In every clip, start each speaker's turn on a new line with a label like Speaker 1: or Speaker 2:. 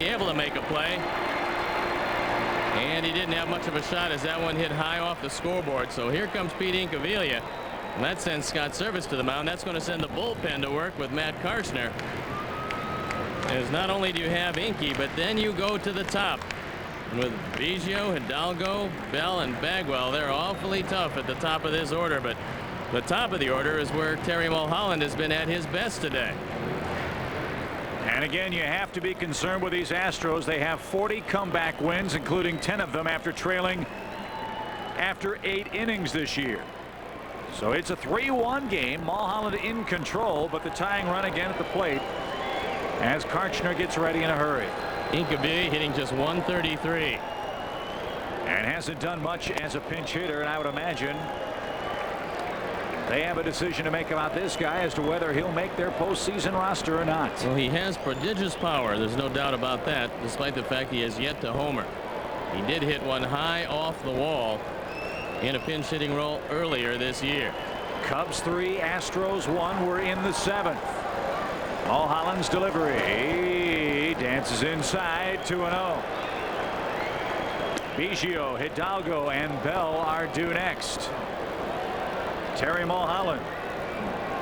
Speaker 1: able to make a play. And he didn't have much of a shot as that one hit high off the scoreboard. So here comes Pete Incaviglia. And that sends Scott Service to the mound. That's going to send the bullpen to work with Matt Karshner. As not only do you have Inky, but then you go to the top. And with Biggio, Hidalgo, Bell, and Bagwell, they're awfully tough at the top of this order. But the top of the order is where Terry Mulholland has been at his best today.
Speaker 2: And again, you have to be concerned with these Astros. They have 40 comeback wins, including 10 of them after trailing after 8 innings this year. So it's a 3-1 game. Mulholland in control, but the tying run again at the plate as Karshner gets ready in a hurry.
Speaker 1: Incaviglia hitting just 133.
Speaker 2: And hasn't done much as a pinch hitter, and I would imagine they have a decision to make about this guy as to whether he'll make their postseason roster or not.
Speaker 1: Well, he has prodigious power. There's no doubt about that, despite the fact he has yet to homer. He did hit one high off the wall in a pinch hitting role earlier this year.
Speaker 2: Cubs 3, Astros 1. We're in the 7th. Mulholland's delivery. He dances inside 2-0. Biggio, Hidalgo, and Bell are due next. Terry Mulholland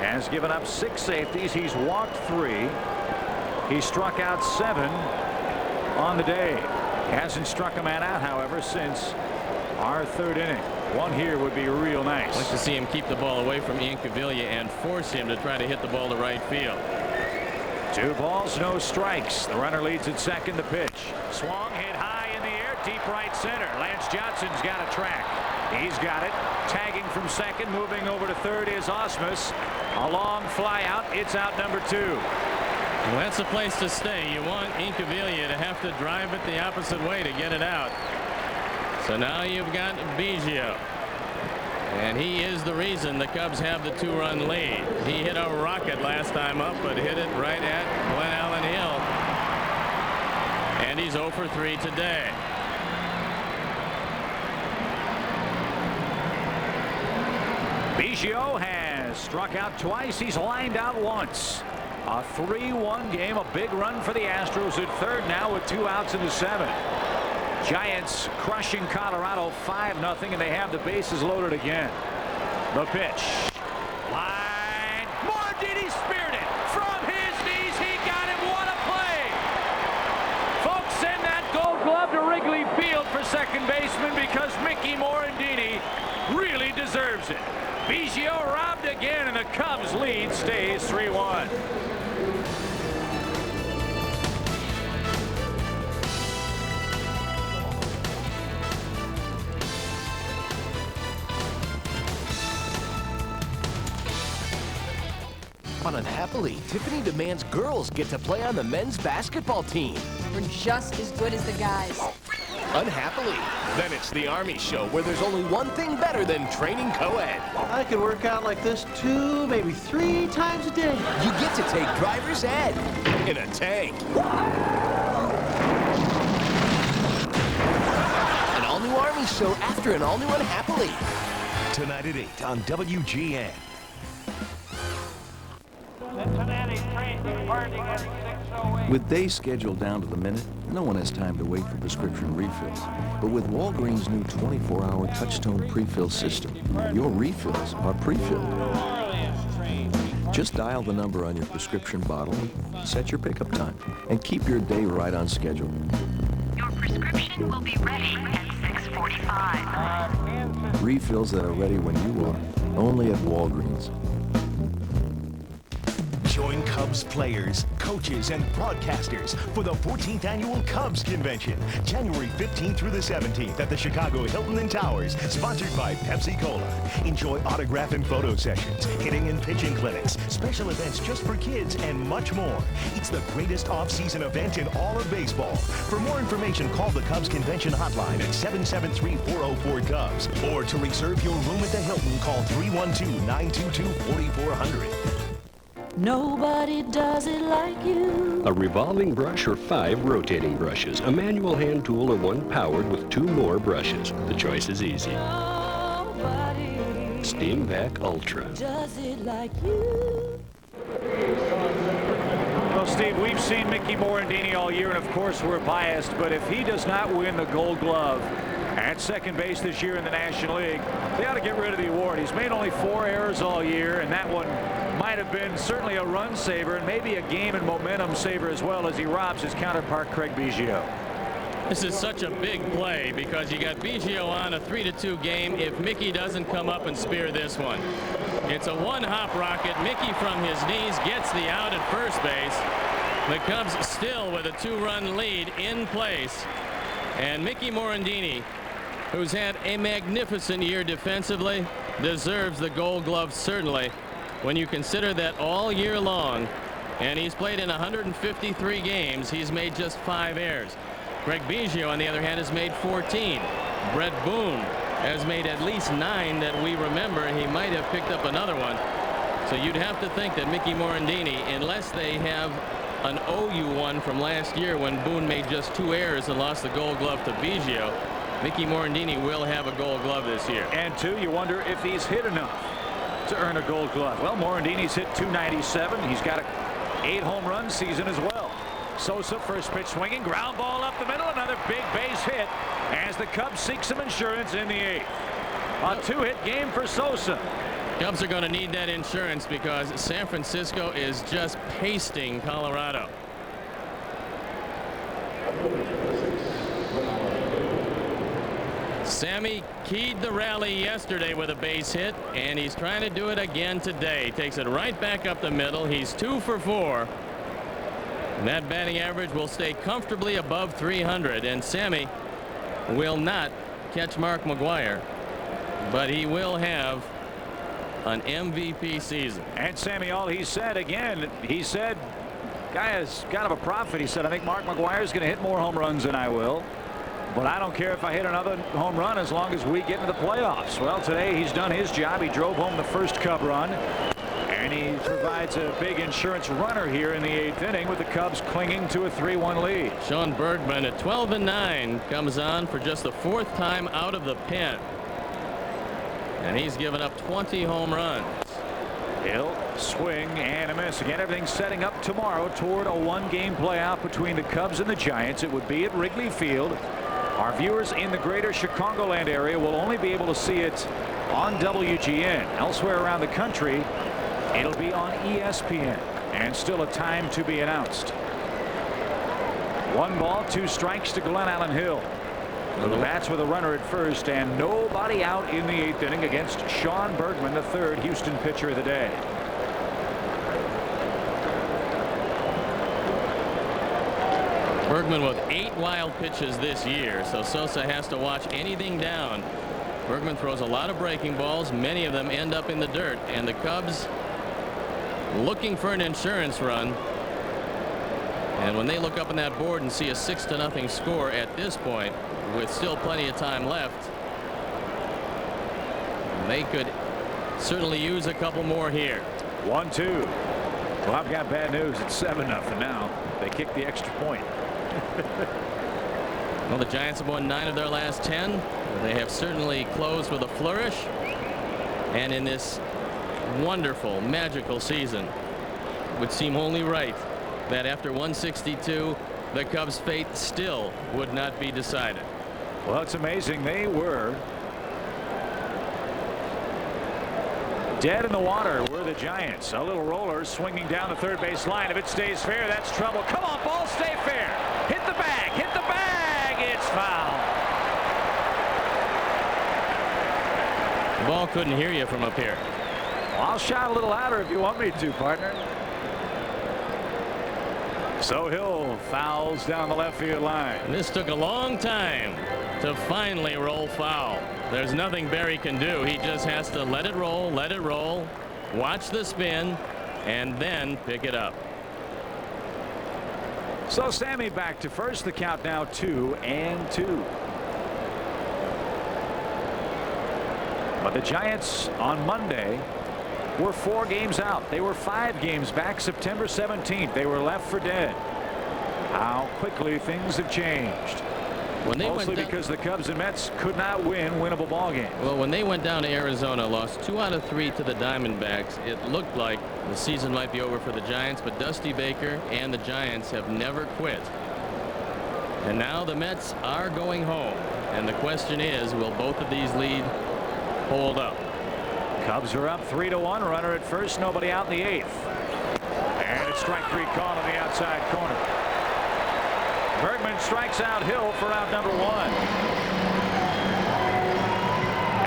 Speaker 2: has given up 6 safeties. He's walked 3. He struck out 7 on the day. He hasn't struck a man out, however, since our 3rd inning. One here would be real nice.
Speaker 1: I'd like to see him keep the ball away from Incaviglia and force him to try to hit the ball to right field.
Speaker 2: 2 balls, no strikes. The runner leads at second. The pitch. Swung, hit high in the air, deep right center. Lance Johnson's got a track. He's got it. Tagging from second, moving over to third is Osmus. A long fly out. It's out number 2.
Speaker 1: Well, that's the place to stay. You want Incaviglia to have to drive it the opposite way to get it out. So now you've got Biggio. And he is the reason the Cubs have the 2-run lead. He hit a rocket last time up, but hit it right at Glen Allen Hill. And he's 0 for 3 today.
Speaker 2: Biggio has struck out twice. He's lined out once. A 3-1 game. A big run for the Astros at third now with 2 outs in the 7th. Giants crushing Colorado 5-0, and they have the bases loaded again. The pitch. Line. Morandini speared it from his knees. He got him. What a play. Folks, send that Gold Glove to Wrigley Field for second baseman because Mickey Morandini really deserves it. Biggio robbed again, and the Cubs lead stays 3-1.
Speaker 3: Unhappily, Tiffany demands girls get to play on the men's basketball team.
Speaker 4: We're just as good as the guys.
Speaker 3: Unhappily, then it's the Army show where there's only one thing better than training co-ed.
Speaker 5: I could work out like this 2, maybe 3 times a day.
Speaker 3: You get to take driver's ed in a tank. An all-new Army show after an all-new Unhappily. Tonight at 8 on WGN.
Speaker 6: With days scheduled down to the minute, no one has time to wait for prescription refills. But with Walgreens' new 24-hour Touchstone pre-fill system, your refills are pre-filled. Just dial the number on your prescription bottle, set your pickup time, and keep your day right on schedule.
Speaker 7: Your prescription will be ready at 6:45.
Speaker 6: Refills that are ready when you are, only at Walgreens.
Speaker 3: Join Cubs players, coaches, and broadcasters for the 14th Annual Cubs Convention, January 15th through the 17th at the Chicago Hilton and Towers, sponsored by Pepsi-Cola. Enjoy autograph and photo sessions, hitting and pitching clinics, special events just for kids, and much more. It's the greatest off-season event in all of baseball. For more information, call the Cubs Convention hotline at 773-404-CUBS. Or to reserve your room at the Hilton, call 312-922-4400.
Speaker 8: Nobody does it like you.
Speaker 9: A revolving brush or 5 rotating brushes, a manual hand tool or one powered with 2 more brushes. The choice is easy.
Speaker 8: Nobody
Speaker 9: Steam Vac Ultra.
Speaker 8: does it like you.
Speaker 2: Well, Steve, we've seen Mickey Morandini all year, and of course we're biased, but if he does not win the Gold Glove at second base this year in the National League, they ought to get rid of the award. He's made only 4 errors all year, and that one might have been certainly a run saver and maybe a game and momentum saver as well, as he robs his counterpart Craig Biggio.
Speaker 1: This is such a big play because you got Biggio on a 3-2 game if Mickey doesn't come up and spear this one. It's a one-hop rocket. Mickey from his knees gets the out at first base. The Cubs still with a 2-run lead in place. And Mickey Morandini, who's had a magnificent year defensively, deserves the Gold Glove certainly when you consider that all year long, and he's played in 153 games, he's made just 5 errors. Craig Biggio, on the other hand, has made 14. Brett Boone has made at least 9 that we remember. He might have picked up another one. So you'd have to think that Mickey Morandini, unless they have an OU one from last year when Boone made just 2 errors and lost the Gold Glove to Biggio, Mickey Morandini will have a Gold Glove this year.
Speaker 2: And 2, you wonder if he's hit enough to earn a Gold Glove. Well, Morandini's hit 297. He's got a 8 home run season as well. Sosa, first pitch swinging, ground ball up the middle, another big base hit as the Cubs seek some insurance in the 8th. A 2-hit game for Sosa.
Speaker 1: Cubs are going to need that insurance because San Francisco is just pasting Colorado. Sammy keyed the rally yesterday with a base hit, and he's trying to do it again today. Takes it right back up the middle. He's 2 for 4. And that batting average will stay comfortably above 300, and Sammy will not catch Mark McGwire, but he will have an MVP season.
Speaker 2: And Sammy, all he said again, he said, guy is kind of a prophet. He said, I think Mark McGwire is going to hit more home runs than I will, but I don't care if I hit another home run as long as we get into the playoffs. Well, today he's done his job. He drove home the first Cub run, and he provides a big insurance runner here in the 8th inning with the Cubs clinging to a 3-1 lead.
Speaker 1: Sean Bergman at 12-9 comes on for just the 4th time out of the pen, and he's given up 20 home runs.
Speaker 2: He'll swing and a miss. Again, everything's setting up tomorrow toward a 1-game playoff between the Cubs and the Giants. It would be at Wrigley Field. Our viewers in the greater Chicagoland area will only be able to see it on WGN. Elsewhere around the country, it'll be on ESPN, and still a time to be announced. 1 ball, 2 strikes to Glenn Allen Hill. The bats with a runner at first, and nobody out in the 8th inning against Sean Bergman, the 3rd Houston pitcher of the day.
Speaker 1: Bergman with 8 wild pitches this year, so Sosa has to watch anything down. Bergman throws a lot of breaking balls. Many of them end up in the dirt, and the Cubs looking for an insurance run. And when they look up on that board and see a 6-0 score at this point with still plenty of time left, they could certainly use a couple more here.
Speaker 2: 1-2. Well, I've got bad news. It's 7-0 now. They kicked the extra point.
Speaker 1: Well, the Giants have won 9 of their last 10. They have certainly closed with a flourish, and in this wonderful, magical season, it would seem only right that after 162, the Cubs' fate still would not be decided.
Speaker 2: Well, it's amazing. They were dead in the water were the Giants. A little roller swinging down the third base line. If it stays fair, that's trouble. Come on, ball, stay fair. Hit the bag. Hit the bag. It's foul.
Speaker 1: The ball couldn't hear you from up here.
Speaker 2: Well, I'll shout a little louder if you want me to, partner. So Hill fouls down the left field line.
Speaker 1: And this took a long time to finally roll foul. There's nothing Barry can do. He just has to let it roll, watch the spin, and then pick it up.
Speaker 2: So Sammy back to first. The count now 2-2. But the Giants on Monday were 4 games out. They were 5 games back September 17th. They were left for dead. How quickly things have changed. Mostly because the Cubs and Mets could not win winnable ball games.
Speaker 1: Well, when they went down to Arizona, lost 2 out of 3 to the Diamondbacks, it looked like the season might be over for the Giants, but Dusty Baker and the Giants have never quit. And now the Mets are going home. And the question is, will both of these lead hold up?
Speaker 2: Cubs are up 3-1. Runner at first, nobody out in the 8th. And it's strike 3 call on the outside corner. Bergman strikes out Hill for out number 1.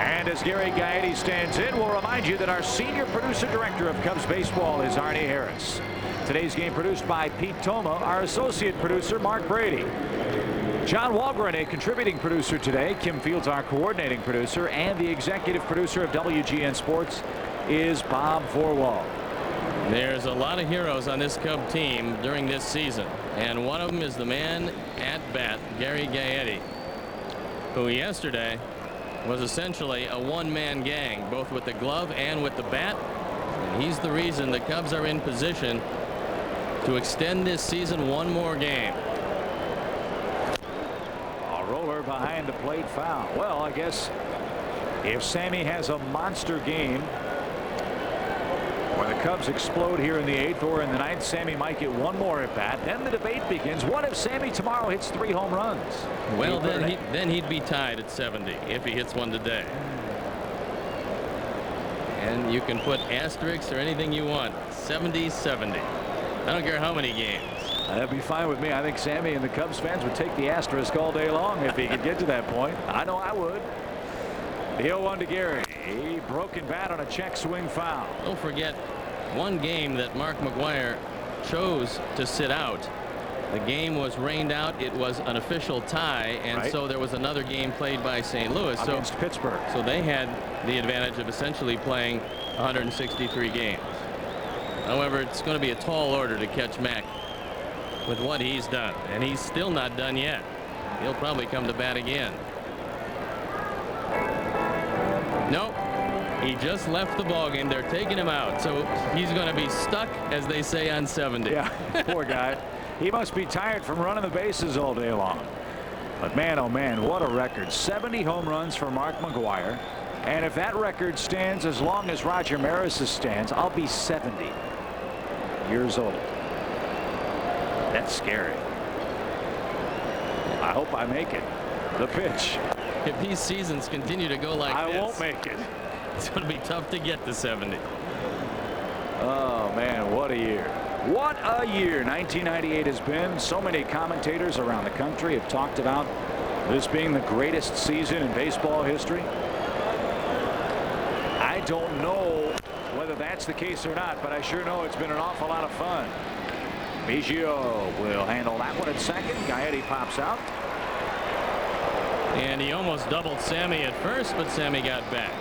Speaker 2: And as Gary Gaetti stands in, we'll remind you that our senior producer director of Cubs baseball is Arnie Harris. Today's game produced by Pete Toma, our associate producer Mark Brady. John Walgren, a contributing producer today. Kim Fields, our coordinating producer, and the executive producer of WGN Sports is Bob Vorwald.
Speaker 1: There's a lot of heroes on this Cub team during this season, and one of them is the man at bat, Gary Gaetti, who yesterday was essentially a one-man gang, both with the glove and with the bat. And he's the reason the Cubs are in position to extend this season one more game.
Speaker 2: A roller behind the plate, foul. Well, I guess if Sammy has a monster game where the Cubs explode here in the 8th or in the 9th, Sammy might get one more at bat. Then the debate begins. What if Sammy tomorrow hits 3 home runs?
Speaker 1: Well, then he'd be tied at 70 if he hits one today. And you can put asterisks or anything you want. 70-70. I don't care how many games.
Speaker 2: That'd be fine with me. I think Sammy and the Cubs fans would take the asterisk all day long if he could get to that point. I know I would. The 0-1 to Gary. A broken bat on a check swing foul.
Speaker 1: Don't forget one game that Mark McGwire chose to sit out. The game was rained out. It was an official tie, and so there was another game played by St. Louis
Speaker 2: against Pittsburgh.
Speaker 1: So they had the advantage of essentially playing 163 games. However, it's going to be a tall order to catch Mac with what he's done, and he's still not done yet. He'll probably come to bat again. Nope. He just left the ballgame. They're taking him out. So he's going to be stuck, as they say, on 70.
Speaker 2: Yeah, poor guy. He must be tired from running the bases all day long. But man, oh man, what a record. 70 home runs for Mark McGwire. And if that record stands as long as Roger Maris's stands, I'll be 70 years old. That's scary. I hope I make it. The pitch.
Speaker 1: If these seasons continue to go like this,
Speaker 2: I won't make it.
Speaker 1: It's going to be tough to get to 70.
Speaker 2: Oh man, what a year. What a year 1998 has been. So many commentators around the country have talked about this being the greatest season in baseball history. I don't know whether that's the case or not, but I sure know it's been an awful lot of fun. Biggio will handle that one at second. Gaetti pops out.
Speaker 1: And he almost doubled Sammy at first, but Sammy got back.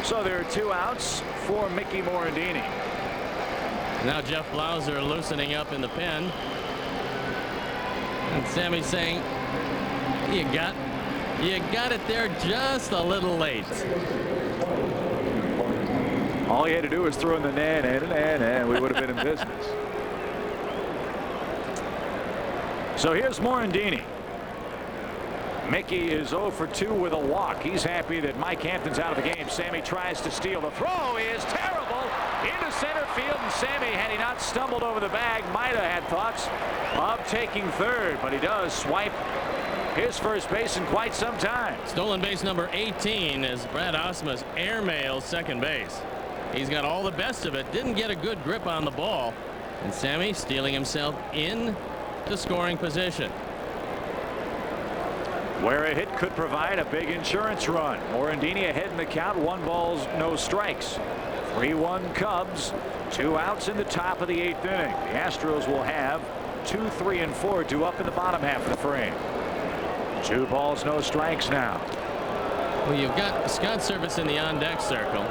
Speaker 2: So there are 2 outs for Mickey Morandini.
Speaker 1: Now Jeff Blauser loosening up in the pen. And Sammy's saying, you got it there just a little late.
Speaker 2: All he had to do was throw in the and we would have been in business. So here's Morandini. Mickey is 0 for 2 with a walk. He's happy that Mike Hampton's out of the game. Sammy tries to steal. The throw is terrible into center field, and Sammy, had he not stumbled over the bag, might have had thoughts of taking third, but he does swipe his first base in quite some time.
Speaker 1: Stolen base number 18 as Brad Osmus airmails second base. He's got all the best of it. Didn't get a good grip on the ball, and Sammy stealing himself in to scoring position.
Speaker 2: Where a hit could provide a big insurance run. Morandini ahead in the count. 1 ball, no strikes. 3-1 Cubs. 2 outs in the top of the 8th inning. The Astros will have 2, 3, and 4 due up in the bottom half of the frame. 2 balls, no strikes now.
Speaker 1: Well, you've got Scott Service in the on-deck circle.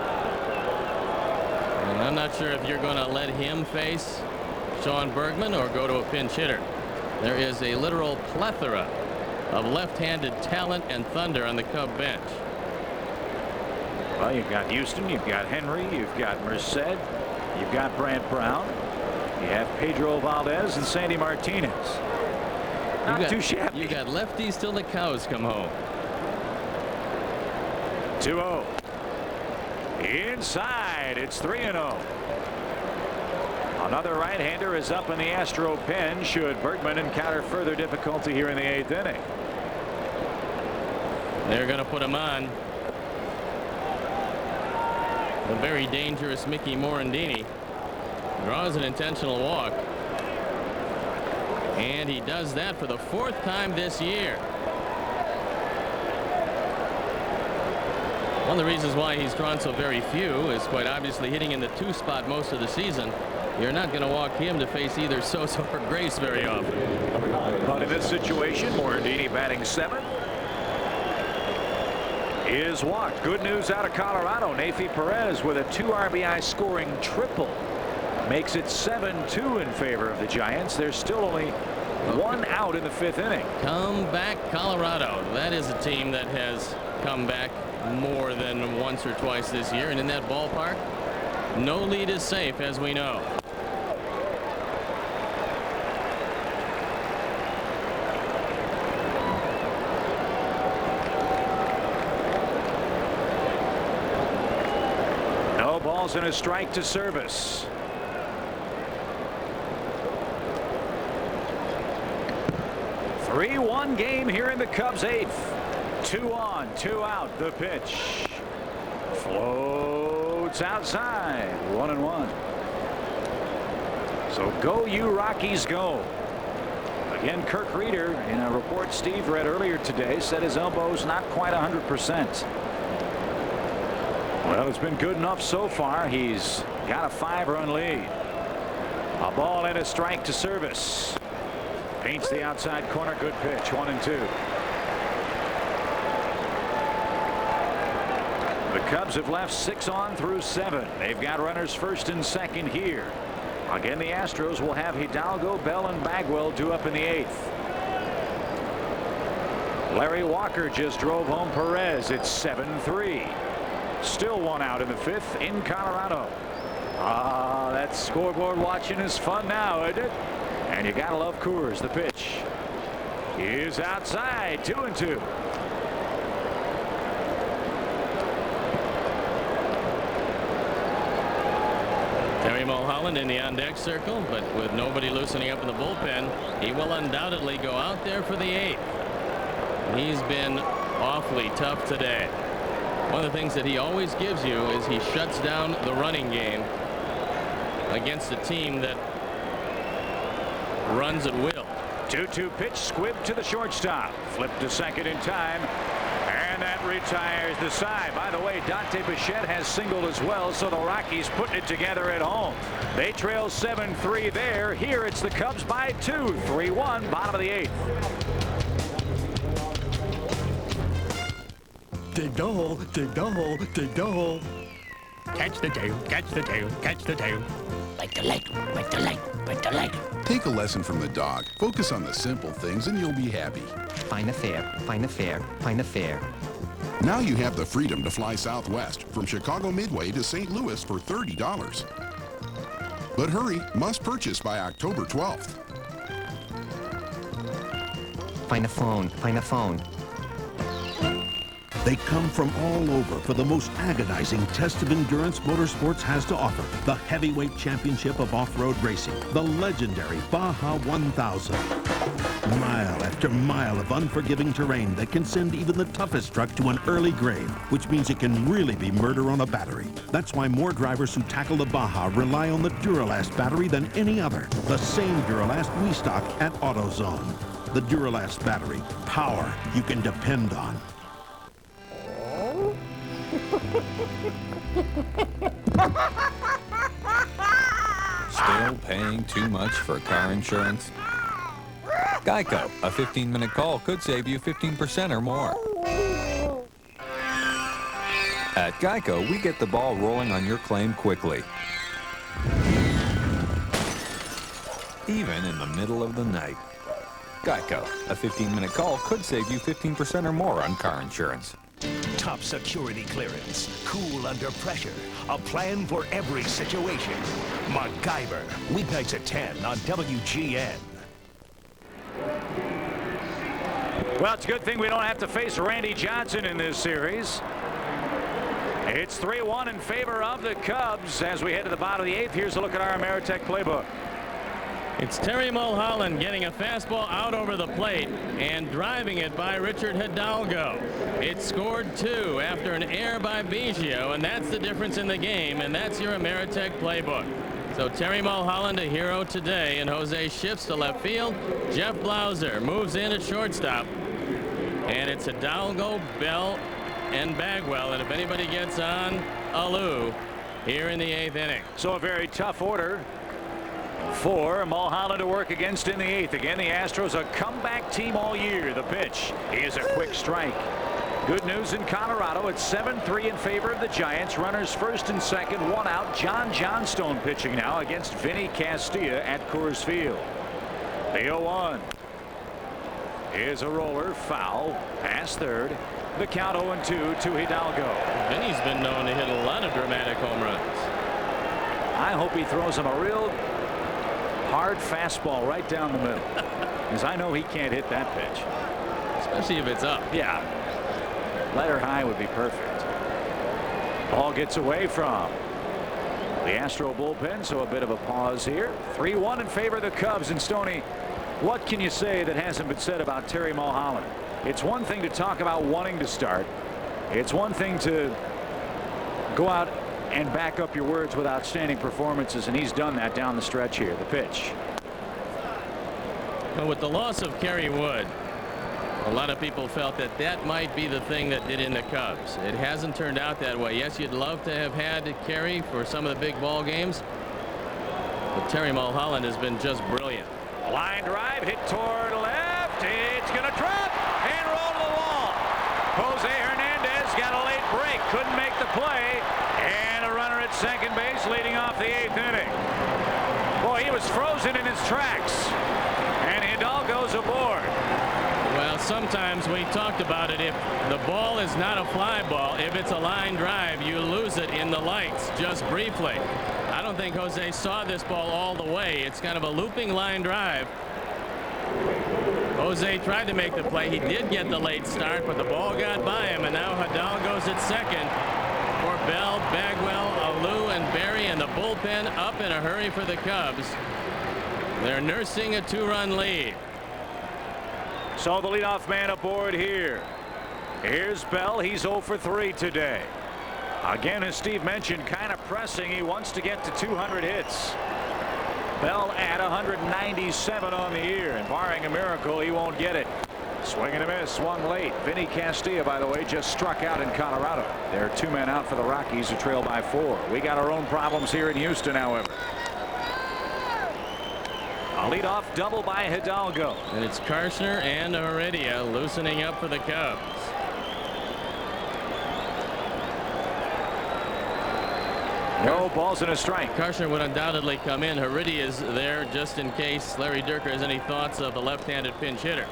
Speaker 1: And I'm not sure if you're going to let him face Sean Bergman or go to a pinch hitter. There is a literal plethora of left-handed talent and thunder on the Cub bench.
Speaker 2: Well, you've got Houston, you've got Henry, you've got Merced, you've got Brant Brown, you have Pedro Valdez and Sandy Martinez. Not too shabby.
Speaker 1: You got lefties till the cows come home.
Speaker 2: 2-0. Inside, it's 3-0. Another right-hander is up in the Astro pen should Bergman encounter further difficulty here in the 8th inning.
Speaker 1: They're going to put him on. The very dangerous Mickey Morandini draws an intentional walk. And he does that for the 4th time this year. One of the reasons why he's drawn so very few is quite obviously hitting in the 2 spot most of the season. You're not going to walk him to face either Sosa or Grace very often.
Speaker 2: But in this situation, Morandini batting 7th is walked. Good news out of Colorado. Nafi Perez with a 2 RBI scoring triple makes it 7-2 in favor of the Giants. There's still only 1 out in the 5th inning.
Speaker 1: Come back, Colorado. That is a team that has come back more than once or twice this year, and in that ballpark, no lead is safe, as we know.
Speaker 2: No balls and a strike to Service. A 3-1 game here in the Cubs 8th. 2 on, 2 out. The pitch floats outside. 1-1. So go you Rockies, go. Again, Kirk Reeder, in a report Steve read earlier today, said his elbow's not quite 100%. Well, it's been good enough so far. He's got a 5-run lead. A ball and a strike to Service. Paints the outside corner. Good pitch. 1-2. The Cubs have left 6 on through 7. They've got runners first and second here. Again, the Astros will have Hidalgo, Bell, and Bagwell due up in the 8th. Larry Walker just drove home Perez. It's 7-3. Still 1 out in the 5th in Colorado. That scoreboard watching is fun now, isn't it? And you gotta love Coors. The pitch is outside. 2-2.
Speaker 1: Terry Mulholland in the on-deck circle, but with nobody loosening up in the bullpen, he will undoubtedly go out there for the 8th. He's been awfully tough today. One of the things that he always gives you is he shuts down the running game against a team that runs at will.
Speaker 2: 2-2 pitch, squib to the shortstop. Flip to second in time. And that retires the side. By the way, Dante Bichette has singled as well, so the Rockies putting it together at home. They trail 7-3 there. Here it's the Cubs by 2. 3-1, bottom of the 8th.
Speaker 10: Dig the hole, dig the hole, dig the hole. Catch the tail, catch the tail, catch the tail.
Speaker 11: Like the light, like the light, like the light.
Speaker 12: Take a lesson from the dog. Focus on the simple things and you'll be happy.
Speaker 11: Find a fare, find a fare, find a fare.
Speaker 12: Now you have the freedom to fly Southwest from Chicago Midway to St. Louis for $30. But hurry, must purchase by October 12th.
Speaker 11: Find a phone, find a phone.
Speaker 13: They come from all over for the most agonizing test of endurance motorsports has to offer. The heavyweight championship of off-road racing, the legendary Baja 1000. Mile after mile of unforgiving terrain that can send even the toughest truck to an early grave, which means it can really be murder on a battery. That's why more drivers who tackle the Baja rely on the Duralast battery than any other. The same Duralast we stock at AutoZone. The Duralast battery, power you can depend on.
Speaker 14: Still paying too much for car insurance? Geico, a 15-minute call could save you 15% or more. At Geico, we get the ball rolling on your claim quickly. Even in the middle of the night. Geico, a 15-minute call could save you 15% or more on car insurance.
Speaker 3: Top security clearance, cool under pressure, a plan for every situation. MacGyver, weeknights at 10 on WGN.
Speaker 2: Well, it's a good thing we don't have to face Randy Johnson in this series. It's 3-1 in favor of the Cubs as we head to the bottom of the 8th. Here's a look at our Ameritech playbook.
Speaker 1: It's Terry Mulholland getting a fastball out over the plate and driving it by Richard Hidalgo. It scored 2 after an error by Biggio, and that's the difference in the game, and that's your Ameritech playbook. So Terry Mulholland, a hero today, and Jose shifts to left field. Jeff Blauser moves in at shortstop, and it's Hidalgo, Bell, and Bagwell, and if anybody gets on Alou here in the 8th inning.
Speaker 2: So a very tough order for Mulholland to work against in the 8th. Again, the Astros a comeback team all year. The pitch is a quick strike. Good news in Colorado. It's 7-3 in favor of the Giants. Runners first and second, 1 out. John Johnstone pitching now against Vinny Castilla at Coors Field. The 0-1 is a roller, foul, past third. The count 0-2 to Hidalgo.
Speaker 1: Vinny's been known to hit a lot of dramatic home runs.
Speaker 2: I hope he throws him a real hard fastball right down the middle, because I know he can't hit that pitch,
Speaker 1: especially if it's up.
Speaker 2: Yeah, letter high would be perfect. Ball gets away from the Astro bullpen, so a bit of a pause here. 3-1 in favor of the Cubs. And Stoney, what can you say that hasn't been said about Terry Mulholland? It's one thing to talk about wanting to start. It's one thing to go out and back up your words with outstanding performances, and he's done that down the stretch here. The pitch.
Speaker 1: Well, with the loss of Kerry Wood, a lot of people felt that that might be the thing that did in the Cubs. It hasn't turned out that way. Yes, you'd love to have had Kerry for some of the big ball games, but Terry Mulholland has been just brilliant.
Speaker 2: Line drive hit toward left. It's going to drop and roll to the wall. Jose Hernandez got a late break, couldn't make the play, and a runner at second base leading off the 8th inning. Boy, he was frozen in his tracks, and Hidalgo's aboard.
Speaker 1: Well, sometimes we talked about it. If the ball is not a fly ball, if it's a line drive, you lose it in the lights just briefly. I don't think Jose saw this ball all the way. It's kind of a looping line drive. Jose tried to make the play. He did get the late start, but the ball got by him, and now Hidalgo's at second for Bell, Bagwell, Alou, and Berry, and the bullpen up in a hurry for the Cubs. They're nursing a 2-run lead.
Speaker 2: So the leadoff man aboard here. Here's Bell. He's 0 for 3 today. Again, as Steve mentioned, kind of pressing. He wants to get to 200 hits. Bell at 197 on the year, and barring a miracle, he won't get it. Swing and a miss, swung late. Vinny Castilla, by the way, just struck out in Colorado. There are 2 men out for the Rockies, who trail by 4. We got our own problems here in Houston, however. A leadoff double by Hidalgo.
Speaker 1: And it's Karshner and Heredia loosening up for the Cubs.
Speaker 2: No balls and a strike.
Speaker 1: Karshner would undoubtedly come in. Heredia is there just in case Larry Dierker has any thoughts of the left-handed pinch hitter.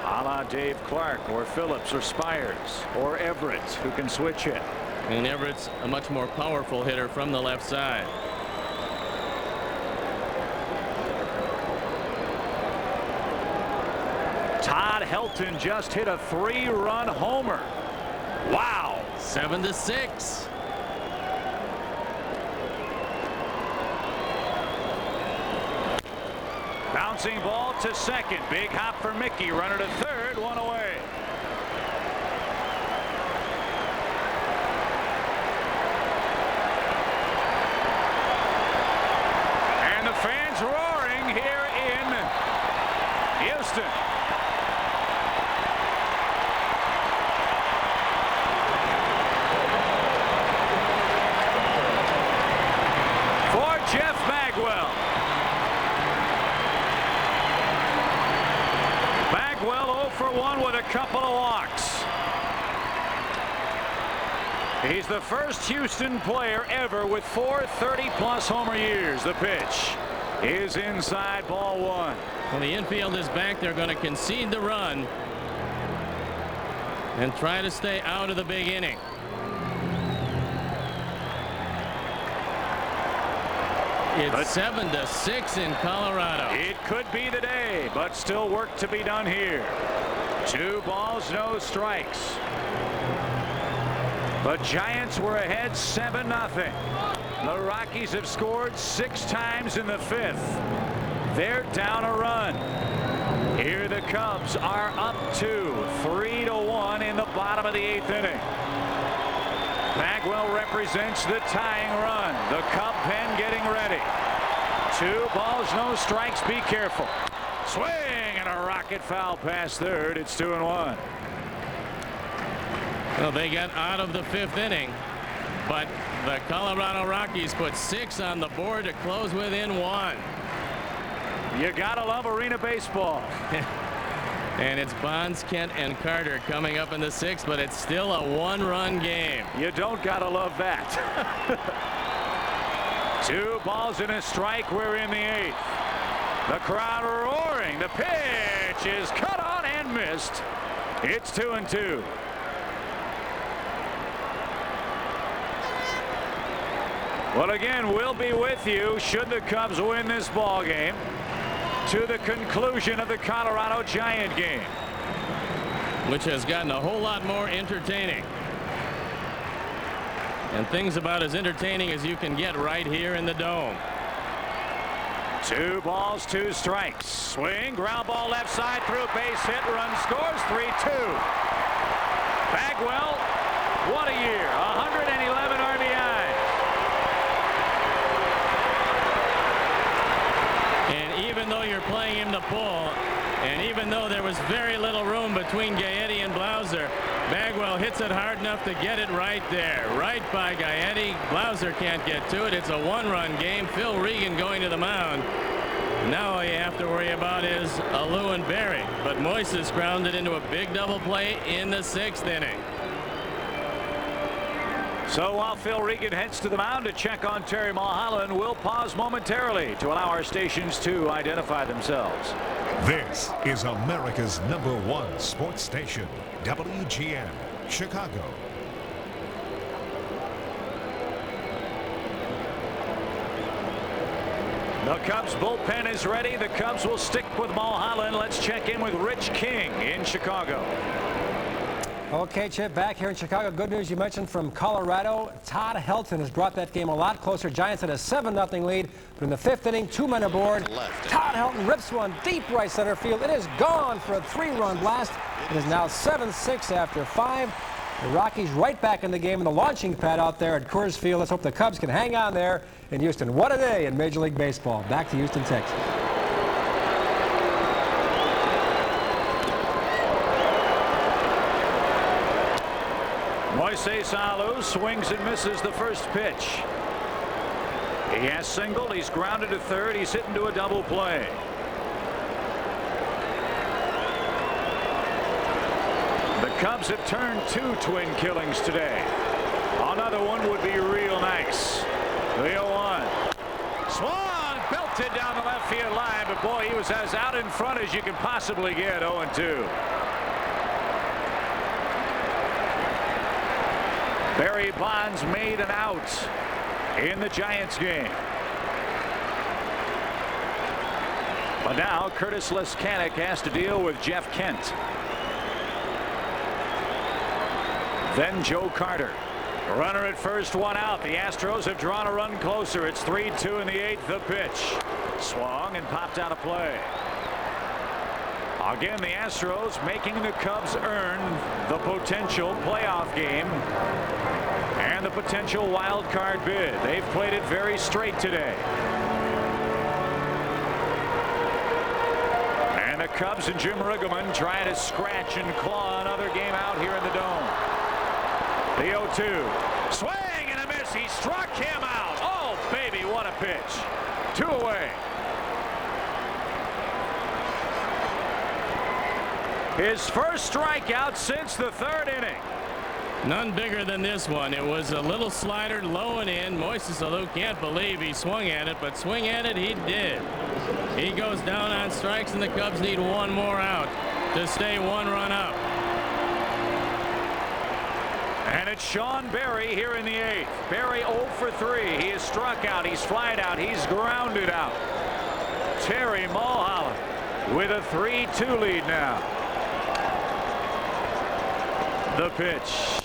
Speaker 2: A la Dave Clark or Phillips or Spires or Everett, who can switch hit.
Speaker 1: And Everett's a much more powerful hitter from the left side.
Speaker 2: Todd Helton just hit a 3-run homer. Wow.
Speaker 1: 7-6.
Speaker 2: Bouncing ball to second. Big hop for Mickey. Runner to third. 1 away. And the fans roaring here in Houston. For Jeff Bagwell. Bagwell 0 for 1 with a couple of walks. He's the first Houston player ever with 4 30-plus homer years. The pitch is inside, ball 1.
Speaker 1: When the infield is back, they're going to concede the run and try to stay out of the big inning. It's 7-6 in Colorado.
Speaker 2: It could be the day, but still work to be done here. 2 balls, no strikes. The Giants were ahead 7-0. The Rockies have scored 6 times in the 5th. They're down a run. Here the Cubs are up 3-1 in the bottom of the 8th inning. Bagwell represents the tying run. The Cub pen getting ready. 2 balls, no strikes. Be careful. Swing and a rocket foul past third. It's 2-1.
Speaker 1: Well, they got out of the 5th inning, but the Colorado Rockies put 6 on the board to close within 1.
Speaker 2: You gotta love arena baseball.
Speaker 1: And it's Bonds, Kent, and Carter coming up in the 6th, but it's still a 1-run game.
Speaker 2: You don't gotta love that. 2 balls and a strike. We're in the 8th. The crowd roaring. The pitch is cut on and missed. It's 2-2. Well, again, we'll be with you should the Cubs win this ball game to the conclusion of the Colorado Giant game,
Speaker 1: which has gotten a whole lot more entertaining. And things about as entertaining as you can get right here in the Dome.
Speaker 2: 2 balls, 2 strikes. Swing, ground ball left side through, base hit, run scores, 3-2. Bagwell, what a year, 111 RBI.
Speaker 1: And even though you're playing him to pull, and even though there was very little room between Gaetti and Blauser, Bagwell hits it hard enough to get it right there. Right by Gaetti. Blauser can't get to it. It's a 1-run game. Phil Regan going to the mound. Now all you have to worry about is Alou and Berry. But Moises grounded into a big double play in the 6th inning.
Speaker 2: So while Phil Regan heads to the mound to check on Terry Mulholland, we'll pause momentarily to allow our stations to identify themselves.
Speaker 15: This is America's #1 sports station, WGN, Chicago.
Speaker 2: The Cubs bullpen is ready. The Cubs will stick with Mulholland. Let's check in with Rich King in Chicago.
Speaker 16: Okay, Chip, back here in Chicago. Good news you mentioned from Colorado. Todd Helton has brought that game a lot closer. Giants had a 7-0 lead, but in the 5th inning, 2 men aboard. Todd Helton rips one deep right center field. It is gone for a 3-run blast. It is now 7-6 after 5. The Rockies right back in the game in the launching pad out there at Coors Field. Let's hope the Cubs can hang on there in Houston. What a day in Major League Baseball. Back to Houston, Texas.
Speaker 2: Moises Alou swings and misses the first pitch. He has singled. He's grounded to third. He's hit into a double play. The Cubs have turned 2 twin killings today. Another one would be real nice. The 0-1. Swung, belted down the left field line, but boy, he was as out in front as you can possibly get. 0-2. Barry Bonds made an out in the Giants game. But now Curtis Leskanic has to deal with Jeff Kent. Then Joe Carter. Runner at first, 1 out. The Astros have drawn a run closer. It's 3-2 in the 8th. The pitch. Swung and popped out of play. Again, the Astros making the Cubs earn the potential playoff game and the potential wild card bid. They've played it very straight today. And the Cubs and Jim Riggleman trying to scratch and claw another game out here in the Dome. The 0-2. Swing and a miss. He struck him out. Oh, baby, what a pitch. 2 away. His first strikeout since the 3rd inning.
Speaker 1: None bigger than this one. It was a little slider low and in. Moises Alou can't believe he swung at it, but swing at it he did. He goes down on strikes, and the Cubs need 1 more out to stay 1 run up.
Speaker 2: And it's Sean Berry here in the 8th. Berry 0 for 3. He is struck out. He's flied out. He's grounded out. Terry Mulholland with a 3-2 lead now. The pitch.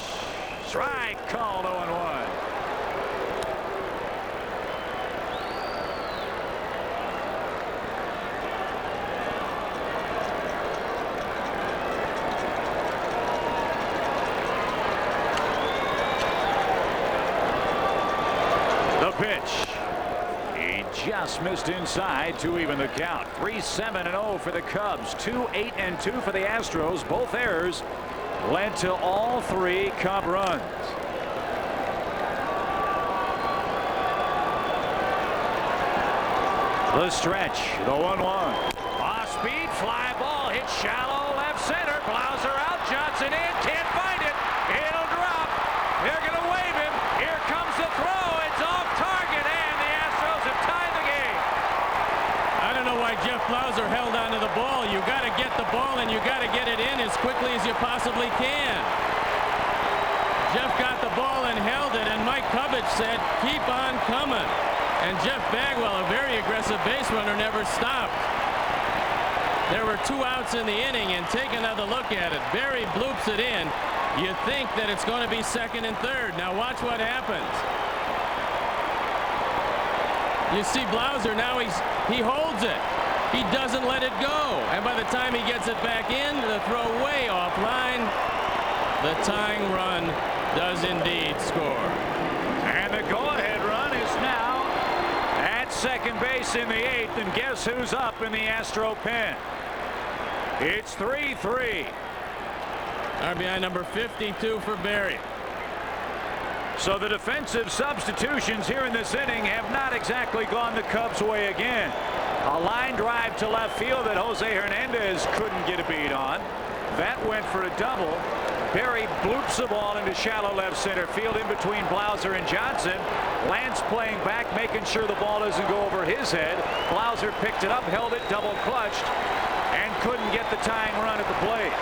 Speaker 2: Strike called 0-1. The pitch. He just missed inside to even the count. 3-7-0 for the Cubs. 2-8-2 for the Astros. Both errors led to all 3 Cub runs. The stretch. The 1-1. Off-speed fly ball hit shallow left center. Blauser out. Johnson in. Can't find it. It'll drop. They're going to wave him. Here comes the throw. It's off target, and the Astros have tied the game.
Speaker 1: I don't know why Jeff Blauser held onto the ball. You got to get the ball and you got to get it in as quickly as you possibly can. Jeff got the ball and held it, and Mike Cubbage said, "Keep on coming." And Jeff Bagwell, a very aggressive base runner, never stopped. There were 2 outs in the inning, and take another look at it. Berry bloops it in. You think that it's going to be 2nd and 3rd. Now watch what happens. You see Blauser now, he holds it. He doesn't let it go. And by the time he gets it back in, the throw way offline. The tying run does indeed score.
Speaker 2: And the go-ahead run is now at second base in the 8th. And guess who's up in the Astro pen? It's 3-3.
Speaker 1: RBI number 52 for Berry.
Speaker 2: So the defensive substitutions here in this inning have not exactly gone the Cubs' way again. A line drive to left field that Jose Hernandez couldn't get a beat on. That went for a double. Berry bloops the ball into shallow left center field in between Blauser and Johnson. Lance playing back, making sure the ball doesn't go over his head. Blauser picked it up, held it, double clutched, and couldn't get the tying run at the plate.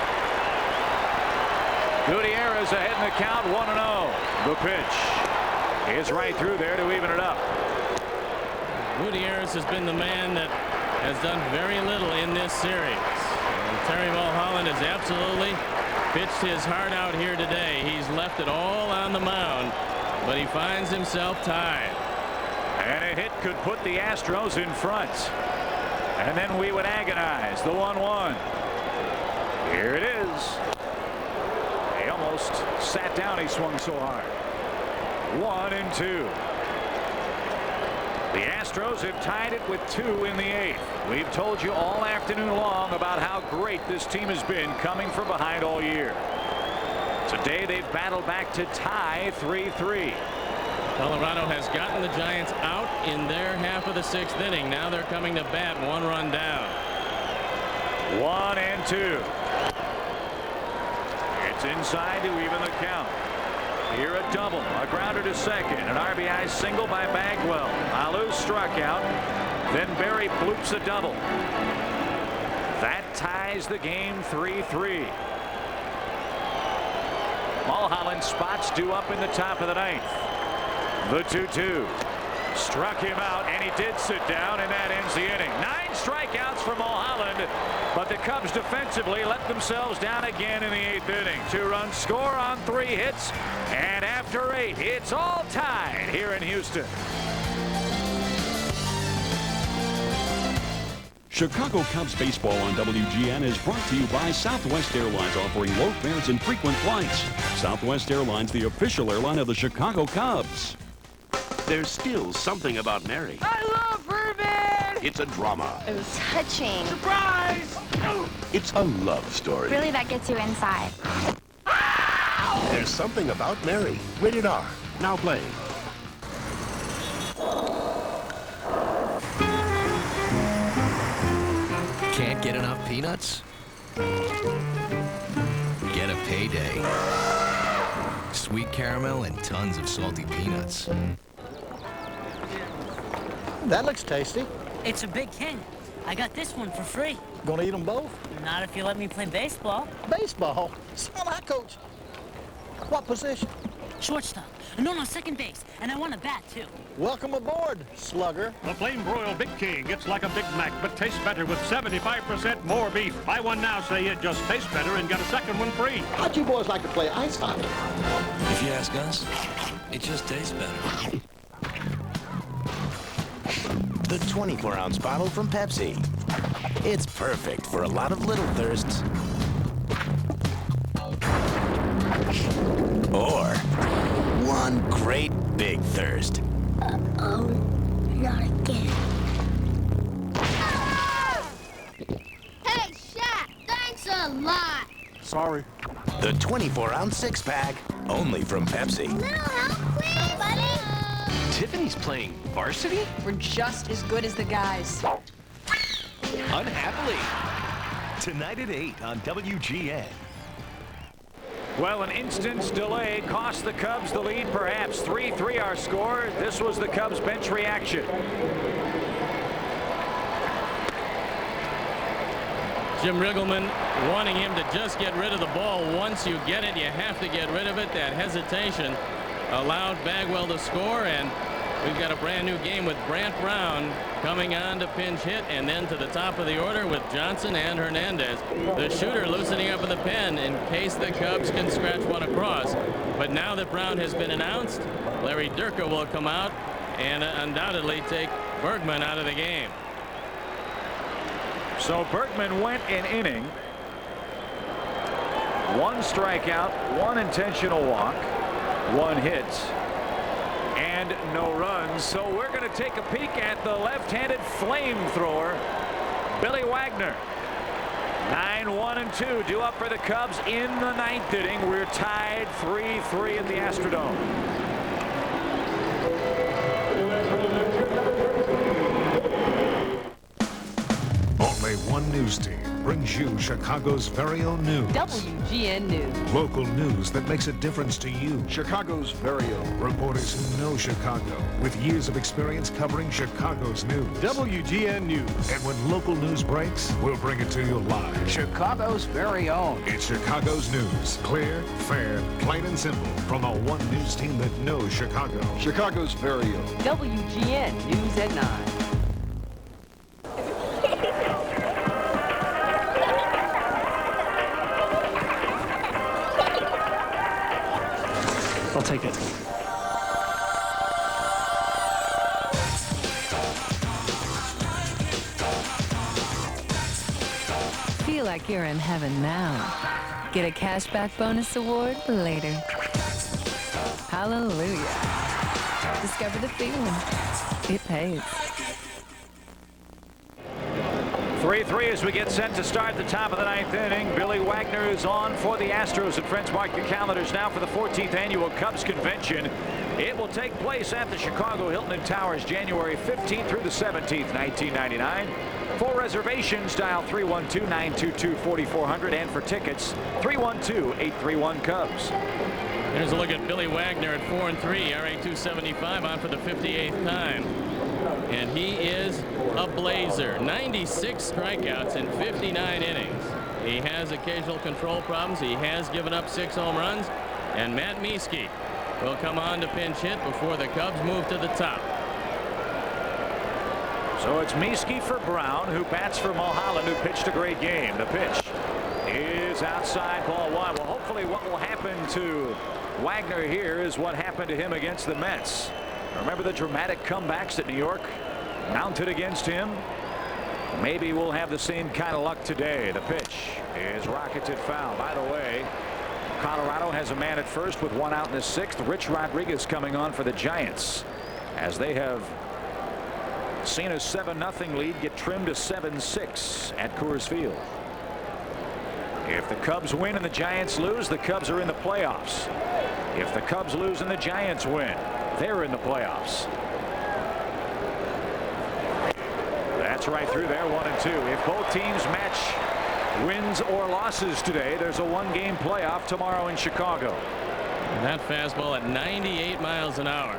Speaker 2: Gutierrez ahead in the count, 1-0. The pitch is right through there to even it up.
Speaker 1: Gutierrez has been the man that has done very little in this series. And Terry Mulholland has absolutely pitched his heart out here today. He's left it all on the mound, but he finds himself tied.
Speaker 2: And a hit could put the Astros in front. And then we would agonize. The 1-1. Here it is. He almost sat down. He swung so hard. 1-2. The Astros have tied it with 2 in the 8th. We've told you all afternoon long about how great this team has been coming from behind all year. Today they've battled back to tie 3-3.
Speaker 1: Colorado has gotten the Giants out in their half of the 6th inning. Now they're coming to bat 1 run down.
Speaker 2: 1-2. It's inside to even the count. Here a double, a grounder to second, an RBI single by Bagwell. Alou struck out. Then Berry bloops a double. That ties the game 3-3. Mulholland spots due up in the top of the 9th. The 2-2. Struck him out, and he did sit down, and that ends the inning. 9 strikeouts for Mulholland, but the Cubs defensively let themselves down again in the 8th inning. 2 runs score on 3 hits, and after 8, it's all tied here in Houston.
Speaker 17: Chicago Cubs baseball on WGN is brought to you by Southwest Airlines, offering low fares and frequent flights. Southwest Airlines, the official airline of the Chicago Cubs.
Speaker 18: There's still something about Mary.
Speaker 19: I love Ruben!
Speaker 18: It's a drama.
Speaker 19: It was touching. Surprise!
Speaker 18: It's a love story.
Speaker 19: Really, that gets you inside.
Speaker 18: There's something about Mary. Rated R. Now playing.
Speaker 20: Can't get enough peanuts? Get a payday. Sweet caramel and tons of salty peanuts.
Speaker 5: That looks tasty.
Speaker 21: It's a Big King. I got this one for free.
Speaker 5: Gonna eat them both?
Speaker 21: Not if you let me play baseball.
Speaker 5: Baseball? So am I, Coach. What position?
Speaker 21: Shortstop. No, second base. And I want a bat, too.
Speaker 5: Welcome aboard, slugger.
Speaker 4: The Flame Broiled Big King. It's like a Big Mac, but tastes better with 75% more beef. Buy one now, say it just tastes better, and get a second one free.
Speaker 5: How'd you boys like to play ice hockey?
Speaker 20: If you ask us, it just tastes better.
Speaker 18: The 24-ounce bottle from Pepsi. It's perfect for a lot of little thirsts. Or one great big thirst.
Speaker 22: Uh-oh, not again.
Speaker 23: Hey, Shaq, thanks a lot.
Speaker 5: Sorry.
Speaker 18: The 24-ounce six-pack, only from Pepsi.
Speaker 23: Little help, please, buddy.
Speaker 20: Tiffany's playing varsity?
Speaker 24: We're just as good as the guys.
Speaker 20: Unhappily.
Speaker 3: Tonight at 8 on WGN.
Speaker 2: Well, an instant's delay cost the Cubs the lead, perhaps. 3-3 our score. This was the Cubs bench reaction.
Speaker 1: Jim Riggleman wanting him to just get rid of the ball. Once you get it, you have to get rid of it. That hesitation allowed Bagwell to score, and we've got a brand new game with Brant Brown coming on to pinch hit, and then to the top of the order with Johnson and Hernandez. The shooter loosening up in the pen in case the Cubs can scratch one across. But now that Brown has been announced, Larry Durka will come out and undoubtedly take Bergman out of the game.
Speaker 2: So Bergman went an inning. 1 strikeout, 1 intentional walk, 1 hit, and no runs. So we're going to take a peek at the left-handed flamethrower, Billy Wagner. 9-1-2 due up for the Cubs in the 9th inning. We're tied 3-3 at the Astrodome.
Speaker 15: Only one news team brings you Chicago's very own news.
Speaker 24: WGN News.
Speaker 15: Local news that makes a difference to you.
Speaker 5: Chicago's very own.
Speaker 15: Reporters who know Chicago with years of experience covering Chicago's news.
Speaker 5: WGN News.
Speaker 15: And when local news breaks, we'll bring it to you live.
Speaker 5: Chicago's very own.
Speaker 15: It's Chicago's news. Clear, fair, plain and simple. From the one news team that knows Chicago.
Speaker 5: Chicago's very own.
Speaker 24: WGN News at 9.
Speaker 10: I'll take it.
Speaker 25: Feel like you're in heaven now. Get a cashback bonus award later. Hallelujah. Discover the feeling. It pays.
Speaker 2: 3-3 as we get set to start the top of the 9th inning. Billy Wagner is on for the Astros. And friends, mark your calendars now for the 14th annual Cubs convention. It will take place at the Chicago Hilton Towers January 15th through the 17th, 1999. For reservations, dial 312-922-4400, and for tickets, 312-831-CUBS.
Speaker 1: Here's a look at Billy Wagner at 4-3, RA 275 on for the 58th time. And he is a blazer. 96 strikeouts in 59 innings. He has occasional control problems. He has given up 6 home runs. And Matt Mieske will come on to pinch hit before the Cubs move to the top.
Speaker 2: So it's Mieske for Brown, who bats for Mulholland, who pitched a great game. The pitch is outside, ball 1. Well, hopefully what will happen to Wagner here is what happened to him against the Mets. Remember the dramatic comebacks that New York mounted against him? Maybe we'll have the same kind of luck today. The pitch is rocketed foul. By the way, Colorado has a man at first with 1 out in the 6th. Rich Rodriguez coming on for the Giants, as they have seen a 7-0 lead get trimmed to 7-6 at Coors Field. If the Cubs win and the Giants lose, the Cubs are in the playoffs. If the Cubs lose and the Giants win, they're in the playoffs. That's right through there, 1-2. If both teams match wins or losses today, there's a 1-game playoff tomorrow in Chicago.
Speaker 1: And that fastball at 98 miles an hour.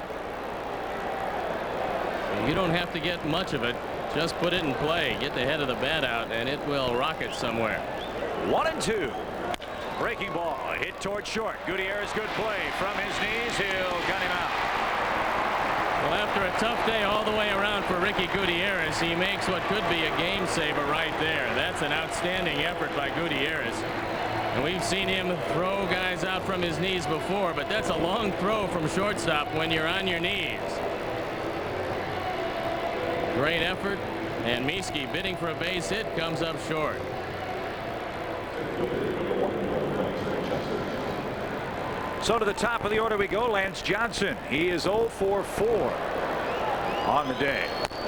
Speaker 1: You don't have to get much of it. Just put it in play. Get the head of the bat out, and it will rocket somewhere.
Speaker 2: 1-2. Breaking ball hit toward short. Gutierrez, good play from his knees. He'll gun him out.
Speaker 1: Well, after a tough day all the way around for Ricky Gutierrez, he makes what could be a game saver right there. That's an outstanding effort by Gutierrez. And we've seen him throw guys out from his knees before, but that's a long throw from shortstop when you're on your knees. Great effort, and Mieske bidding for a base hit comes up short.
Speaker 2: So to the top of the order we go. Lance Johnson. He is 0 for 4 on the day,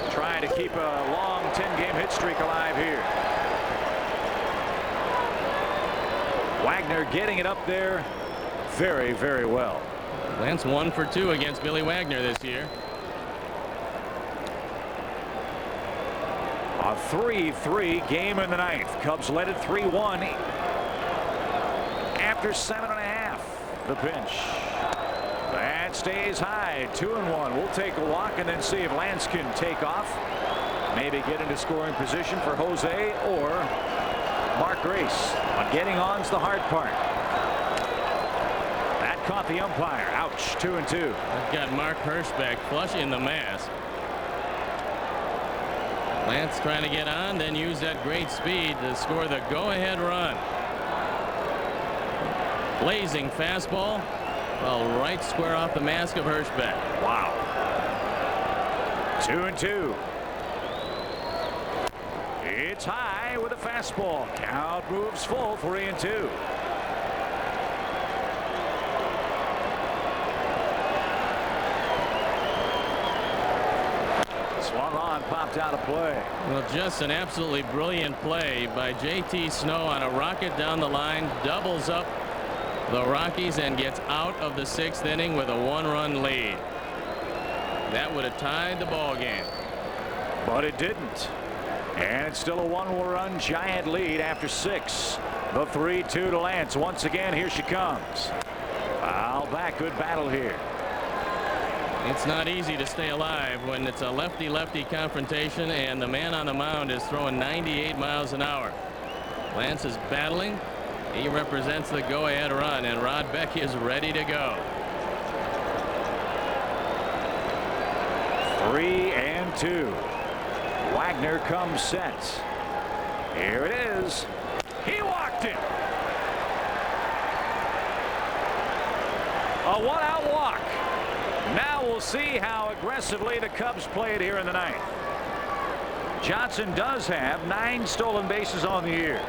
Speaker 2: trying to keep a long 10-game hit streak alive here. Wagner getting it up there very, very well.
Speaker 1: Lance 1 for 2 against Billy Wagner this year.
Speaker 2: A 3-3 game in the ninth. Cubs led it 3-1 after 7.5. The pitch. That stays high. 2-1. We'll take a walk and then see if Lance can take off. Maybe get into scoring position for Jose or Mark Grace. But getting on's the hard part. That caught the umpire. Ouch. 2-2.
Speaker 1: I've got Mark Hirschbeck flush in the mask. Lance trying to get on, then use that great speed to score the go-ahead run. Blazing fastball. Well, right square off the mask of Hirschbeck.
Speaker 2: Wow. 2-2. It's high with a fastball. Count moves full. 3-2. Swung on, popped out of play.
Speaker 1: Well, just an absolutely brilliant play by J.T. Snow on a rocket down the line, doubles up the Rockies and gets out of the 6th inning with a 1-run lead. That would have tied the ball game.
Speaker 2: But it didn't. And it's still a 1-run giant lead after 6. The 3-2 to Lance. Once again, here she comes. Foul back. Good battle here.
Speaker 1: It's not easy to stay alive when it's a lefty-lefty confrontation and the man on the mound is throwing 98 miles an hour. Lance is battling. He represents the go-ahead run, and Rod Beck is ready to go.
Speaker 2: 3-2. Wagner comes set. Here it is. He walked it. A 1-out walk. Now we'll see how aggressively the Cubs play it here in the ninth. Johnson does have 9 stolen bases on the year.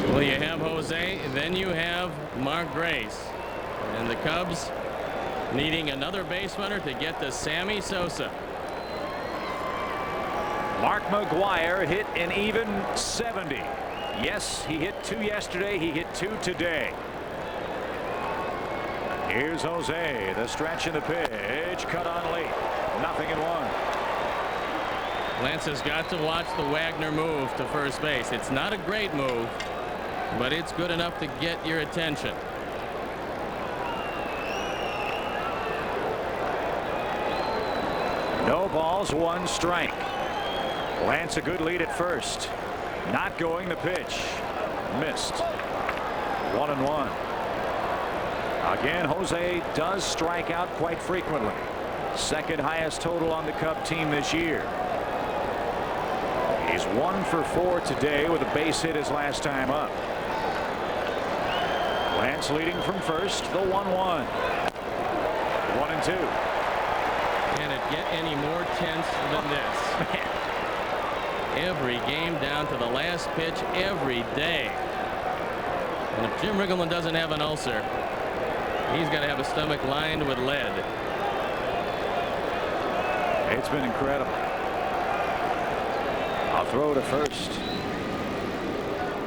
Speaker 1: Well, you have Jose, then you have Mark Grace, and the Cubs needing another base runner to get to Sammy Sosa.
Speaker 2: Mark McGwire hit an even 70. Yes, he hit 2 yesterday. He hit 2 today. Here's Jose. The stretch and the pitch. Cut on late. 0-1.
Speaker 1: Lance has got to watch the Wagner move to first base. It's not a great move, but it's good enough to get your attention.
Speaker 2: No balls, 1 strike. Lance a good lead at first. Not going the pitch. Missed. 1-1. Again, Jose does strike out quite frequently. 2nd highest total on the Cub team this year. He's 1 for 4 today with a base hit his last time up. Lance leading from first. The 1-1. 1-2.
Speaker 1: Can it get any more tense than this? Every game down to the last pitch every day. And if Jim Riggleman doesn't have an ulcer, he's got to have a stomach lined with lead.
Speaker 2: It's been incredible. I'll throw to first.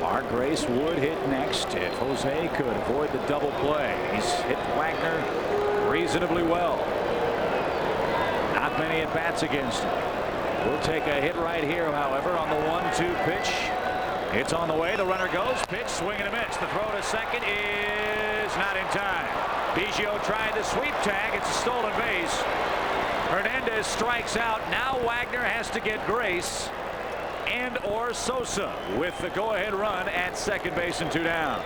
Speaker 2: Mark Grace would hit next if Jose could avoid the double play. He's hit Wagner reasonably well. Not many at bats against him. We'll take a hit right here, however, on the 1-2 pitch. It's on the way. The runner goes. Pitch, swing and a miss. The throw to second is not in time. Biggio tried the sweep tag. It's a stolen base. Hernandez strikes out. Now Wagner has to get Grace. and or Sosa with the go-ahead run at second base and 2 down.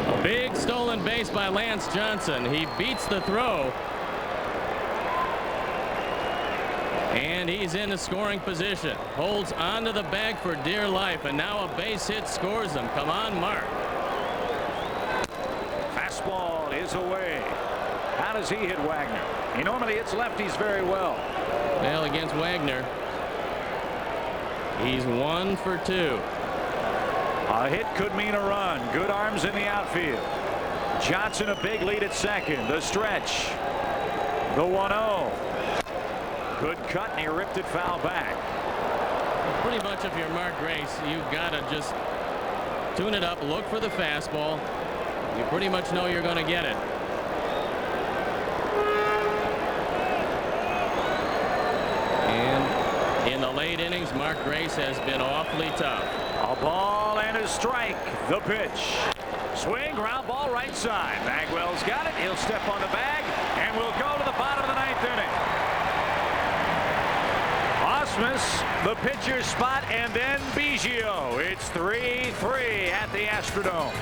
Speaker 1: A big stolen base by Lance Johnson. He beats the throw. And he's in the scoring position. Holds onto the bag for dear life. And now a base hit scores him. Come on, Mark.
Speaker 2: Fastball is away. How does he hit Wagner? He normally hits lefties very well.
Speaker 1: Well, against Wagner, he's 1 for 2.
Speaker 2: A hit could mean a run. Good arms in the outfield. Johnson a big lead at second. The stretch. The 1-0. Good cut, and he ripped it foul back.
Speaker 1: Pretty much if you're Mark Grace, you've got to just tune it up, look for the fastball. You pretty much know you're going to get it. And in the late innings, Mark Grace has been awfully tough.
Speaker 2: A ball and a strike. The pitch. Swing, ground ball, right side. Bagwell's got it. He'll step on the bag, and we'll go to the bottom of the 9th inning. Osmus, the pitcher's spot, and then Biggio. It's 3-3 at the Astrodome.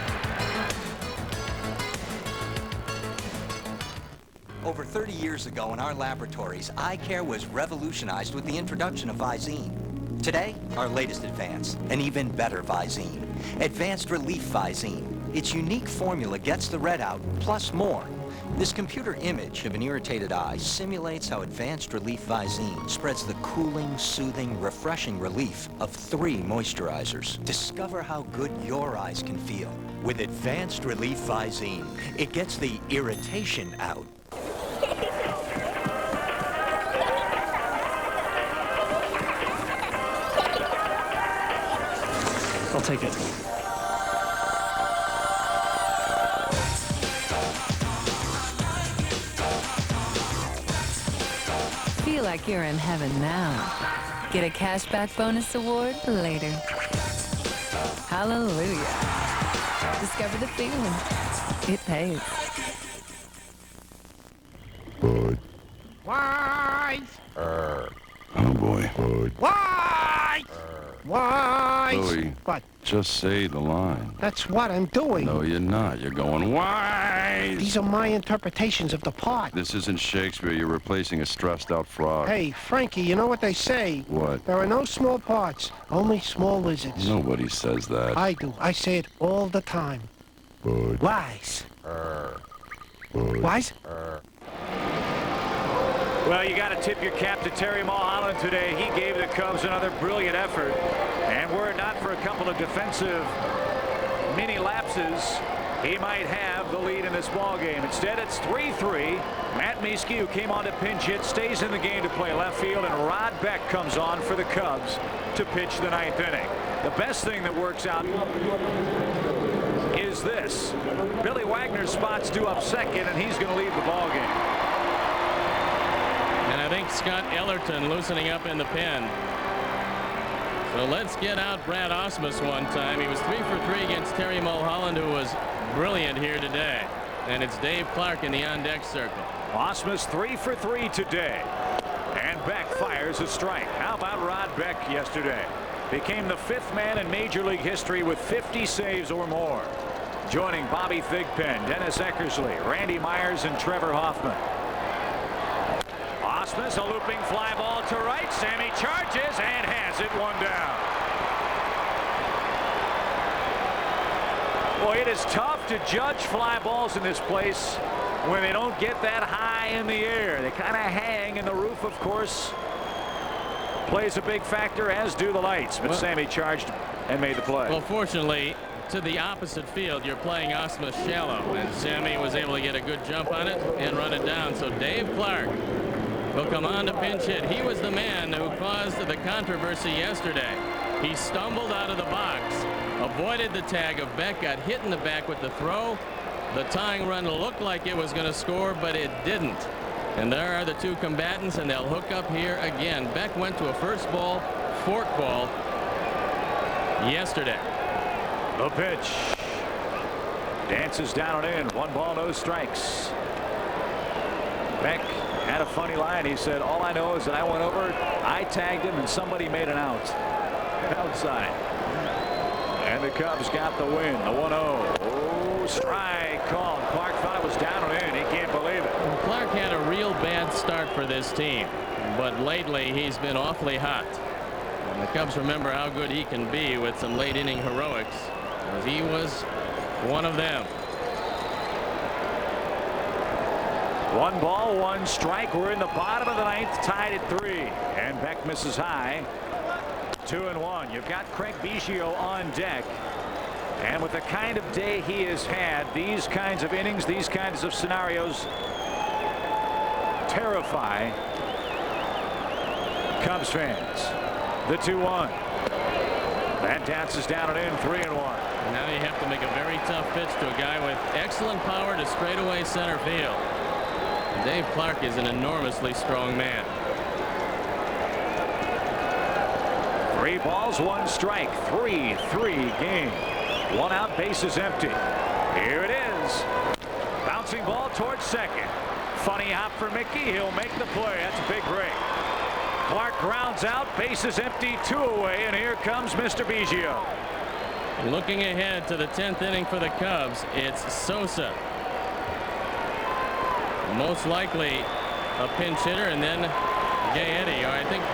Speaker 6: Over 30 years ago in our laboratories, eye care was revolutionized with the introduction of Visine. Today, our latest advance, an even better Visine. Advanced Relief Visine. Its unique formula gets the red out, plus more. This computer image of an irritated eye simulates how Advanced Relief Visine spreads the cooling, soothing, refreshing relief of 3 moisturizers. Discover how good your eyes can feel with Advanced Relief Visine. It gets the irritation out.
Speaker 10: I'll take it.
Speaker 25: Feel like you're in heaven now. Get a cashback bonus award later. Hallelujah. Discover the feeling. It pays.
Speaker 10: Bud.
Speaker 7: Wise.
Speaker 10: Oh boy. Bud.
Speaker 7: Wise. Wise.
Speaker 10: Louie,
Speaker 7: What?
Speaker 10: just say the line.
Speaker 7: That's what I'm doing.
Speaker 10: No, you're not. You're going wise.
Speaker 7: These are my interpretations of the part.
Speaker 10: This isn't Shakespeare. You're replacing a stressed-out frog.
Speaker 7: Hey, Frankie, you know what they say?
Speaker 10: What?
Speaker 7: There are no small parts, only small lizards.
Speaker 10: Nobody says that.
Speaker 7: I do. I say it all the time.
Speaker 10: Bud.
Speaker 7: Wise.
Speaker 10: Bud.
Speaker 7: Wise?
Speaker 2: Well, you got to tip your cap to Terry Mulholland today. He gave the Cubs another brilliant effort. And were it not for a couple of defensive mini lapses, he might have the lead in this ball game. Instead, it's 3-3. Matt Mieske, who came on to pinch hit, stays in the game to play left field, and Rod Beck comes on for the Cubs to pitch the 9th inning. The best thing that works out is this. Billy Wagner's spot's due up second, and he's going to leave the ball game.
Speaker 1: And I think Scott Ellerton loosening up in the pen. So let's get out Brad Osmus one time. He was 3 for 3 against Terry Mulholland, who was brilliant here today. And it's Dave Clark in the on-deck circle.
Speaker 2: Osmus 3 for 3 today. And Beck fires a strike. How about Rod Beck yesterday? Became the 5th man in Major League history with 50 saves or more. Joining Bobby Thigpen, Dennis Eckersley, Randy Myers, and Trevor Hoffman. Osmus, a looping fly ball to right. Sammy charges and has it 1 down. Boy, it is tough to judge fly balls in this place when they don't get that high in the air. They kind of hang, and the roof, of course, plays a big factor, as do the lights. But Sammy charged and made the play.
Speaker 1: Well, fortunately, to the opposite field, you're playing Osmus shallow, and Sammy was able to get a good jump on it and run it down. So Dave Clark will come on to pinch hit. He was the man who caused the controversy yesterday. He stumbled out of the box, avoided the tag of Beck, got hit in the back with the throw. The tying run looked like it was going to score, but it didn't. And there are the 2 combatants, and they'll hook up here again. Beck went to a first ball, fork ball yesterday.
Speaker 2: The pitch. Dances down and in. 1 ball, no strikes. Beck had had a funny line. He said, all I know is that I went over, I tagged him, and somebody made an out. Outside. And the Cubs got the win. The 1-0. Oh, strike called. Clark thought it was down and in. He can't believe it.
Speaker 1: Well, Clark had a real bad start for this team, but lately he's been awfully hot. And the Cubs remember how good he can be with some late inning heroics, as he was one of them.
Speaker 2: 1 ball, 1 strike. We're in the bottom of the 9th, tied at 3. And Beck misses high. 2-1. You've got Craig Biggio on deck. And with the kind of day he has had, these kinds of innings, these kinds of scenarios terrify Cubs fans. The 2-1. That dances down and in. 3-1.
Speaker 1: Now you have to make a very tough pitch to a guy with excellent power to straightaway center field. Dave Clark is an enormously strong man.
Speaker 2: 3 balls, 1 strike. 3-3 game. 1 out, bases empty. Here it is. Bouncing ball towards second. Funny hop for Mickey. He'll make the play. That's a big break. Clark grounds out, bases empty, 2 away, and here comes Mr. Biggio.
Speaker 1: Looking ahead to the 10th inning for the Cubs, it's Sosa. Most likely a pinch hitter, and then Gaetti, or I think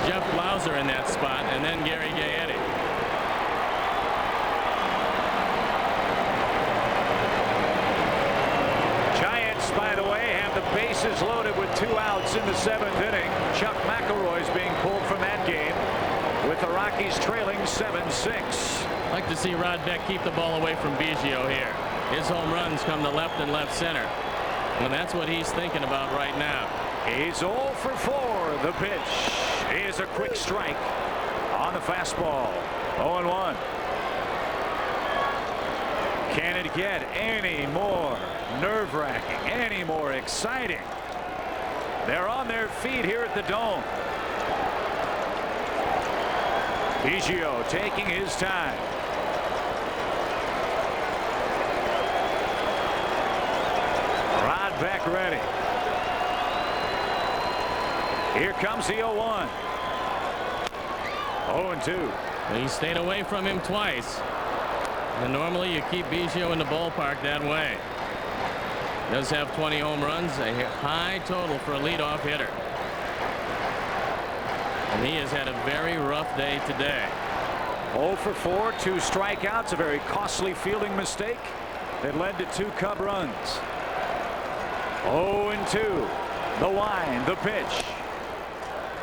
Speaker 1: Jeff Blauser in that spot, and then Gary Gaetti.
Speaker 2: Giants, by the way, have the bases loaded with 2 outs in the 7th inning. Chuck McElroy's being pulled from that game with the Rockies trailing 7-6.
Speaker 1: I'd like to see Rod Beck keep the ball away from Biggio here. His home runs come to left and left center. And that's what he's thinking about right now.
Speaker 2: He's 0 for 4. The pitch is a quick strike on the fastball. 0-1. Can it get any more nerve-wracking, any more exciting? They're on their feet here at the Dome. Biggio taking his time. Rod Beck ready. Here comes the 0-1. 0-2.
Speaker 1: He stayed away from him twice. And normally you keep Biggio in the ballpark that way. Does have 20 home runs, a high total for a leadoff hitter. And he has had a very rough day today.
Speaker 2: 0 for 4, 2 strikeouts, a very costly fielding mistake that led to 2 Cub runs. 0-2. The wind, the pitch.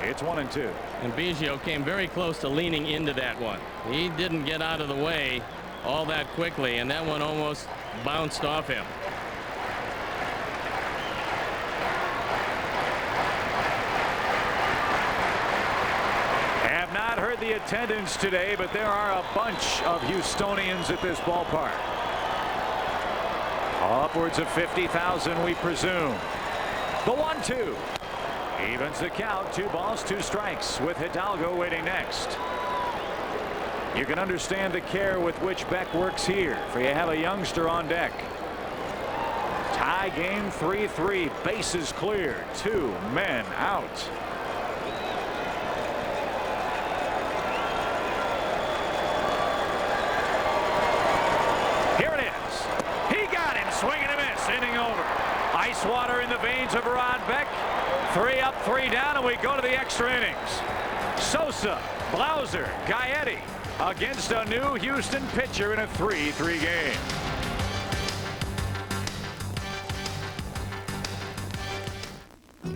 Speaker 2: It's 1-2.
Speaker 1: And Biggio came very close to leaning into that one. He didn't get out of the way all that quickly, and that one almost bounced off him.
Speaker 2: Have not heard the attendance today, but there are a bunch of Houstonians at this ballpark. Upwards of 50,000, we presume. The 1-2 evens the count. 2 balls, 2 strikes, with Hidalgo waiting next. You can understand the care with which Beck works here, for you have a youngster on deck. Tie game, 3-3. Bases clear. 2 men out. Here it is. He got him. Swing and a miss. Inning over. Ice water in the veins of Rod Beck. 3 up, 3 down, and we go to the extra innings. Sosa, Blauser, Gaetti against a new Houston pitcher in a 3-3 game.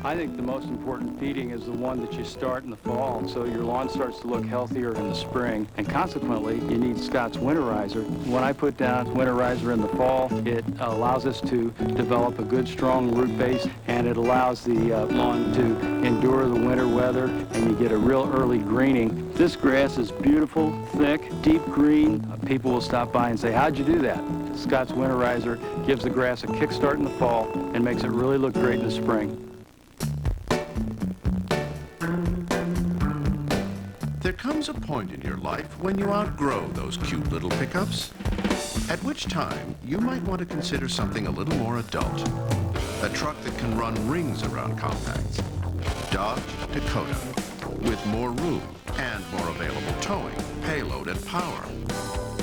Speaker 8: I think the most important feeding is the one that you start in the fall, so your lawn starts to look healthier in the spring, and consequently you need Scott's Winterizer. When I put down Winterizer in the fall, it allows us to develop a good strong root base, and it allows the lawn to endure the winter weather, and you get a real early greening. This grass is beautiful, thick, deep green. People will stop by and say, how'd you do that? Scott's Winterizer gives the grass a kickstart in the fall and makes it really look great in the spring.
Speaker 9: There comes a point in your life when you outgrow those cute little pickups, at which time you might want to consider something a little more adult. A truck that can run rings around compacts. Dodge Dakota. With more room and more available towing, payload, and power.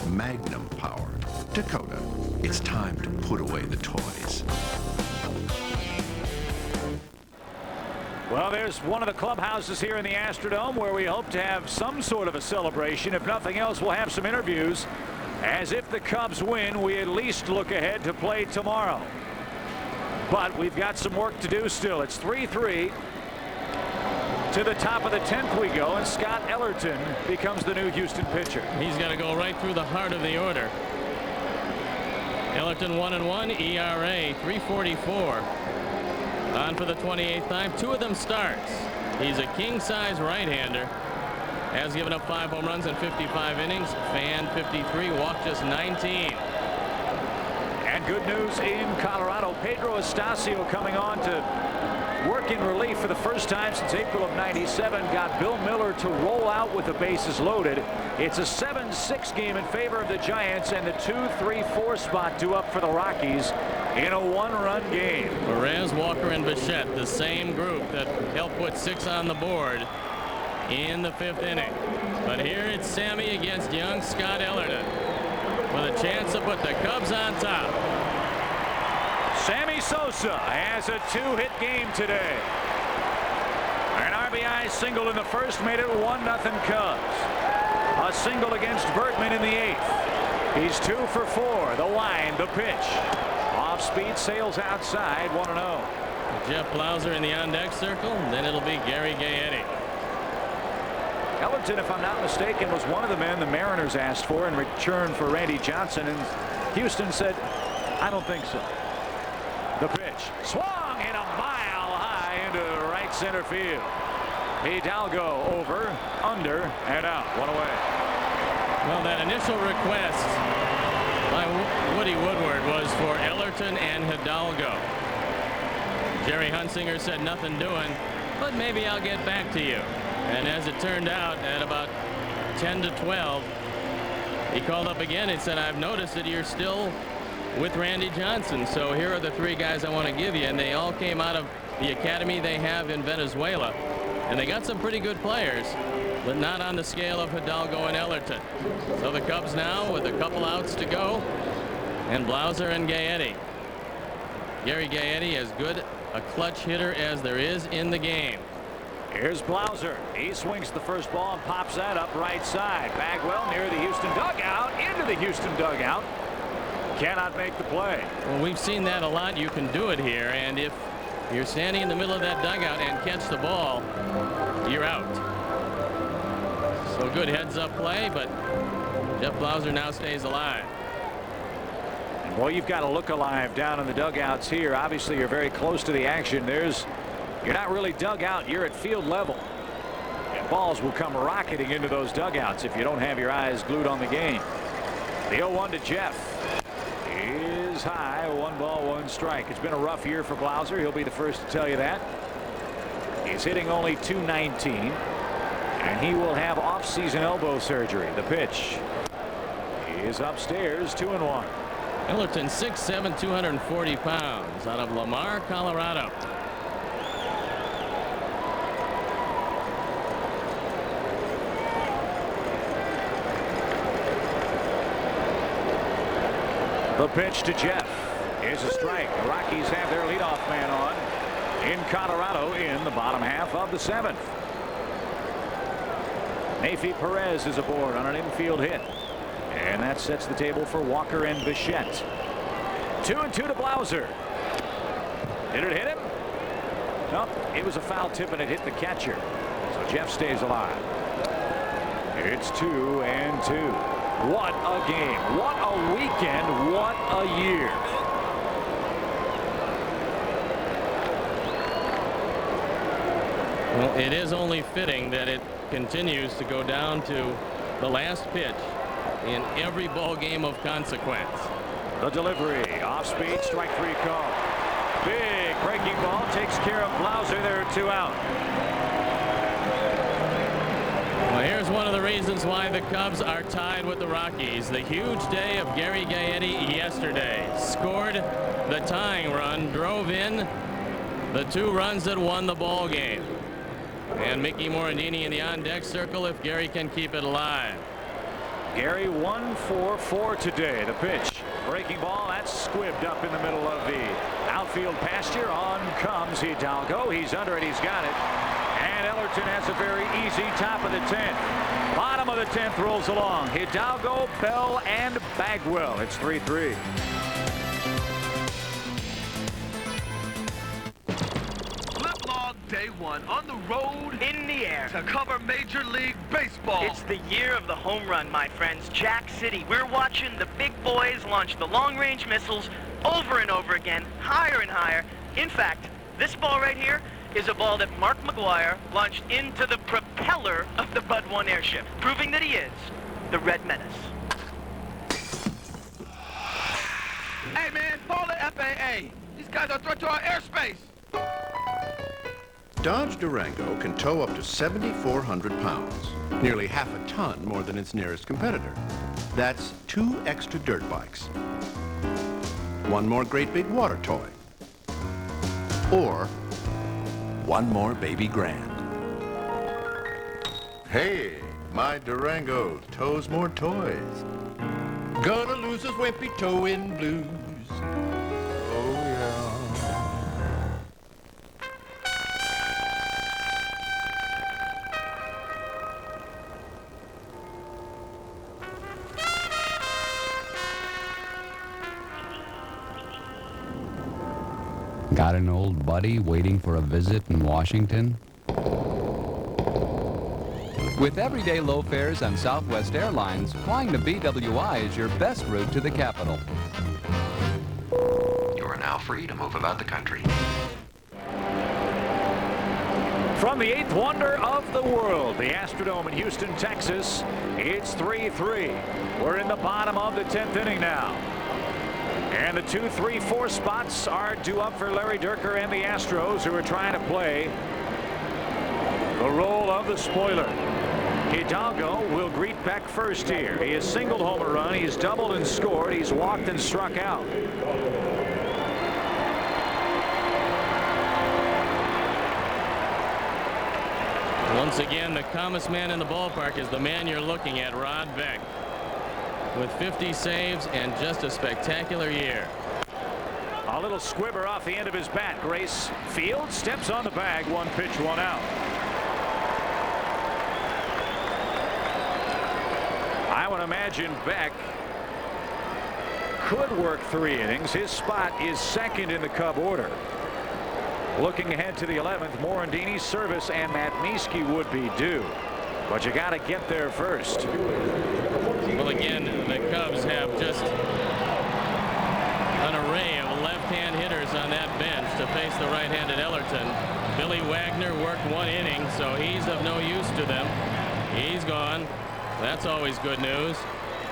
Speaker 9: Magnum power. Dakota. It's time to put away the toys.
Speaker 2: Well, there's one of the clubhouses here in the Astrodome where we hope to have some sort of a celebration. If nothing else, we'll have some interviews. As if the Cubs win, we at least look ahead to play tomorrow. But we've got some work to do still. It's 3-3. To the top of the 10th we go, and Scott Ellerton becomes the new Houston pitcher.
Speaker 1: He's got to go right through the heart of the order. Ellerton 1-1, ERA 3.44. On for the 28th time. 2 of them starts. He's a king-size right-hander. Has given up 5 home runs in 55 innings. Fanned 53, walked just 19.
Speaker 2: And good news in Colorado. Pedro Estacio coming on to work in relief for the first time since April of '97. Got Bill Miller to roll out with the bases loaded. It's a 7-6 game in favor of the Giants, and the 2-3-4 spot due up for the Rockies in a 1-run game.
Speaker 1: Perez, Walker, and Bichette, the same group that helped put 6 on the board in the 5th inning. But here it's Sammy against young Scott Ellerton with a chance to put the Cubs on top.
Speaker 2: Sammy Sosa has a 2-hit game today. An RBI single in the first made it 1-0 Cubs. A single against Bertman in the 8th. He's 2 for 4. The line, the pitch. Off speed, sails outside, 1-0.
Speaker 1: Jeff Blauser in the on-deck circle. Then it'll be Gary Gaetti.
Speaker 2: Ellerton, if I'm not mistaken, was one of the men the Mariners asked for in return for Randy Johnson, and Houston said, I don't think so. The pitch swung in a mile high into right center field. Hidalgo over, under, and out. 1 away.
Speaker 1: Well, that initial request by Woody Woodward was for Ellerton and Hidalgo. Jerry Hunsinger said nothing doing, but maybe I'll get back to you. And as it turned out, at about 10-12, he called up again and said, I've noticed that you're still with Randy Johnson. So here are the 3 guys I want to give you. And they all came out of the academy they have in Venezuela. And they got some pretty good players, but not on the scale of Hidalgo and Ellerton. So the Cubs now with a couple outs to go, and Blauser and Gaetti. Gary Gaetti, as good a clutch hitter as there is in the game.
Speaker 2: Here's Blauser. He swings the first ball and pops that up right side. Bagwell near the Houston dugout, into the Houston dugout. Cannot make the play.
Speaker 1: Well, we've seen that a lot. You can do it here, and if you're standing in the middle of that dugout and catch the ball, you're out. So good heads-up play, but Jeff Blauser now stays alive.
Speaker 2: And boy, you've got to look alive down in the dugouts here. Obviously, you're very close to the action. You're not really dug out. You're at field level. And balls will come rocketing into those dugouts if you don't have your eyes glued on the game. The 0-1 to Jeff is high. 1 ball, 1 strike. It's been a rough year for Blauser. He'll be the first to tell you that. He's hitting only .219, and he will have off-season elbow surgery. The pitch is upstairs, 2-1.
Speaker 1: Ellerton, 6'7", 240 pounds, out of Lamar, Colorado.
Speaker 2: The pitch to Jeff is a strike. The Rockies have their leadoff man on in Colorado in the bottom half of the 7th. Neifi Perez is aboard on an infield hit, and that sets the table for Walker and Bichette. 2-2 to Blauser. Did it hit him? Nope. It was a foul tip and it hit the catcher. So Jeff stays alive. It's 2-2. What a game. What a weekend. What a year.
Speaker 1: Well, it is only fitting that it continues to go down to the last pitch in every ball game of consequence.
Speaker 2: The delivery. Off speed. Strike 3 call. Big breaking ball takes care of Blauser. There are 2 out.
Speaker 1: Well, here's one of the reasons reasons why the Cubs are tied with the Rockies. The huge day of Gary Gaetti yesterday. Scored the tying run, drove in the 2 runs that won the ball game. And Mickey Morandini in the on-deck circle if Gary can keep it alive.
Speaker 2: Gary 1 for 4 today. The pitch. Breaking ball. That's squibbed up in the middle of the outfield pasture. On comes Hidalgo. He's under it. He's got it. And Ellerton has a very easy top of the 10th. Bottom of the 10th rolls along. Hidalgo, Bell, and Bagwell. It's 3-3.
Speaker 11: Day 1 on the road, in the air, to cover Major League Baseball.
Speaker 12: It's the year of the home run, my friends. Jack City. We're watching the big boys launch the long-range missiles over and over again, higher and higher. In fact, this ball right here is a ball that Mark McGwire launched into the propeller of the Bud 1 airship, proving that he is the Red Menace.
Speaker 11: Hey, man, call the FAA. These guys are a threat to our airspace.
Speaker 9: Dodge Durango can tow up to 7,400 pounds, nearly half a ton more than its nearest competitor. That's 2 extra dirt bikes, 1 more great big water toy, or 1 more baby grand. Hey, my Durango tows more toys. Gonna lose his wimpy towing blues. Oh, yeah.
Speaker 13: Got an old buddy waiting for a visit in Washington? With everyday low fares on Southwest Airlines, flying to BWI is your best route to the capital.
Speaker 14: You are now free to move about the country.
Speaker 2: From the 8th wonder of the world, the Astrodome in Houston, Texas, it's 3-3. We're in the bottom of the 10th inning now. And the 2, 3, 4 spots are due up for Larry Dierker and the Astros, who are trying to play the role of the spoiler. Hidalgo will greet Beck first here. He has singled home a run. He's doubled and scored. He's walked and struck out.
Speaker 1: Once again, the calmest man in the ballpark is the man you're looking at, Rod Beck, with 50 saves and just a spectacular year.
Speaker 2: A little squibber off the end of his bat. Grace Field steps on the bag. 1 pitch, 1 out. I would imagine Beck could work 3 innings. His spot is second in the Cub order. Looking ahead to the 11th, Morandini, Service, and Matt Mieske would be due. But you got to get there first.
Speaker 1: Well, again, the Cubs have just an array of left-hand hitters on that bench to face the right-handed Ellerton. Billy Wagner worked 1 inning, so he's of no use to them. He's gone. That's always good news.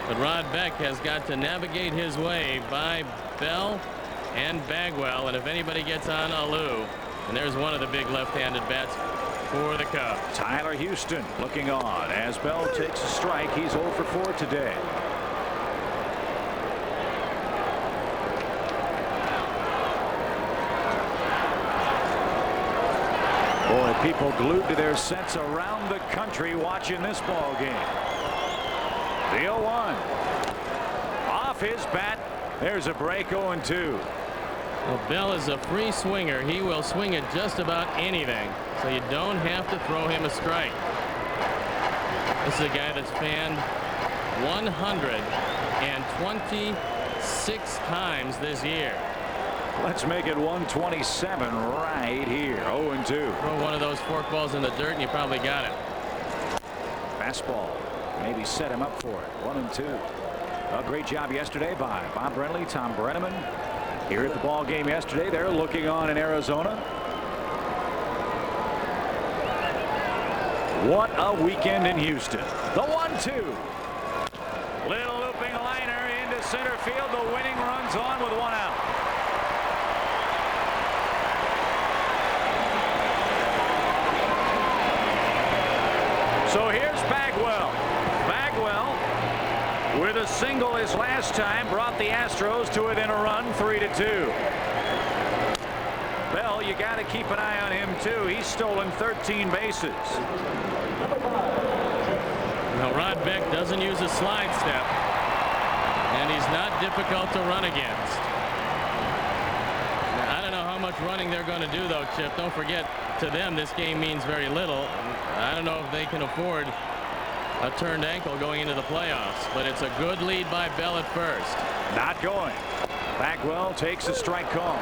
Speaker 1: But Rod Beck has got to navigate his way by Bell and Bagwell, and if anybody gets on Alou, and there's one of the big left-handed bats for the Cubs.
Speaker 2: Tyler Houston looking on as Bell takes a strike. He's 0 for 4 today. Boy, people glued to their sets around the country watching this ball game. The 0-1 off his bat. There's a break. 0-2.
Speaker 1: Well, Bell is a free swinger. He will swing at just about anything, so you don't have to throw him a strike. This is a guy that's fanned 126 times this year.
Speaker 2: Let's make it 127 right here. 0-2.
Speaker 1: Throw one of those forkballs in the dirt and you probably got it.
Speaker 2: Fastball. Maybe set him up for it. 1-2. A great job yesterday by Bob Brenly, Tom Brenneman. Here at the ball game yesterday, they're looking on in Arizona. What a weekend in Houston. The 1-2. Little looping liner into center field. The winning run's on with 1 out. So here's Bagwell. Bagwell with a single his last time brought the Astros to within a run, 3-2. Bell, you got to keep an eye on him too. He's stolen 13 bases.
Speaker 1: Now Rod Beck doesn't use a slide step, and he's not difficult to run against. Now, I don't know how much running they're going to do though, Chip. Don't forget, to them this game means very little. I don't know if they can afford a turned ankle going into the playoffs, but it's a good lead by Bell at first.
Speaker 2: Not going. Bagwell takes a strike call.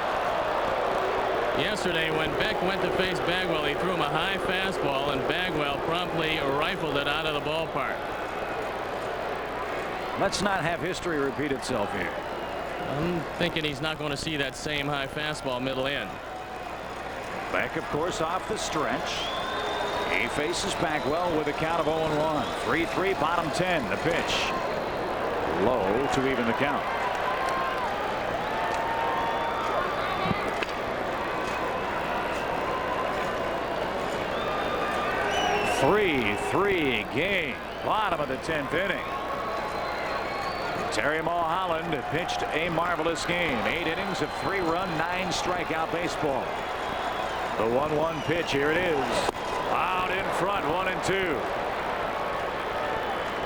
Speaker 1: Yesterday, when Beck went to face Bagwell, he threw him a high fastball, and Bagwell promptly rifled it out of the ballpark.
Speaker 2: Let's not have history repeat itself here.
Speaker 1: I'm thinking he's not going to see that same high fastball middle in.
Speaker 2: Beck, of course, off the stretch. He faces Bagwell with a count of 0-1. 3-3, bottom 10. The pitch. Low to even the count. Three game. Bottom of the 10th inning. Terry Mulholland pitched a marvelous game. 8 innings of 3-run, 9-strikeout baseball. The 1-1 pitch. Here it is. Out in front, 1-2.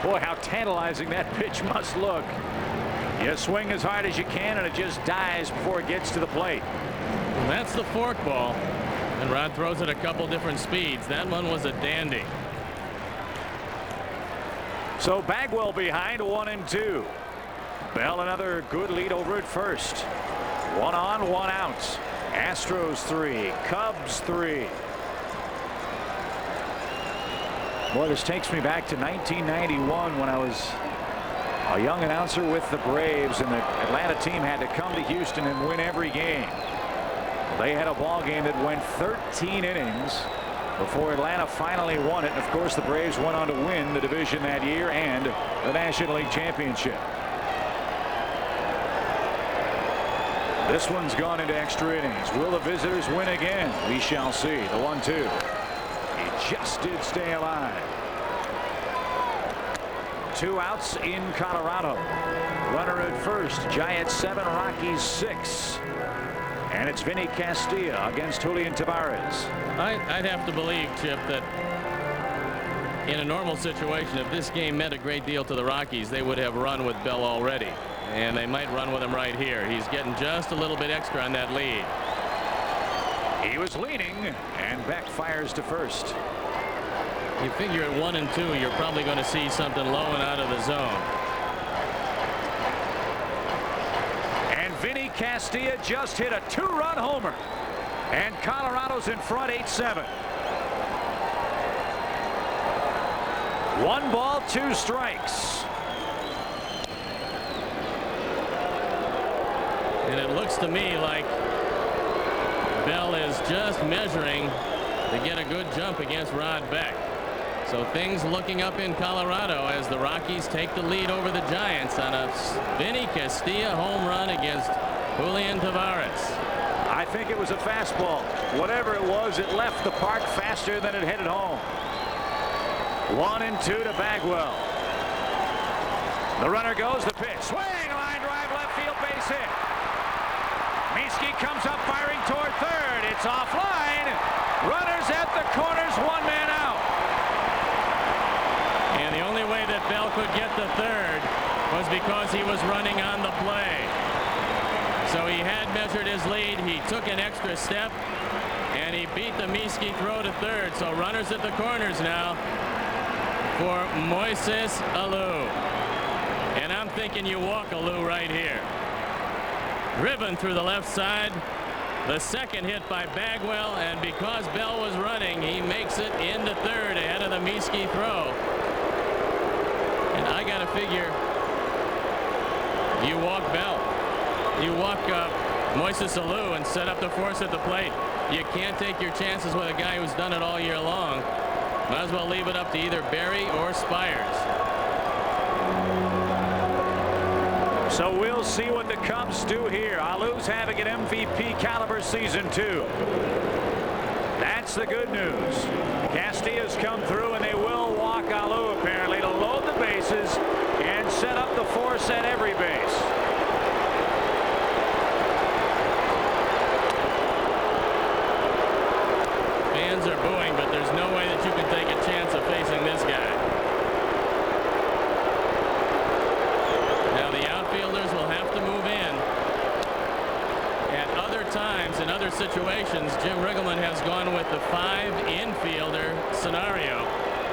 Speaker 2: Boy, how tantalizing that pitch must look. You swing as hard as you can, and it just dies before it gets to the plate.
Speaker 1: And that's the fork ball. And Rod throws it a couple different speeds. That one was a dandy.
Speaker 2: So Bagwell behind, 1-2. Bell another good lead over at first. 1 on, 1 out. Astros 3, Cubs 3. Boy, this takes me back to 1991 when I was a young announcer with the Braves, and the Atlanta team had to come to Houston and win every game. They had a ball game that went 13 innings before Atlanta finally won it. And of course, the Braves went on to win the division that year and the National League Championship. This one's gone into extra innings. Will the visitors win again? We shall see. The 1-2. He just did stay alive. 2 outs in Colorado. Runner at first. Giants 7, Rockies 6. And it's Vinny Castilla against Julian Tavares.
Speaker 1: I'd have to believe, Chip, that in a normal situation, if this game meant a great deal to the Rockies, they would have run with Bell already. And they might run with him right here. He's getting just a little bit extra on that lead.
Speaker 2: He was leaning, and Beck fires to first.
Speaker 1: You figure at 1-2, you're probably going to see something low and out of the zone.
Speaker 2: And Vinny Castilla just hit a 2-run homer. And Colorado's in front 8-7. 1 ball, 2 strikes.
Speaker 1: And it looks to me like Bell is just measuring to get a good jump against Rod Beck. So things looking up in Colorado as the Rockies take the lead over the Giants on a Vinny Castilla home run against Julian Tavares.
Speaker 2: I think it was a fastball. Whatever it was, it left the park faster than it headed home. 1-2 to Bagwell. The runner goes, the pitch. Swing, line drive, left field, base hit. Miesky comes up firing toward third. It's offline. Runners at the corners, 1 man out.
Speaker 1: And the only way that Bell could get to third was because he was running on the play. So he had measured his lead. He took an extra step, and he beat the Miesky throw to third. So runners at the corners now for Moises Alou. And I'm thinking you walk Alou right here. Driven through the left side. The second hit by Bagwell, and because Bell was running, he makes it into third ahead of the Miesky throw. And I got to figure you walk Bell. You walk Moises Alou and set up the force at the plate. You can't take your chances with a guy who's done it all year long. Might as well leave it up to either Berry or Spires.
Speaker 2: So we'll see what the Cubs do here. Alou's having an MVP caliber season too. That's the good news. Castilla's come through, and they will walk Alou apparently to load the bases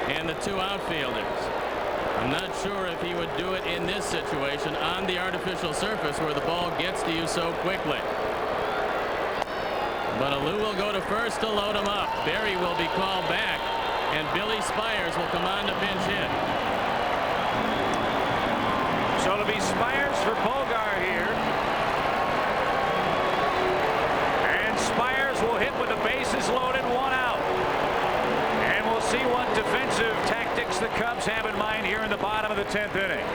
Speaker 1: and the 2 outfielders. I'm not sure if he would do it in this situation on the artificial surface where the ball gets to you so quickly. But Alou will go to first to load him up. Berry will be called back, and Billy Spires will come on to pinch hit.
Speaker 2: So it'll be Spires for Bogar here. And Spires will hit with the bases loaded, 1 out. And we'll see what defensive tactics the Cubs have in mind here in the bottom of the 10th inning.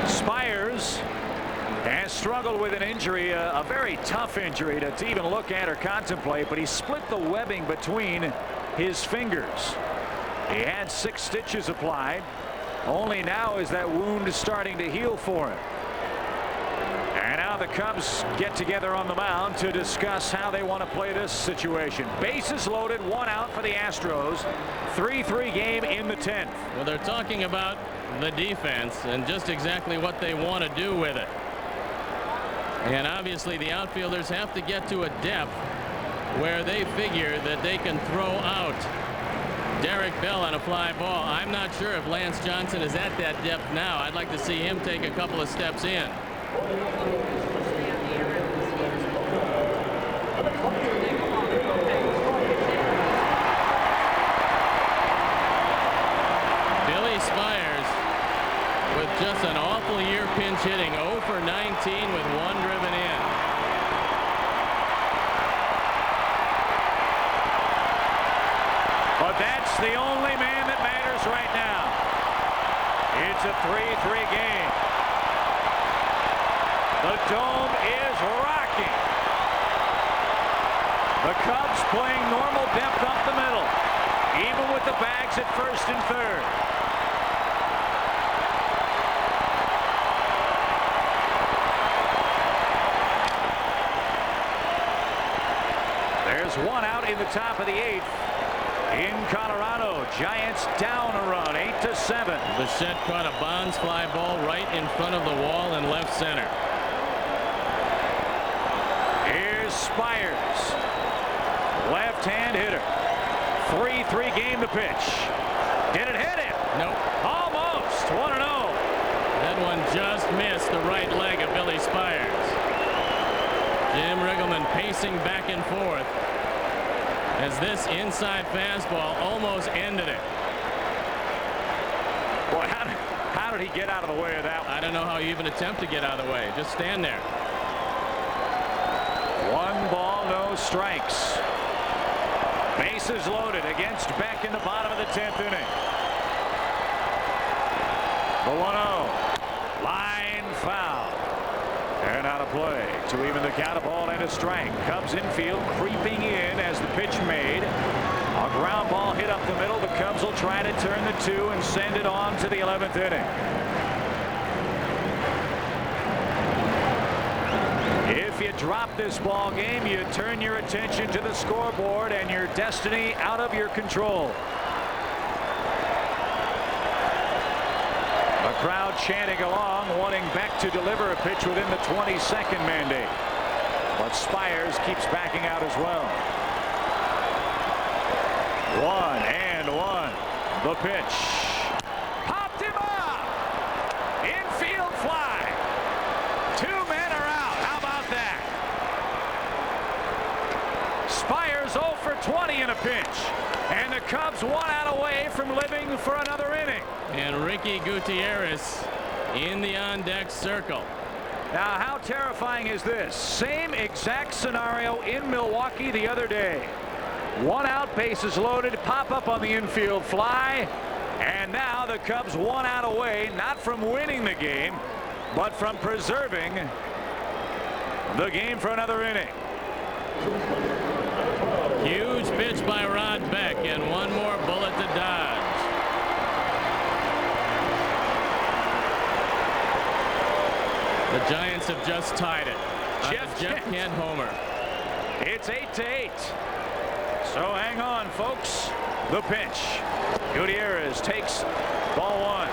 Speaker 2: Spires has struggled with an injury, a very tough injury to even look at or contemplate, but he split the webbing between his fingers. He had 6 stitches applied. Only now is that wound starting to heal for him. And now the Cubs get together on the mound to discuss how they want to play this situation. Bases loaded, 1 out for the Astros. 3-3 game in the 10th.
Speaker 1: Well, they're talking about the defense and just exactly what they want to do with it. And obviously the outfielders have to get to a depth where they figure that they can throw out Derek Bell on a fly ball. I'm not sure if Lance Johnson is at that depth now. I'd like to see him take a couple of steps in. Billy Spires with just an awful year pinch hitting, 0 for 19 with 1 driven in.
Speaker 2: But that's the only man that matters right now. It's a 3-3 game. The dome is rocking. The Cubs playing normal depth up the middle, even with the bags at first and third. There's 1 out in the top of the 8th. In Colorado, Giants down a run, 8-7.
Speaker 1: Bichette caught a Bonds fly ball right in front of the wall in left center.
Speaker 2: Here's Spires, left-hand hitter. 3-3 game to pitch. Did it hit him?
Speaker 1: Nope.
Speaker 2: Almost. 1-0.
Speaker 1: That one just missed the right leg of Billy Spires. Jim Riggleman pacing back and forth as this inside fastball almost ended it.
Speaker 2: Boy, how did he get out of the way of that one?
Speaker 1: I don't know how you even attempt to get out of the way. Just stand there.
Speaker 2: 1 ball, no strikes. Bases loaded against Beck in the bottom of the 10th inning. The 1-0. Line foul. And out of play to even the count, a ball and a strike. Cubs infield creeping in as the pitch made. A ground ball hit up the middle. The Cubs will try to turn the 2 and send it on to the 11th inning. If you drop this ball game, you turn your attention to the scoreboard and your destiny out of your control. The crowd chanting along, wanting Beck to deliver a pitch within the 22nd mandate. But Spires keeps backing out as well. 1-1. The pitch. Popped him up. Infield fly. 2 men are out. How about that? Spires 0 for 20 in a pinch. And the Cubs 1 out away from living for another inning.
Speaker 1: And Ricky Gutierrez in the on-deck circle.
Speaker 2: Now, how terrifying is this? Same exact scenario in Milwaukee the other day. 1 out, bases loaded, pop up on the infield fly. And now the Cubs 1 out away, not from winning the game, but from preserving the game for another inning.
Speaker 1: Huge pitch by Rod Beck, and 1 more bullet to dodge. The Giants have just tied it. Jeff Kent homer.
Speaker 2: It's 8-8. So hang on, folks. The pitch. Gutierrez takes ball 1.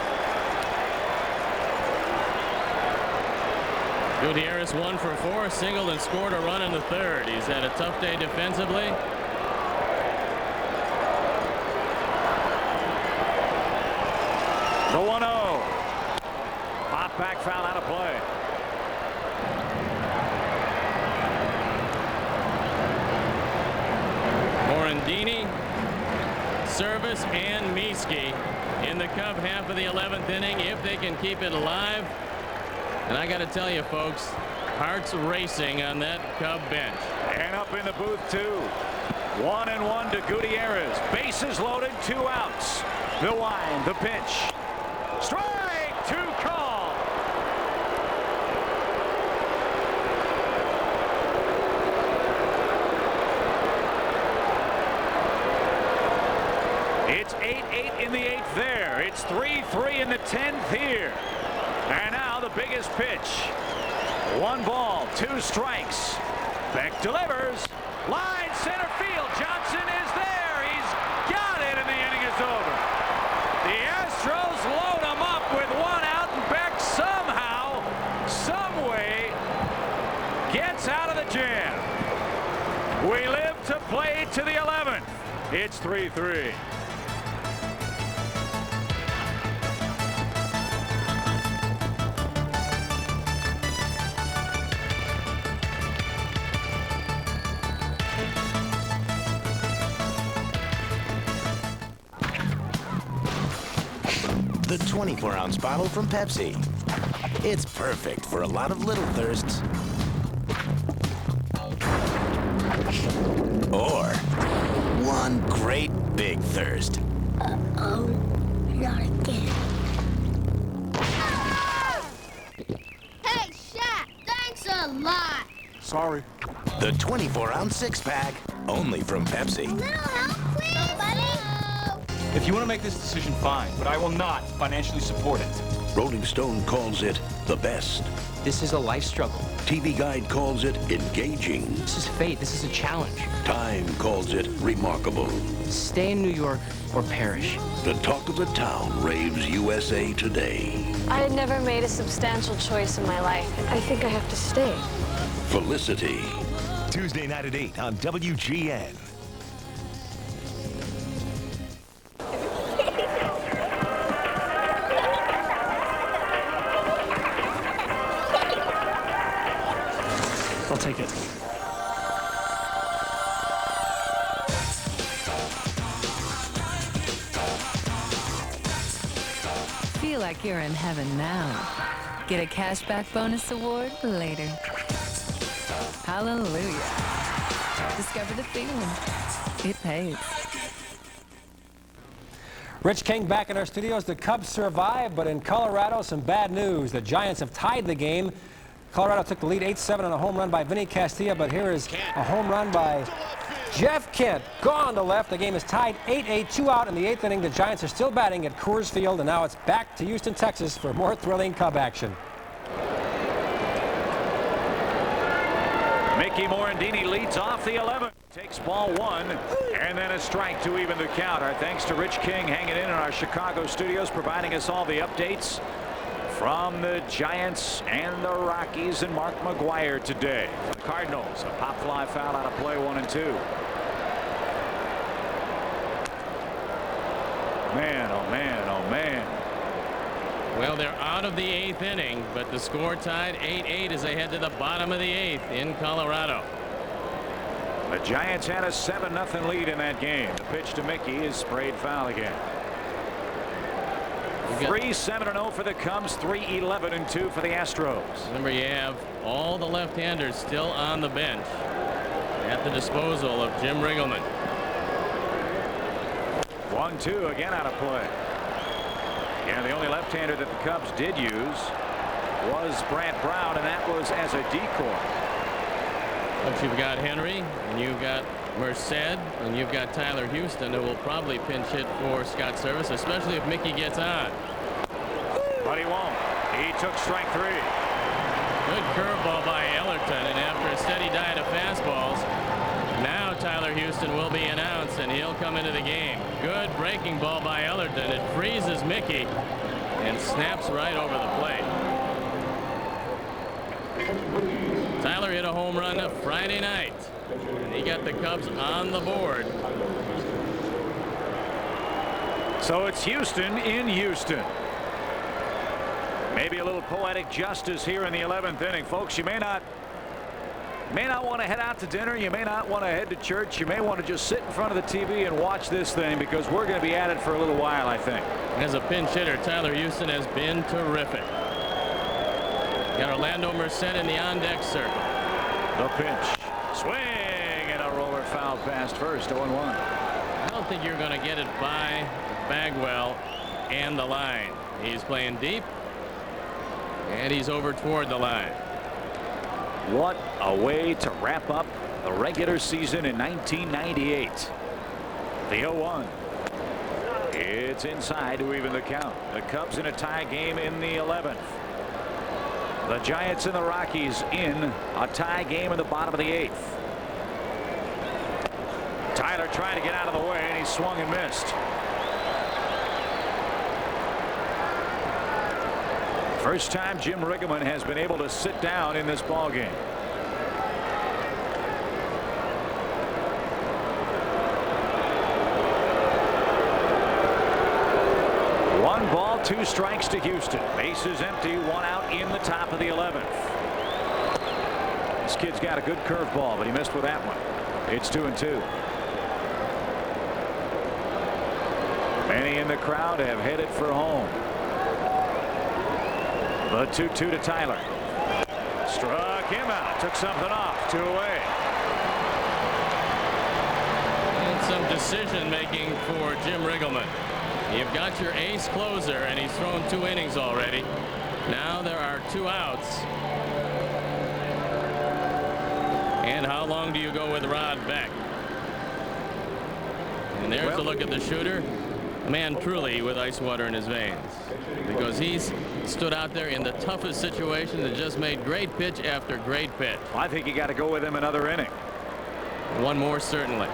Speaker 1: Gutierrez 1 for 4, singled and scored a run in the third. He's had a tough day defensively.
Speaker 2: The 1-0. Pop back foul out of play.
Speaker 1: Morandini, Service, and Mieske in the Cub half of the 11th inning if they can keep it alive. And I got to tell you, folks, hearts racing on that Cub bench.
Speaker 2: And up in the booth, too. 1-1 to Gutierrez. Bases loaded, 2 outs. The wind, the pitch. Strike, 2 call. It's 8-8 in the 8th there. It's 3-3 in the 10th here. And now the biggest pitch. 1 ball, 2 strikes. Beck delivers. Line center field. Johnson is there. He's got it, and the inning is over. The Astros load him up with 1 out, and Beck somehow, someway, gets out of the jam. We live to play to the 11th. It's 3-3.
Speaker 18: The 24-ounce bottle from Pepsi. It's perfect for a lot of little thirsts. Or one great big thirst.
Speaker 23: Uh-oh, not again. Hey, Shaq, thanks a lot.
Speaker 18: Sorry. The 24-ounce six-pack, only from Pepsi.
Speaker 23: Little help, please, buddy.
Speaker 4: If you want to make this decision, fine, but I will not financially support it.
Speaker 16: Rolling Stone calls it the best.
Speaker 17: This is a life struggle.
Speaker 16: TV Guide calls it engaging.
Speaker 17: This is fate. This is a challenge.
Speaker 16: Time calls it remarkable.
Speaker 17: Stay in New York or perish.
Speaker 16: The talk of the town raves USA Today.
Speaker 19: I had never made a substantial choice in my life. I think I have to stay.
Speaker 16: Felicity.
Speaker 3: Tuesday night at 8 on WGN.
Speaker 10: I'll take it.
Speaker 25: Feel like you're in heaven now. Get a cashback bonus award later. Hallelujah. Discover the feeling. It pays.
Speaker 21: Rich King back in our studios. The Cubs survive, but in Colorado, some bad news. The Giants have tied the game. Colorado took the lead 8-7 on a home run by Vinny Castilla, but here is a home run by Jeff Kent. Gone to left. The game is tied 8-8, 2 out in the 8th inning. The Giants are still batting at Coors Field, and now it's back to Houston, Texas for more thrilling Cub action.
Speaker 2: Mickey Morandini leads off the 11th. Takes ball 1, and then a strike to even the count. Our thanks to Rich King hanging in our Chicago studios, providing us all the updates from the Giants and the Rockies and Mark McGwire today. The Cardinals, a pop fly foul out of play, 1 and 2. Man, oh man, oh man.
Speaker 1: Well, they're out of the 8th inning, but the score tied 8-8 as they head to the bottom of the 8th in Colorado.
Speaker 2: The Giants had a 7-0 lead in that game. The pitch to Mickey is sprayed foul again. 3-7-0 for the Cubs, 3-11-2 for the Astros.
Speaker 1: Remember, you have all the left-handers still on the bench at the disposal of Jim Riggleman.
Speaker 2: 1-2 again out of play. Yeah, the only left-hander that the Cubs did use was Brant Brown, and that was as a decoy.
Speaker 1: But you've got Henry, and you've got Merced, and you've got Tyler Houston, who will probably pinch hit for Scott Service, especially if Mickey gets on.
Speaker 2: But he won't. He took strike 3.
Speaker 1: Good curveball by Ellerton, and after a steady diet of fastballs, now Tyler Houston will be announced, and he'll come into the game. Good breaking ball by Ellerton. It freezes Mickey and snaps right over the plate. Friday night. And he got the Cubs on the board.
Speaker 2: So it's Houston in Houston. Maybe a little poetic justice here in the 11th inning, folks. You may not want to head out to dinner. You may not want to head to church. You may want to just sit in front of the TV and watch this thing, because we're going to be at it for a little while, I think.
Speaker 1: As a pinch hitter, Tyler Houston has been terrific. Got Orlando Merced in the on-deck circle.
Speaker 2: The pitch. Swing, and a roller foul past first. 0-1.
Speaker 1: I don't think you're going to get it by Bagwell and the line. He's playing deep, and he's over toward the line.
Speaker 2: What a way to wrap up the regular season in 1998. The 0-1. It's inside to even the count. The Cubs in a tie game in the 11th. The Giants and the Rockies in a tie game in the bottom of the 8th. Tyler trying to get out of the way, and he swung and missed. First time Jim Riggleman has been able to sit down in this ball game. One ball, 2 strikes to Houston. Bases empty, 1 out in the top of the 11th. This kid's got a good curveball, but he missed with that one. It's 2-2. Many in the crowd have headed for home. The 2-2 to Tyler. Struck him out. Took something off. 2 away.
Speaker 1: And some decision making for Jim Riggleman. You've got your ace closer, and he's thrown 2 innings already. Now there are 2 outs. And how long do you go with Rod Beck? And there's a look at the shooter. A man truly with ice water in his veins, because he's stood out there in the toughest situations and just made great pitch after great pitch.
Speaker 2: Well, I think you got to go with him another inning.
Speaker 1: One more, certainly.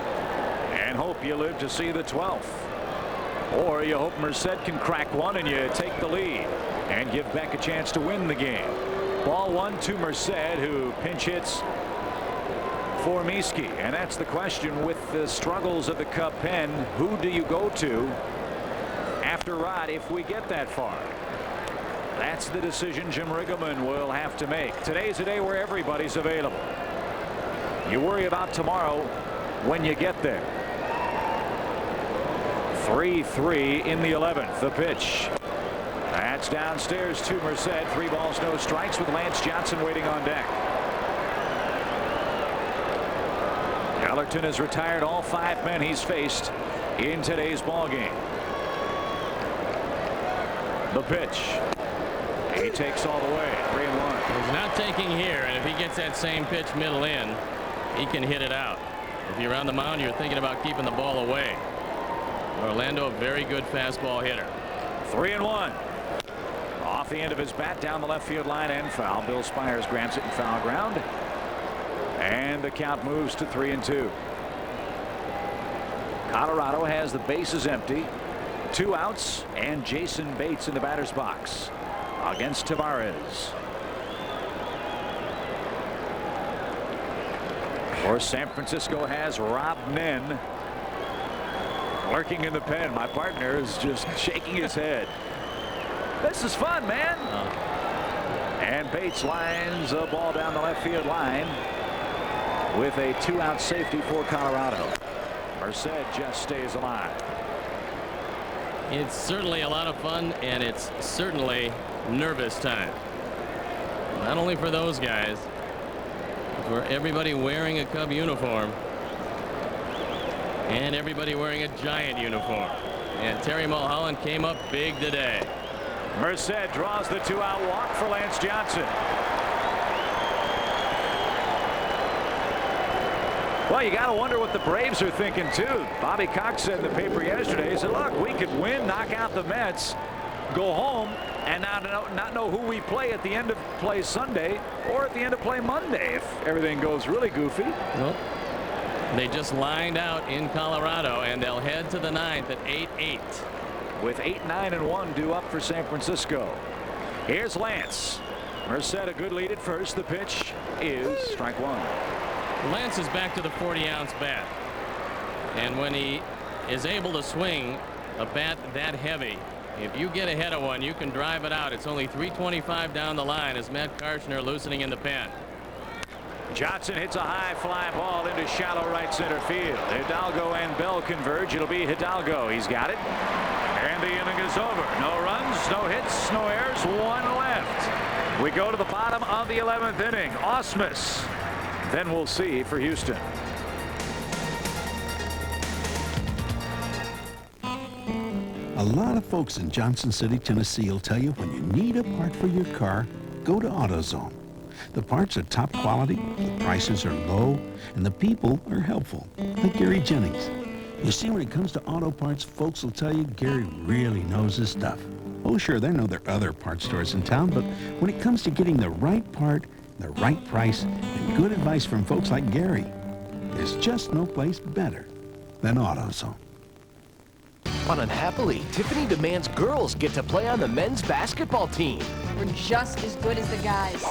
Speaker 2: And hope you live to see the 12th. Or you hope Merced can crack one and you take the lead and give Beck a chance to win the game. Ball 1 to Merced, who pinch hits for Mieske. And that's the question with the struggles of the Cub pen. Who do you go to after Rod if we get that far? That's the decision Jim Riggleman will have to make. Today's a day where everybody's available. You worry about tomorrow when you get there. 3-3 in the 11th. The pitch. That's downstairs to Merced. 3 balls, no strikes, with Lance Johnson waiting on deck. Ellerton has retired all 5 men he's faced in today's ball game. The pitch. He takes all the way. 3-1.
Speaker 1: He's not taking here, and if he gets that same pitch middle in, he can hit it out. If you're on the mound, you're thinking about keeping the ball away. Orlando, a very good fastball hitter.
Speaker 2: 3-1. Off the end of his bat, down the left field line, and foul. Bill Spires grabs it in foul ground, and the count moves to 3-2. Colorado has the bases empty, 2 outs, and Jason Bates in the batter's box against Tavares. For San Francisco has Rob Nen lurking in the pen. My partner is just shaking his head. This is fun, man. And Bates lines a ball down the left field line with a 2-out safety for Colorado. Merced just stays alive.
Speaker 1: It's certainly a lot of fun, and it's certainly nervous time. Not only for those guys, but for everybody wearing a Cub uniform. And everybody wearing a Giant uniform. And Terry Mulholland came up big today.
Speaker 2: Merced draws the 2-out walk for Lance Johnson. Well, you got to wonder what the Braves are thinking, too. Bobby Cox said in the paper yesterday, he said, look, we could win, knock out the Mets, go home, and not know who we play at the end of play Sunday or at the end of play Monday if everything goes really goofy.
Speaker 1: Well, they just lined out in Colorado, and they'll head to the 9th at 8-8.
Speaker 2: With 8-9-1 due up for San Francisco. Here's Lance. Merced a good lead at first. The pitch is strike 1.
Speaker 1: Lances back to the 40-ounce bat. And when he is able to swing a bat that heavy, if you get ahead of one, you can drive it out. It's only 325 down the line as Matt Karshner loosening in the pen.
Speaker 2: Johnson hits a high fly ball into shallow right center field. Hidalgo and Bell converge. It'll be Hidalgo. He's got it. And the inning is over. No runs, no hits, no errors, one left. We go to the bottom of the 11th inning. Ausmus. Then we'll see for Houston.
Speaker 5: A lot of folks in Johnson City, Tennessee will tell you when you need a part for your car, go to AutoZone. The parts are top quality, the prices are low, and the people are helpful, like Gary Jennings. You see, when it comes to auto parts, folks will tell you Gary really knows his stuff. Oh, sure, they know there are other parts stores in town, but when it comes to getting the right part, the right price, and good advice from folks like Gary, there's just no place better than AutoZone.
Speaker 18: But unhappily, Tiffany demands girls get to play on the men's basketball team.
Speaker 15: We're just as good as the guys.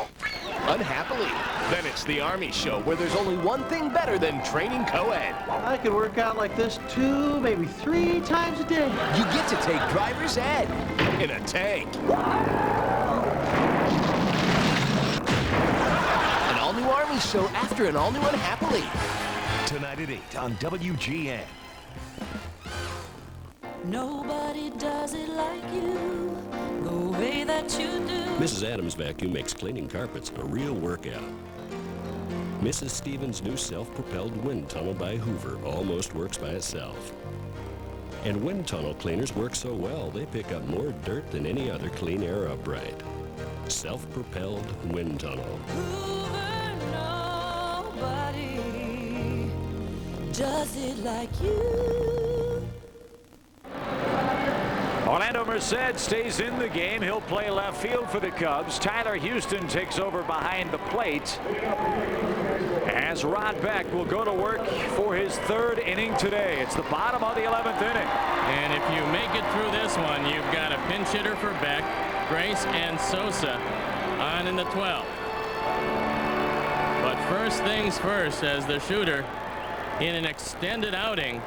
Speaker 18: Unhappily, then it's the Army show where there's only one thing better than training co-ed.
Speaker 20: I could work out like this 2, maybe 3 times a day.
Speaker 18: You get to take driver's ed in a tank. An all-new Army show after an all-new Unhappily.
Speaker 3: Tonight at 8 on WGN.
Speaker 22: Nobody does it like you, the way that you do.
Speaker 24: Mrs. Adams Vacuum makes cleaning carpets a real workout. Mrs. Stevens' new self-propelled wind tunnel by Hoover almost works by itself. And wind tunnel cleaners work so well, they pick up more dirt than any other clean air upright. Self-propelled wind tunnel.
Speaker 22: Hoover, nobody does it like you.
Speaker 2: Orlando Merced stays in the game. He'll play left field for the Cubs. Tyler Houston takes over behind the plate as Rod Beck will go to work for his 3rd inning today. It's the bottom of the 11th inning.
Speaker 1: And if you make it through this one, you've got a pinch hitter for Beck, Grace, and Sosa on in the 12th. But first things first, as the shooter in an extended outing,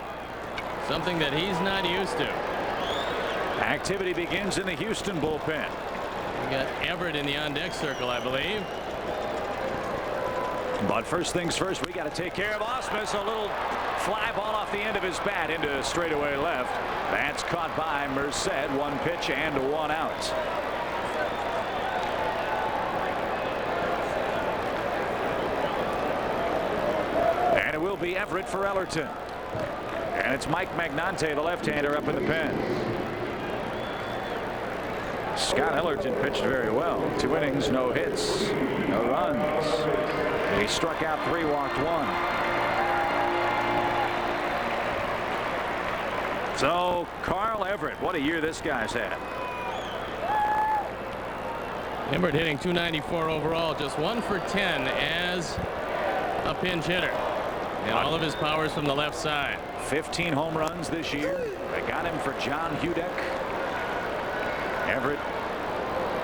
Speaker 1: something that he's not used to.
Speaker 2: Activity begins in the Houston bullpen.
Speaker 1: We got Everett in the on-deck circle, I believe.
Speaker 2: But first things first, we got to take care of Ausmus. A little fly ball off the end of his bat into straightaway left. That's caught by Merced. 1 pitch and 1 out. And it will be Everett for Ellerton. And it's Mike Magnante, the left-hander, up in the pen. Scott Ellerton pitched very well. 2 innings, no hits, no runs. He struck out 3, walked 1. So Carl Everett, what a year this guy's had.
Speaker 1: Everett hitting .294 overall, just 1 for 10 as a pinch hitter. And all of his powers from the left side.
Speaker 2: 15 home runs this year. They got him for John Hudek. Everett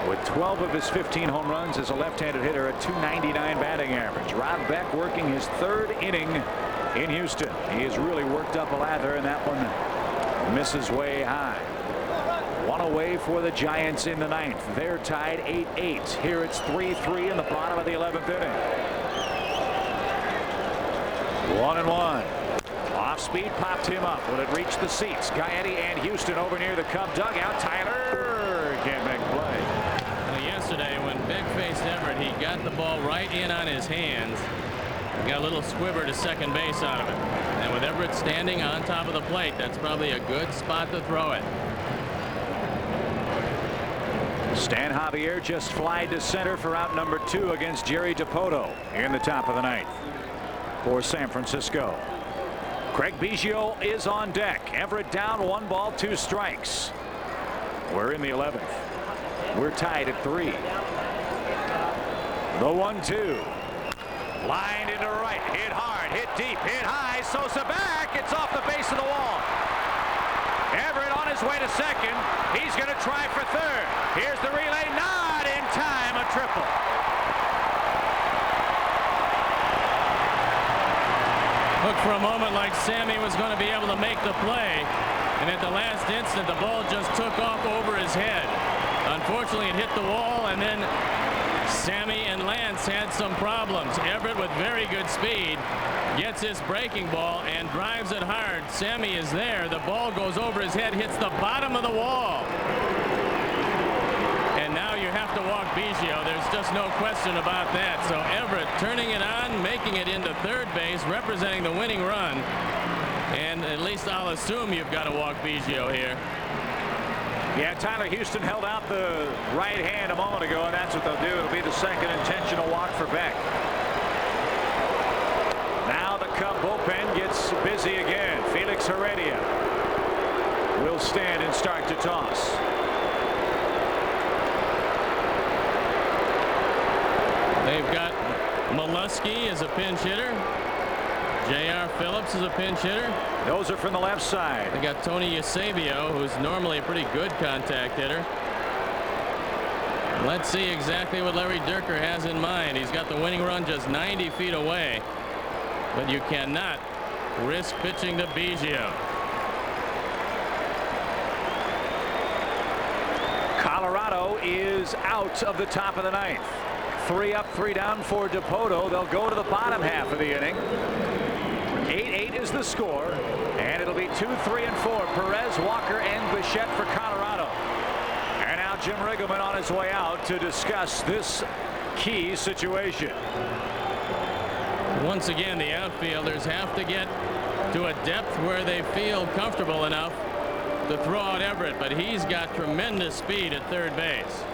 Speaker 2: with 12 of his 15 home runs as a left-handed hitter, a .299 batting average. Rod Beck working his 3rd inning in Houston. He has really worked up a lather, and that one misses way high. 1 away for the Giants in the 9th. They're tied 8-8. Here it's 3-3 in the bottom of the 11th inning. 1-1. Off speed, popped him up. Will it reach the seats? Gaetti and Houston over near the Cub dugout. Tyler can't make a play.
Speaker 1: Yesterday, when Beck faced Everett, he got the ball right in on his hands. Got a little squibber to second base out of it. And with Everett standing on top of the plate, that's probably a good spot to throw it.
Speaker 2: Stan Javier just flied to center for out number 2 against Jerry Dipoto in the top of the 9th for San Francisco. Craig Biggio is on deck. Everett down, 1 ball, 2 strikes. We're in the 11th. We're tied at 3. The 1-2. Lined into right. Hit hard. Hit deep. Hit high. Sosa back. It's off the base of the wall. Everett on his way to second. He's going to try for 3rd. Here's the relay. Not in time. A triple.
Speaker 1: Looked for a moment like Sammy was going to be able to make the play, and at the last instant the ball just took off over his head. Unfortunately, it hit the wall, and then Sammy and Lance had some problems. Everett, with very good speed, gets his breaking ball and drives it hard. Sammy is there. The ball goes over his head, hits the bottom of the wall. And now you have to walk Biggio. There's just no question about that. So Everett turning it on, making it into third base, representing the winning run. And at least I'll assume you've got to walk Biggio here.
Speaker 2: Yeah, Tyler Houston held out the right hand a moment ago, and that's what they'll do. It'll be the second intentional walk for Beck. Now the Cub bullpen gets busy again. Felix Heredia will stand and start to toss.
Speaker 1: They've got Molesky as a pinch hitter. J.R. Phillips is a pinch hitter.
Speaker 2: Those are from the left side.
Speaker 1: They got Tony Eusebio, who's normally a pretty good contact hitter. Let's see exactly what Larry Dierker has in mind. He's got the winning run just 90 feet away, but you cannot risk pitching to Biggio.
Speaker 2: Colorado is out of the top of the ninth. 3 up, 3 down for Dipoto. They'll go to the bottom half of the inning. 8-8 is the score, and it'll be 2, 3, and 4. Perez, Walker, and Bichette for Colorado. And now Jim Riggleman on his way out to discuss this key situation.
Speaker 1: Once again, the outfielders have to get to a depth where they feel comfortable enough to throw out Everett, but he's got tremendous speed at third base.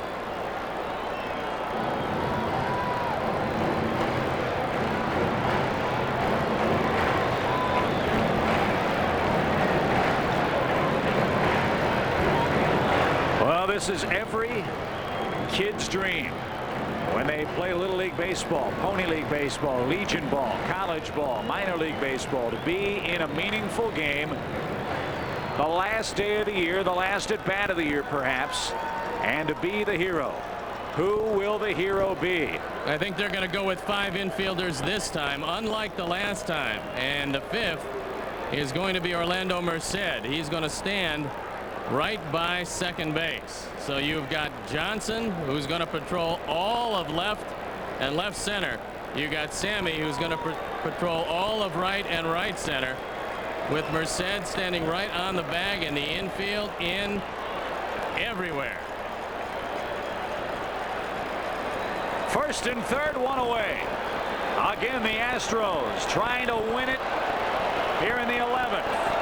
Speaker 2: This is every kid's dream when they play Little League Baseball, Pony League Baseball, Legion Ball, College Ball, Minor League Baseball, to be in a meaningful game the last day of the year, the last at bat of the year perhaps, and to be the hero. Who will the hero be?
Speaker 1: I think they're going to go with 5 infielders this time, unlike the last time, and the 5th is going to be Orlando Merced. He's going to stand right by second base. So you've got Johnson, who's going to patrol all of left and left center. You got Sammy, who's going to patrol all of right and right center, with Merced standing right on the bag in the infield, in everywhere.
Speaker 2: First and third, one away. Again, the Astros trying to win it here in the 11th.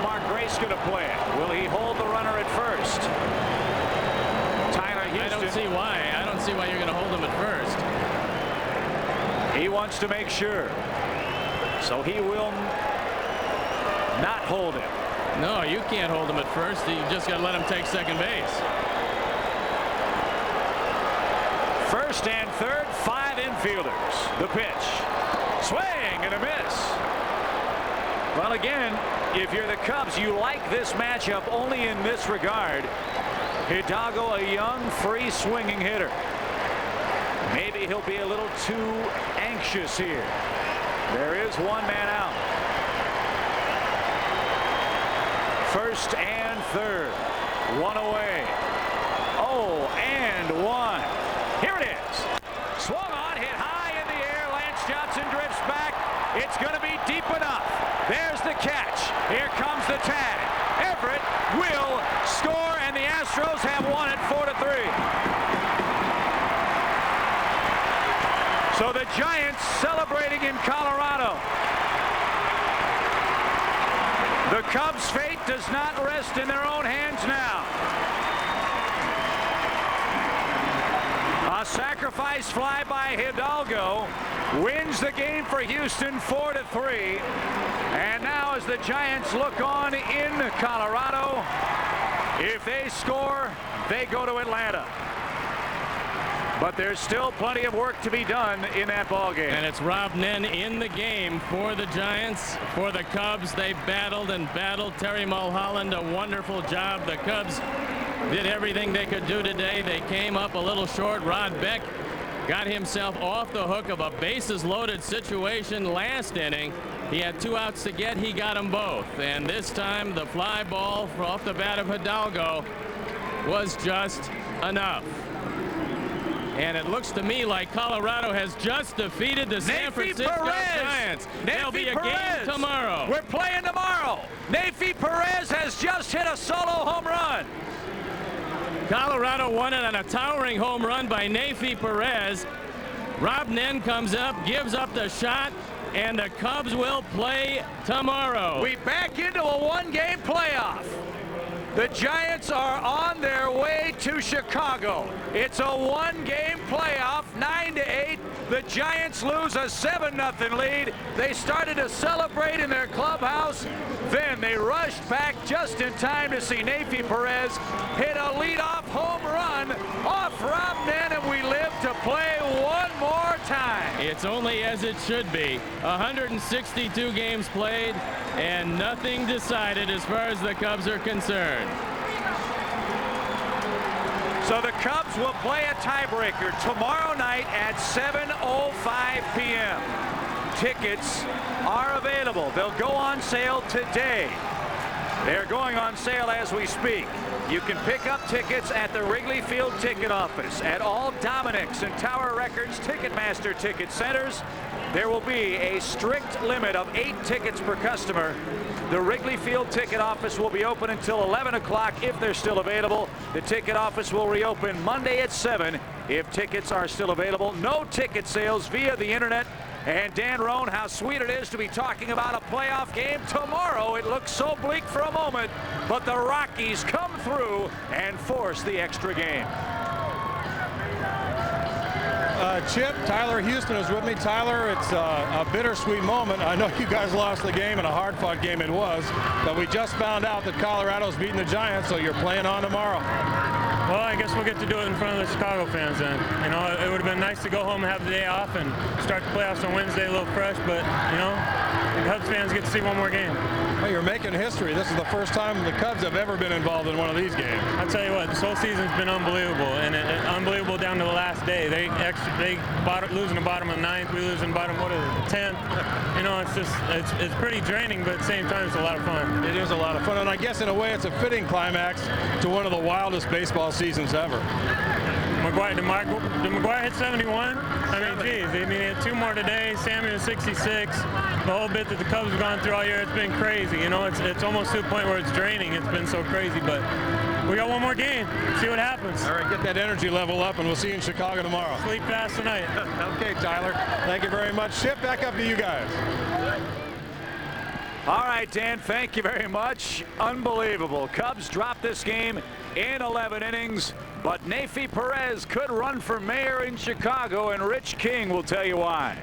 Speaker 2: Mark Grace going to play it. Will he hold the runner at first? Tyler Houston.
Speaker 1: I don't see why. I don't see why you're going to hold him at first.
Speaker 2: He wants to make sure. So he will not hold him.
Speaker 1: No, you can't hold him at first. You just got to let him take second base.
Speaker 2: First and third, 5 infielders. The pitch. Swing and a miss. Well, again, if you're the Cubs, you like this matchup only in this regard. Hidalgo, a young, free swinging hitter. Maybe he'll be a little too anxious here. There is one man out. First and third. One away. Oh, and one. Here it is. Swung on, hit high in the air. Lance Johnson drifts back. It's going to be deep enough. There's the catch. Here comes the tag. Everett will score, and the Astros have won it 4-3. So the Giants celebrating in Colorado. The Cubs' fate does not rest in their own hands now. A sacrifice fly by Hidalgo wins the game for Houston 4-3. And now as the Giants look on in Colorado, if they score, they go to Atlanta. But there's still plenty of work to be done in that ball game.
Speaker 1: And it's Rob Nen in the game for the Giants. For the Cubs, they battled and battled. Terry Mulholland, a wonderful job. The Cubs did everything they could do today. They came up a little short. Rod Beck got himself off the hook of a bases-loaded situation last inning. He had 2 outs to get. He got them both. And this time, the fly ball off the bat of Hidalgo was just enough. And it looks to me like Colorado has just defeated the San Francisco Giants. There'll be a game tomorrow.
Speaker 2: We're playing tomorrow. Neifi Perez has just hit a solo home run.
Speaker 1: Colorado won it on a towering home run by Neifi Perez. Rob Nen comes up, gives up the shot, and the Cubs will play tomorrow.
Speaker 2: We back into a one-game playoff. The Giants are on their way to Chicago. It's a one-game playoff, 9-8. The Giants lose a 7-0 lead. They started to celebrate in their clubhouse. Then they rushed back just in time to see Neifi Perez hit a leadoff home run off Rob Nen, and we live to play one more time.
Speaker 1: It's only as it should be. 162 games played and nothing decided as far as the Cubs are concerned.
Speaker 2: So the Cubs will play a tiebreaker tomorrow night at 7:05 p.m. Tickets are available. They'll go on sale today. They're going on sale as we speak. You can pick up tickets at the Wrigley Field ticket office, at all Dominic's and Tower Records Ticketmaster ticket centers. There will be a strict limit of 8 tickets per customer. The Wrigley Field ticket office will be open until 11 o'clock if they're still available. The ticket office will reopen Monday at 7 if tickets are still available. No ticket sales via the internet. And Dan Roan, how sweet it is to be talking about a playoff game tomorrow. It looks so bleak for a moment, but the Rockies come through and force the extra game.
Speaker 6: Chip, Tyler Houston is with me. Tyler, it's a bittersweet moment. I know you guys lost the game, and a hard-fought game it was, but we just found out that Colorado's beating the Giants, so you're playing on tomorrow.
Speaker 7: Well, I guess we'll get to do it in front of the Chicago fans then. You know, it would have been nice to go home and have the day off and start the playoffs on Wednesday a little fresh, but, you know, the Cubs fans get to see one more game.
Speaker 6: Well, you're making history. This is the first time the Cubs have ever been involved in one of these games.
Speaker 7: I'll tell you what, this whole season's been unbelievable, and unbelievable down to the last day. They losing the bottom of the 9th, we losing the bottom, what is it, 10th. You know, it's just, it's pretty draining, but at the same time, it's a lot of fun.
Speaker 6: It is a lot of fun, and I guess in a way it's a fitting climax to one of the wildest baseball seasons ever.
Speaker 7: Did McGwire hit 71? I mean, geez, I mean, he had 2 more today. Sammy was 66. The whole bit that the Cubs have gone through all year, it's been crazy. You know, it's almost to the point where it's draining. It's been so crazy, but we got one more game. See what happens.
Speaker 6: All right, get that energy level up, and we'll see you in Chicago tomorrow.
Speaker 7: Sleep fast tonight.
Speaker 6: Okay, Tyler. Thank you very much. Chip, back up to you guys.
Speaker 2: All right, Dan, thank you very much. Unbelievable. Cubs dropped this game in 11 innings, but Neifi Perez could run for mayor in Chicago, and Rich King will tell you why.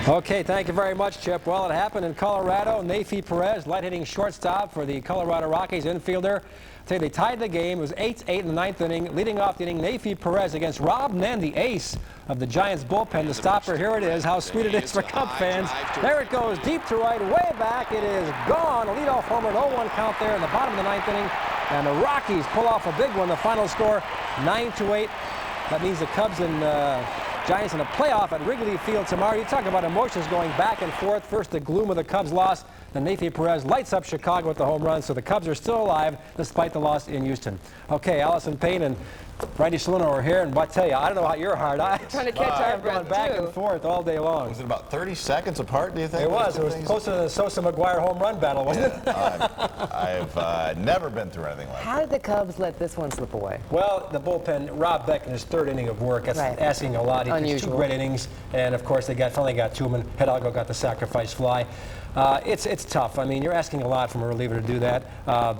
Speaker 21: Okay, thank you very much, Chip. Well, it happened in Colorado. Neifi Perez, light-hitting shortstop for the Colorado Rockies infielder. They tied the game. It was 8-8 in the 9th inning. Leading off the inning, Neifi Perez against Rob Nen, the ace of the Giants bullpen. The stopper, here it is. How sweet it is for Cub fans. There it goes, deep to right, way back. It is gone. A leadoff homer, an 0-1 count there in the bottom of the 9th inning. And the Rockies pull off a big one. The final score, 9-8. That means the Cubs and Giants in a playoff at Wrigley Field tomorrow. You talk about emotions going back and forth. First, the gloom of the Cubs loss. Then Neifi Perez lights up Chicago with the home run. So the Cubs are still alive despite the loss in Houston. Okay, Allison Payne and Randy Salino are here, and I tell you, I don't know how you're hard. I'm
Speaker 15: trying to catch our breath,
Speaker 21: going back and forth all day long.
Speaker 8: Was it about 30 seconds apart, do you think?
Speaker 21: It was. It was closer to the Sosa McGwire home run battle, wasn't it?
Speaker 8: I've never been through anything like that.
Speaker 11: How did the Cubs let this one slip away?
Speaker 21: Well, the bullpen, Rob Beck in his 3rd inning of work, that's asking a lot. He pitched 2 great innings, and of course they finally got to him, and Hidalgo got the sacrifice fly. It's tough. I mean, you're asking a lot from a reliever to do that.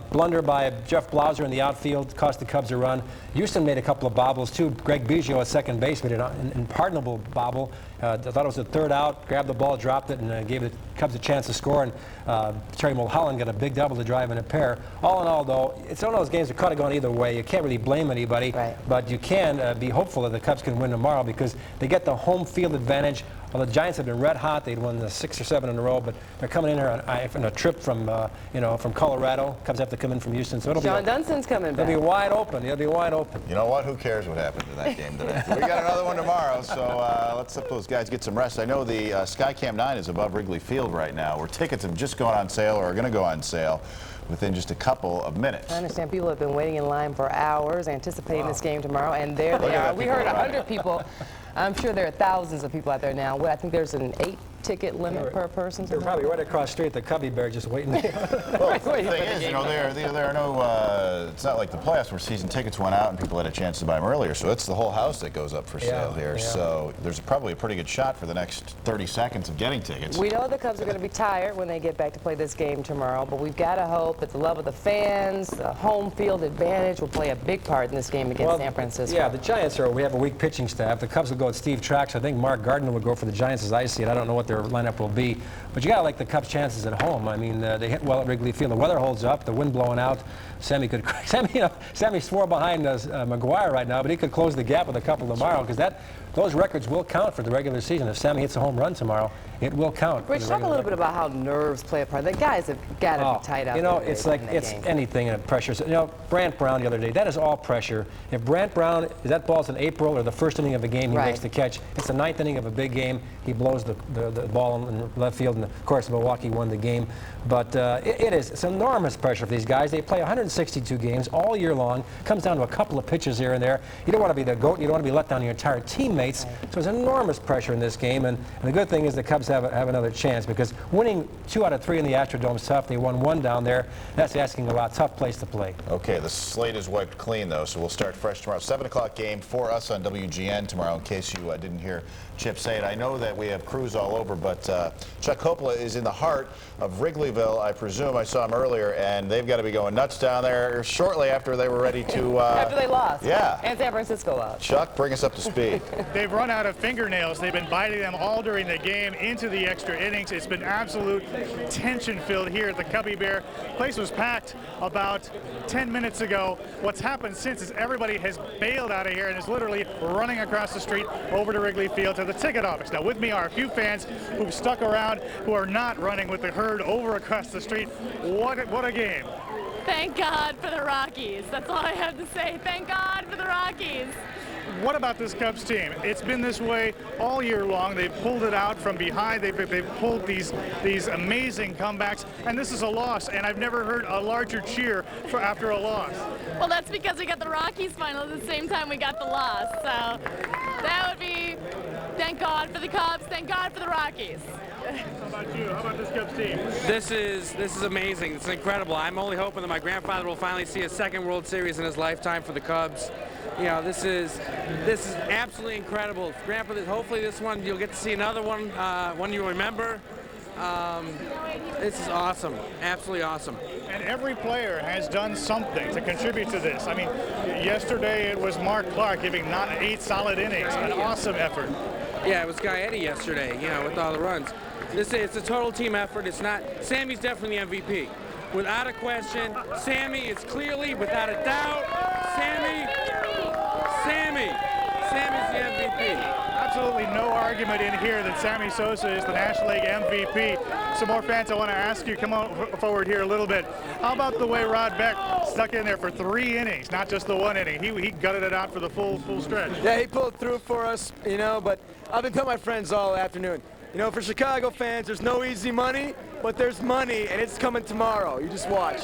Speaker 21: Blunder by Jeff Blauser in the outfield cost the Cubs a run. Houston made a couple of bobbles too. Greg Biggio at second base made an unpardonable bobble. I thought it was the 3rd out, grabbed the ball, dropped it, and gave the Cubs a chance to score. And Terry Mulholland got a big double to drive in a pair. All in all, though, it's one of those games that could have gone either way. You can't really blame anybody, but you can be hopeful that the Cubs can win tomorrow because they get the home field advantage Well, the Giants have been red hot. They'd won the 6 or 7 in a row, but they're coming in here on a trip from, from Colorado. Cubs have to come in from Houston, so it'll
Speaker 11: Sean Dunston's coming back.
Speaker 21: It'll be wide open. It'll be wide open.
Speaker 8: You know what? Who cares what happens in that game today? We got another one tomorrow, so let's let those guys get some rest. I know the Skycam 9 is above Wrigley Field right now, where tickets have just gone on sale or are going to go on sale within just a couple of minutes.
Speaker 11: I understand people have been waiting in line for hours, anticipating this game tomorrow, and there they are. We heard 100 people. I'm sure there are thousands of people out there now. Well, I think there's an 8-ticket limit per person.
Speaker 21: They're probably right across the street at the Cubby Bear just waiting.
Speaker 8: Well, the thing is, there are no, it's not like the playoffs where season tickets went out and people had a chance to buy them earlier. So it's the whole house that goes up for sale here. Yeah. So there's probably a pretty good shot for the next 30 seconds of getting tickets.
Speaker 11: We know the Cubs are going to be tired when they get back to play this game tomorrow, but we've got to hope that the love of the fans, the home field advantage will play a big part in this game against San Francisco.
Speaker 21: Yeah, the Giants we have a weak pitching staff. The Cubs will go with Steve Trax. I think Mark Gardner would go for the Giants as I see it. I don't know what their lineup will be. But you got to like the Cubs' chances at home. I mean, they hit well at Wrigley Field. The weather holds up. The wind blowing out. Sammy swore behind McGwire right now, but he could close the gap with a couple tomorrow because those records will count for the regular season. If Sammy hits a home run tomorrow, it will count.
Speaker 11: Rich, talk a little bit about how nerves play a part. The guys have got to be tight out there.
Speaker 21: It's like it's anything and pressure. So, Brant Brown the other day, that is all pressure. If Brant Brown, if that ball's in April or the first inning of a game, he makes the catch. It's the 9th inning of a big game. He blows the ball in left field, and of course Milwaukee won the game. But it's enormous pressure for these guys. They play 162 games all year long. Comes down to a couple of pitches here and there. You don't want to be the GOAT. You don't want to be let down your entire teammates. So there's enormous pressure in this game. And the good thing is the Cubs have another chance because winning 2 out of 3 in the Astrodome is tough. They won 1 down there. That's asking a lot. Tough place to play.
Speaker 8: Okay, the slate is wiped clean, though, so we'll start fresh tomorrow. 7 o'clock game for us on WGN tomorrow, in case you didn't hear Chip say it. I know that we have crews all over, but Chuck Coppola is in the heart of Wrigleyville, I presume. I saw him earlier, and they've got to be going nuts down there shortly after they were ready to...
Speaker 11: after they lost.
Speaker 8: Yeah.
Speaker 11: And San Francisco lost.
Speaker 8: Chuck, bring us up to speed.
Speaker 9: They've run out of fingernails. They've been biting them all during the game into the extra innings. It's been absolute tension-filled here at the Cubby Bear. Place was packed about 10 minutes ago. What's happened since is everybody has bailed out of here and is literally running across the street over to Wrigley Field to the ticket office. Now, with me are a few fans who've stuck around who are not running with the herd over across the street. What a game.
Speaker 12: Thank God for the Rockies. That's all I have to say. Thank God for the Rockies.
Speaker 9: What about this Cubs team? It's been this way all year long. They've pulled it out from behind. They've pulled these amazing comebacks, and this is a loss, and I've never heard a larger cheer after a loss.
Speaker 12: Well, that's because we got the Rockies final at the same time we got the loss. So that would be thank God for the Cubs, thank God for the Rockies.
Speaker 9: How about you? How about this Cubs team?
Speaker 13: This is amazing. It's incredible. I'm only hoping that my grandfather will finally see a second World Series in his lifetime for the Cubs. This is absolutely incredible. Grandpa, hopefully this one you'll get to see another one, one you remember. This is awesome, absolutely awesome.
Speaker 9: And every player has done something to contribute to this. I mean, yesterday it was Mark Clark giving 8 solid innings, an awesome effort.
Speaker 13: Yeah, it was Guy Eddie yesterday, with all the runs. It's a total team effort. It's not. Sammy's definitely the MVP, without a question. Sammy is clearly, without a doubt, Sammy's the MVP.
Speaker 9: Absolutely no argument in here that Sammy Sosa is the National League MVP. Some more fans I want to ask you, come on forward here a little bit. How about the way Rod Beck stuck in there for 3 innings, not just the 1 inning? He gutted it out for the full stretch.
Speaker 14: Yeah, he pulled through for us, but I've been telling my friends all afternoon, for Chicago fans, there's no easy money, but there's money, and it's coming tomorrow. You just watch.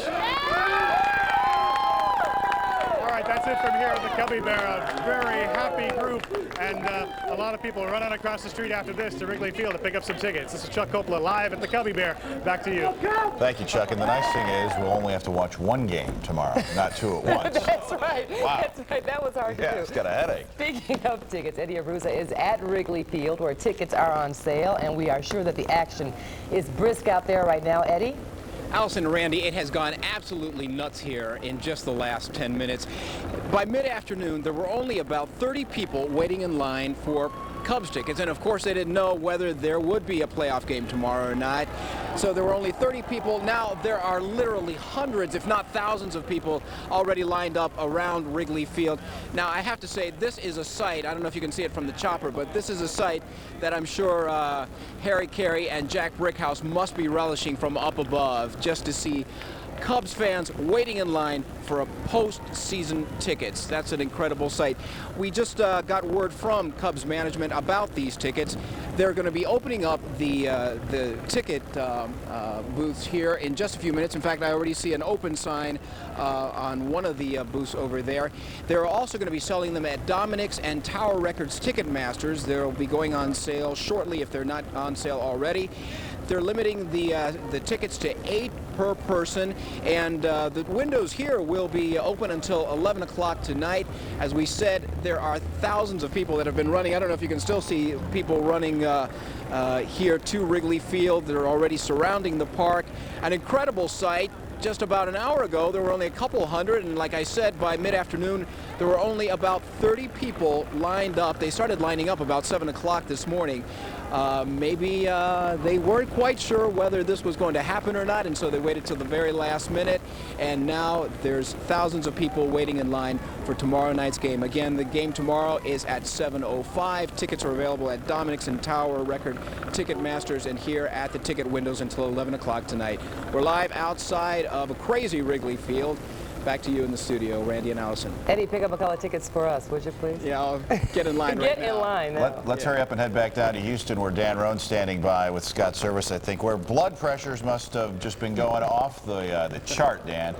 Speaker 9: All right, that's it from here at the Cubby Bear. A very happy group, and a lot of people running across the street after this to Wrigley Field to pick up some tickets. This is Chuck Coppola live at the Cubby Bear. Back to you.
Speaker 8: Thank you, Chuck. And the nice thing is we'll only have to watch 1 game tomorrow, not 2 at once.
Speaker 11: That's right.
Speaker 8: Wow.
Speaker 11: That's right. That was hard to do.
Speaker 8: Yeah, it's got a headache.
Speaker 11: Speaking of tickets, Eddie Arusa is at Wrigley Field where tickets are on sale, and we are sure that the action is brisk out there right now. Eddie?
Speaker 23: Allison and Randy, it has gone absolutely nuts here in just the last 10 minutes. By mid-afternoon, there were only about 30 people waiting in line for Cubs tickets, and of course they didn't know whether there would be a playoff game tomorrow or not. So there were only 30 people. Now there are literally hundreds, if not thousands of people already lined up around Wrigley Field. Now I have to say, this is a sight, I don't know if you can see it from the chopper, but this is a sight that I'm sure Harry Carey and Jack Brickhouse must be relishing from up above, just to see Cubs fans waiting in line for a postseason tickets. That's an incredible sight. We just got word from Cubs management about these tickets. They're going to be opening up the ticket booths here in just a few minutes. In fact, I already see an open sign on one of the booths over there. They're also going to be selling them at Dominic's and Tower Records Ticketmasters. They'll be going on sale shortly if they're not on sale already. They're limiting the tickets to 8 per person, and the windows here will be open until 11 o'clock tonight. As we said, there are thousands of people that have been running. I don't know if you can still see people running here to Wrigley Field. They're already surrounding the park. An incredible sight. Just about an hour ago, there were only a couple hundred, and like I said, by mid-afternoon, there were only about 30 people lined up. They started lining up about 7 o'clock this morning. Maybe they weren't quite sure whether this was going to happen or not, and so they waited till the very last minute, and now there's thousands of people waiting in line for tomorrow night's game. Again, the game tomorrow is at 7:05. Tickets are available at Dominic's and Tower Record Ticketmasters and here at the ticket windows until 11 o'clock tonight. We're live outside of a crazy Wrigley Field. Back to you in the studio, Randy and Allison.
Speaker 11: Eddie, pick up a couple of tickets for us, would you please?
Speaker 23: Yeah, I'll get in line right now.
Speaker 11: Get in line now.
Speaker 8: Let's hurry up and head back down to Houston, where Dan Roan's standing by with Scott Service, I think, where blood pressures must have just been going off the chart, Dan.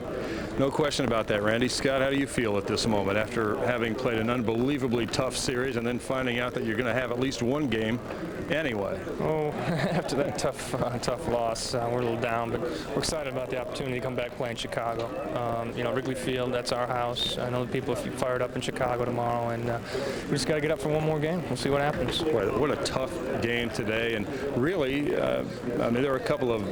Speaker 6: No question about that, Randy. Scott, how do you feel at this moment after having played an unbelievably tough series and then finding out that you're going to have at least one game anyway?
Speaker 7: Oh, after that tough loss, we're a little down, but we're excited about the opportunity to come back play in Chicago. You know, Wrigley Field, that's our house. I know the people are fired up in Chicago tomorrow, and we just got to get up for one more game. We'll see what happens.
Speaker 6: What a tough game today, and really, I mean, there were a couple of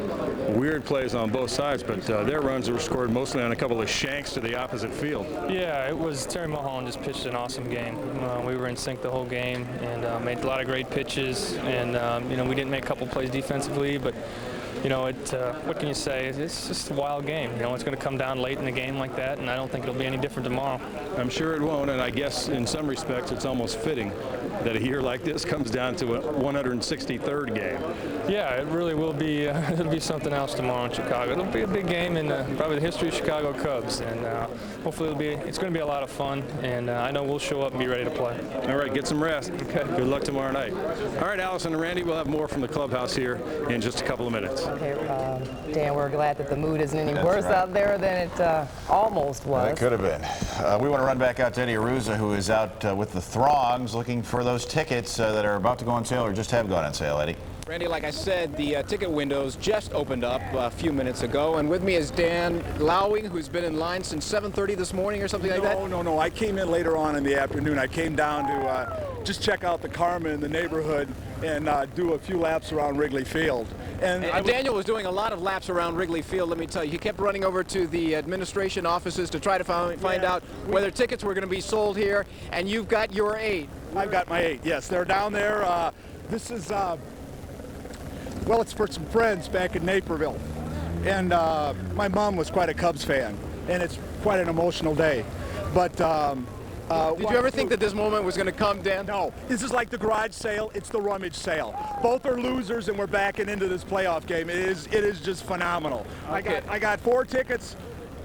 Speaker 6: weird plays on both sides, but their runs were scored mostly on a couple of shanks to the opposite field.
Speaker 7: Yeah, it was Terry Mulholland just pitched an awesome game. We were in sync the whole game and made a lot of great pitches, and you know, we didn't make a couple plays defensively, but you know, what can you say? It's just a wild game. You know, it's going to come down late in the game like that, and I don't think it'll be any different tomorrow.
Speaker 6: I'm sure it won't, and I guess in some respects it's almost fitting that a year like this comes down to a 163rd game.
Speaker 7: Yeah, it really will be. It'll be something else tomorrow in Chicago. It'll be a big game in probably the history of Chicago Cubs, and hopefully it's going to be a lot of fun, and I know we'll show up and be ready to play.
Speaker 6: All right, get some rest. Okay. Good luck tomorrow night. All right, Allison and Randy, we'll have more from the clubhouse here in just a couple of minutes.
Speaker 11: Okay, Dan, we're glad that the mood isn't any worse out there than it almost was.
Speaker 8: It could have been. We want to run back out to Eddie Aruza, who is out with the throngs looking for those tickets that are about to go on sale or just have gone on sale, Eddie.
Speaker 23: Randy, like I said, the ticket windows just opened up a few minutes ago, and with me is Dan Lowing, who's been in line since 7:30 this morning or something like that?
Speaker 4: No. I came in later on in the afternoon. I came down to just check out the karma in the neighborhood and do a few laps around Wrigley Field.
Speaker 23: And Daniel was doing a lot of laps around Wrigley Field, let me tell you. He kept running over to the administration offices to try to find out whether tickets were going to be sold here, and you've got your 8.
Speaker 4: I've got my 8, yes. They're down there. This is, well, it's for some friends back in Naperville. And my mom was quite a Cubs fan, and it's quite an emotional day. But
Speaker 23: did you ever think that this moment was going to come, Dan?
Speaker 4: No. This is like the garage sale. It's the rummage sale. Both are losers, and we're backing into this playoff game. It is just phenomenal.
Speaker 23: Okay.
Speaker 4: I got 4 tickets.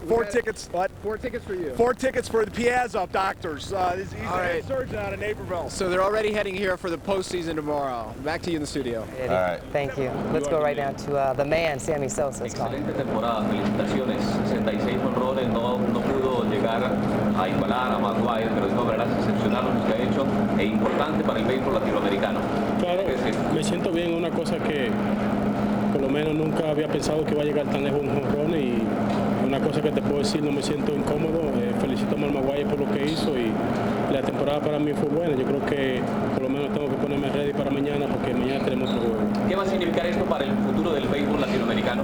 Speaker 4: 4 tickets. What?
Speaker 23: 4 tickets for you.
Speaker 4: 4 tickets for the Piazza doctors. He's a surgeon out of Naperville.
Speaker 23: So they're already heading here for the postseason tomorrow. Back to you in the studio.
Speaker 11: Eddie, all right. Thank you. Let's go right now to the man, Sammy Sosa.
Speaker 10: Excelente temporada, felicitaciones. 66 honrones, no pudo llegar a igualar a McGwire, pero de todas maneras excepcional lo que ha hecho e importante para el béisbol latinoamericano.
Speaker 16: Claro, me siento bien, una cosa que por lo menos nunca había pensado que iba a llegar tan lejos un jonrón y una cosa que te puedo decir, no me siento incómodo. Felicito a Mark McGwire por lo que hizo y la temporada para mí fue buena. Yo creo que por lo menos tengo que ponerme ready para mañana porque mañana tenemos otro juego.
Speaker 10: ¿Qué va a significar esto para el futuro del béisbol latinoamericano?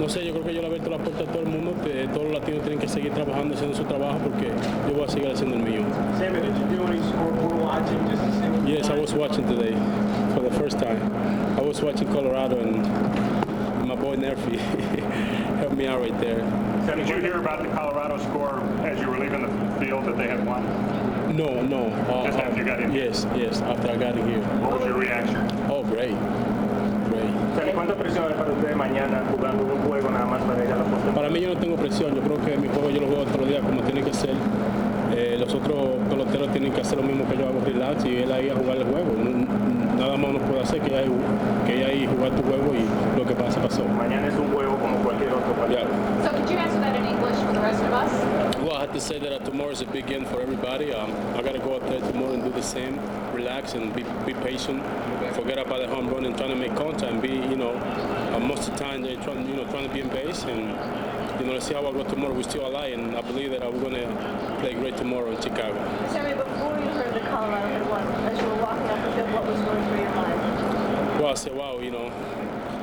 Speaker 16: No sé, yo creo que yo le he abierto la puerta a todo el mundo, que todos los latinos tienen que seguir trabajando, haciendo su trabajo, porque yo voy a seguir haciendo el mío.
Speaker 5: Sammy, did you do any scoreboard watching just to see what?
Speaker 16: Yes, I was watching today for the first time. I was watching Colorado, and my boy Nerfy helped me out right there.
Speaker 17: Did you hear about the Colorado score as you were leaving the field that they had won?
Speaker 16: No.
Speaker 17: Just after you got in here?
Speaker 16: Yes, after I got in here.
Speaker 17: What was your reaction?
Speaker 16: Oh, great.
Speaker 5: ¿Cuánta presión es para usted mañana jugando un juego nada más para llegar a la postemporada?
Speaker 16: Para mí yo no tengo presión, yo creo que mi juego yo lo juego todos los días como tiene que ser. Los otros peloteros tienen que hacer lo mismo que yo hago, relax, y él ahí a jugar el juego. Nada más uno puede hacer que ahí jugar tu juego y lo que pasa, pasó.
Speaker 5: Mañana es un juego como cualquier otro partido.
Speaker 16: Yeah.
Speaker 12: So could you answer that in English for the rest of us?
Speaker 16: Well, I have to say that tomorrow is a big game for everybody. I got to go out there tomorrow and do the same, relax and be patient. Forget about the home run and trying to make contact and be, most of the time they're trying to be in base and, let's see how I go tomorrow. We're still alive and I believe that we're going to play great tomorrow in Chicago.
Speaker 19: Sammy, before you heard that Colorado had won, as you were walking up the field, what was going through your mind?
Speaker 16: Well, I said, wow,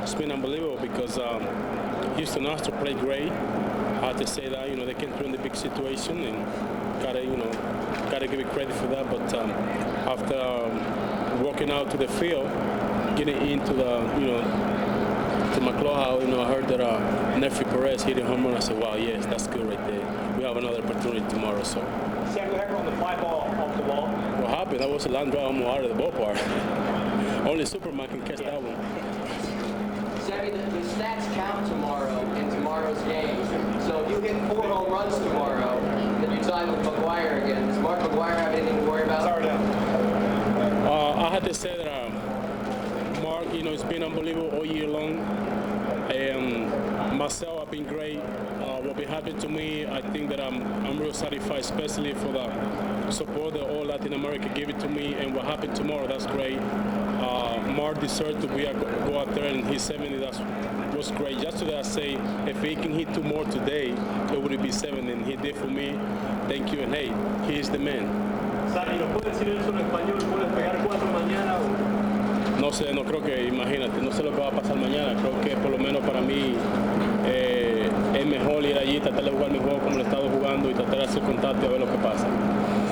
Speaker 16: it's been unbelievable because Houston Astros played great. I have to say that, they came through in the big situation and gotta give it credit for that. But after walking out to the field, getting into to my clubhouse, I heard that Nerfy Perez hit a home run. I said, wow, yes, that's good right there. We have another opportunity tomorrow. So.
Speaker 5: Sam, what happened on the fly ball off the wall?
Speaker 16: What happened? That was a line drive almost out of the ballpark. Only Superman can catch that one.
Speaker 20: Sammy, the stats count tomorrow in tomorrow's game. So if you hit 4 home runs tomorrow, then you tie with McGwire again. Does Mark McGwire have anything to worry about?
Speaker 5: Sorry,
Speaker 16: I had to say that Mark, it's been unbelievable all year long. Myself, I've been great. What been happening to me, I think that I'm real satisfied, especially for the support that all Latin America gave it to me. And what happened tomorrow, that's great. Mark deserved to go out there and hit 70. That was great. Yesterday, I say if he can hit 2 more today, it would be 7. And he did for me. Thank you. And hey, he is the man.
Speaker 5: Sammy, ¿nos puede decir eso en español? ¿Puedes pegar 4 mañana?
Speaker 16: No sé, no creo que, imagínate, no sé lo que va a pasar mañana. Creo que por lo menos para mí es mejor ir allí, tratar de jugar mi juego como lo he estado jugando y tratar de hacer contacto y a ver lo que pasa.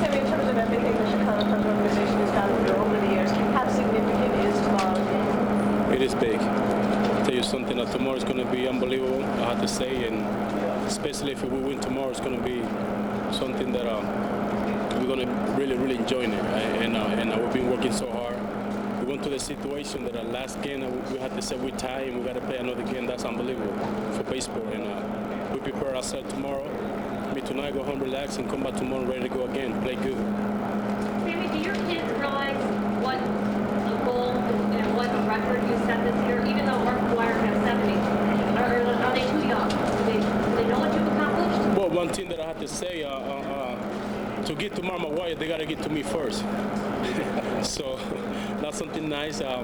Speaker 19: Sammy, in terms of everything the Chicago Cubs organization has done for you over the years, how significant is tomorrow's game?
Speaker 16: It is big. I'll tell you something, that tomorrow is going to be unbelievable, I have to say, and especially if we win tomorrow, it's going to be something that we're going to really, really enjoy it. And we've been working so hard. We went to the situation that our last game we had to say we tie and we got to play another game. That's unbelievable for baseball. And we prepare ourselves tomorrow. Maybe tonight go home, relax, and come back tomorrow ready to go again. Play good.
Speaker 25: Sammy, do your kids realize what a goal and what a record you set this year? Even though Mark McGwire has 70, are they too young? Do they know what you've accomplished?
Speaker 16: Well, one thing that I have to say, to get to Mark McGwire, they got to get to me first. So that's something nice. I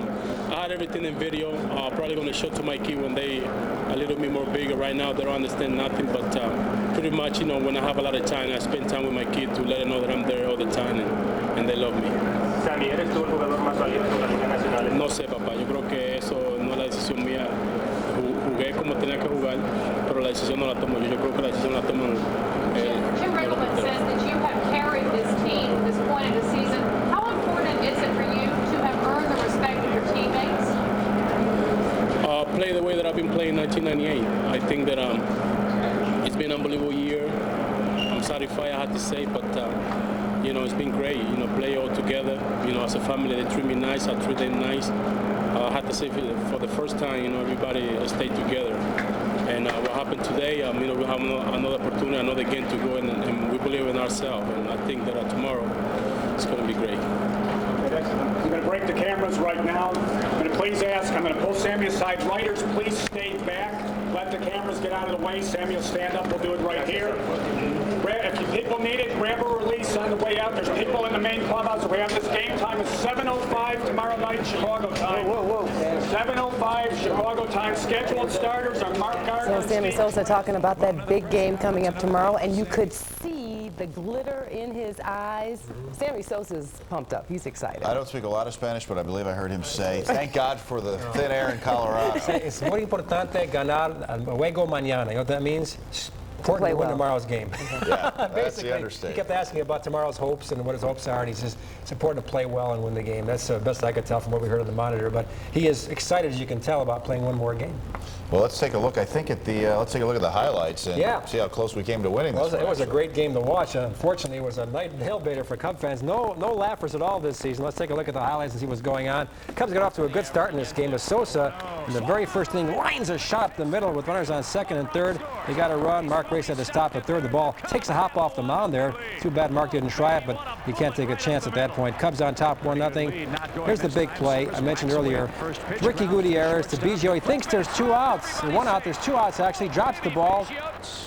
Speaker 16: had everything in video. Probably going to show to my kid when they a little bit more bigger. Right now, they don't understand nothing, but pretty much, when I have a lot of time, I spend time with my kid to let them know that I'm there all the time and they love me.
Speaker 5: Sammy, ¿eres tú el jugador más valiente de la Liga Nacional?
Speaker 16: No sé, papá. Yo creo que eso no es la decisión mía. Jugué como tenía que jugar, pero la decisión no la tomo yo. Yo creo que la decisión la toman
Speaker 12: Jim Riggleman says that you have carried this team at this point in the season. How important is it for you to have earned the respect of your teammates?
Speaker 16: Play the way that I've been playing in 1998. I think that it's been an unbelievable year. I'm satisfied, I have to say, but it's been great. Play all together. As a family, they treat me nice. I treat them nice. I have to say, for the first time, everybody stayed together. And what happened today, we have another opportunity, another game to go, and we believe in ourselves. And I think that tomorrow it's going to be great.
Speaker 17: I'm going to break the cameras right now. I'm going to please ask, I'm going to pull Sammy aside. Writers, please stay back. Let the cameras get out of the way. Sammy will stand up. We'll do it right here. If people need it, grab a release on the way out. There's people in the main clubhouse. We have this game time is 7:05 tomorrow night, Chicago time. 7:05 Chicago time. Scheduled starters are Mark Gardner.
Speaker 11: So Sammy Sosa talking about that big game coming up tomorrow, and you could see the glitter in his eyes. Sammy Sosa's pumped up. He's excited.
Speaker 8: I don't speak a lot of Spanish, but I believe I heard him say, thank God for the thin air in Colorado.
Speaker 21: Es muy importante ganar al juego mañana. You know what that means? Important to win tomorrow's game.
Speaker 8: Yeah, that's the
Speaker 21: He
Speaker 8: understatement.
Speaker 21: kept asking about tomorrow's hopes and what his hopes are, and he says it's important to play well and win the game. That's the best I could tell from what we heard on the monitor. But he is excited, as you can tell, about playing one more game.
Speaker 8: Well, let's take a look. I think at the let's take a look at the highlights and see how close we came to winning this.
Speaker 21: It was a great game to watch. Unfortunately, it was a night nail biter for Cub fans. No laughers at all this season. Let's take a look at the highlights and see what's going on. Cubs got off to a good start in this game as Sosa, in the very first inning, lines a shot up the middle with runners on second and third. He got a run. Mark Grace had to stop at third. The ball takes a hop off the mound there. Too bad Mark didn't try it, but you can't take a chance at that point. Cubs on top 1-0. Here's the big play I mentioned earlier. Ricky Gutierrez to Biggio. He thinks there's 2 outs. 1 out. There's 2 outs actually. Drops the ball.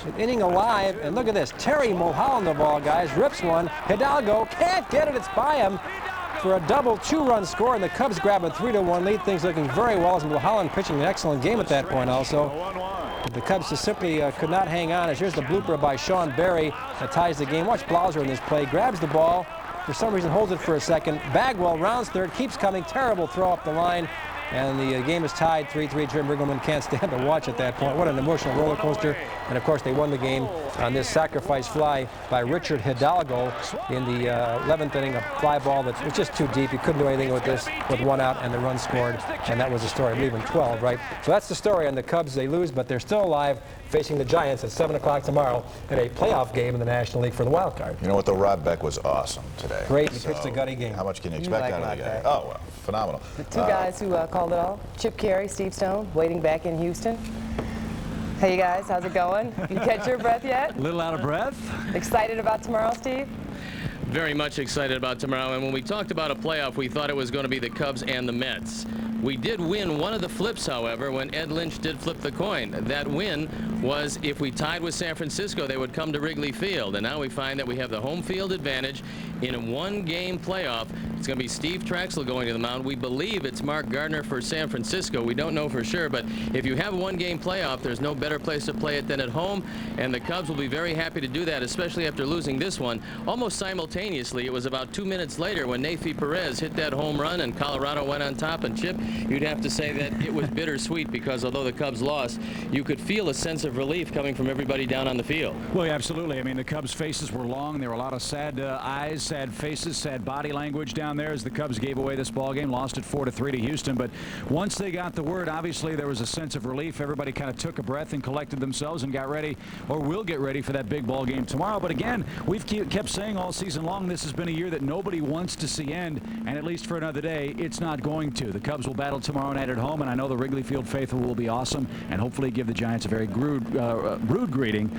Speaker 21: An inning alive. And look at this. Terry Mulholland, the ball, guys, rips one. Hidalgo can't get it. It's by him for a double 2-run score, and the Cubs grab a 3-1 lead. Things looking very well as Mulholland pitching an excellent game at that point also. But the Cubs just simply could not hang on. As here's the blooper by Sean Berry that ties the game. Watch Blauser in this play. Grabs the ball. For some reason holds it for a second. Bagwell rounds third. Keeps coming. Terrible throw up the line. And the game is tied 3-3. Jim Riggleman can't stand to watch at that point. What an emotional roller coaster. And of course they won the game on this sacrifice fly by Richard Hidalgo in the 11th inning. A fly ball that was just too deep. You couldn't do anything with this with 1 out and the run scored. And that was the story. I believe in 12, right? So that's the story on the Cubs. They lose, but they're still alive, facing the Giants at 7 o'clock tomorrow in a playoff game in the National League for the wild card.
Speaker 8: You know what, though? Rob Beck was awesome today.
Speaker 21: Great. He pitched a gutty game.
Speaker 8: How much can you expect out of the guy? Oh, well, phenomenal.
Speaker 11: The 2 guys who called it all. Chip Carey, Steve Stone, waiting back in Houston. Hey, you guys, how's it going? You catch your breath yet?
Speaker 2: A little out of breath.
Speaker 11: Excited about tomorrow, Steve?
Speaker 1: Very much excited about tomorrow, and when we talked about a playoff, we thought it was going to be the Cubs and the Mets. We did win one of the flips, however, when Ed Lynch did flip the coin. That win was if we tied with San Francisco, they would come to Wrigley Field, and now we find that we have the home field advantage in a 1-game playoff. It's going to be Steve Traxel going to the mound. We believe it's Mark Gardner for San Francisco. We don't know for sure, but if you have a 1-game playoff, there's no better place to play it than at home, and the Cubs will be very happy to do that, especially after losing this one almost simultaneously. It was about 2 minutes later when Nathy Perez hit that home run and Colorado went on top. And Chip, you'd have to say that it was bittersweet because although the Cubs lost, you could feel a sense of relief coming from everybody down on the field.
Speaker 2: Well, yeah, absolutely. I mean, the Cubs' faces were long. There were a lot of sad eyes, sad faces, sad body language down there as the Cubs gave away this ball game, lost it 4-3 to Houston. But once they got the word, obviously there was a sense of relief. Everybody kind of took a breath and collected themselves and got ready, or will get ready for that big ball game tomorrow. But again, we've kept saying all season long this has been a year that nobody wants to see end, and at least for another day, it's not going to. The Cubs will battle tomorrow night at home, and I know the Wrigley Field faithful will be awesome and hopefully give the Giants a very rude greeting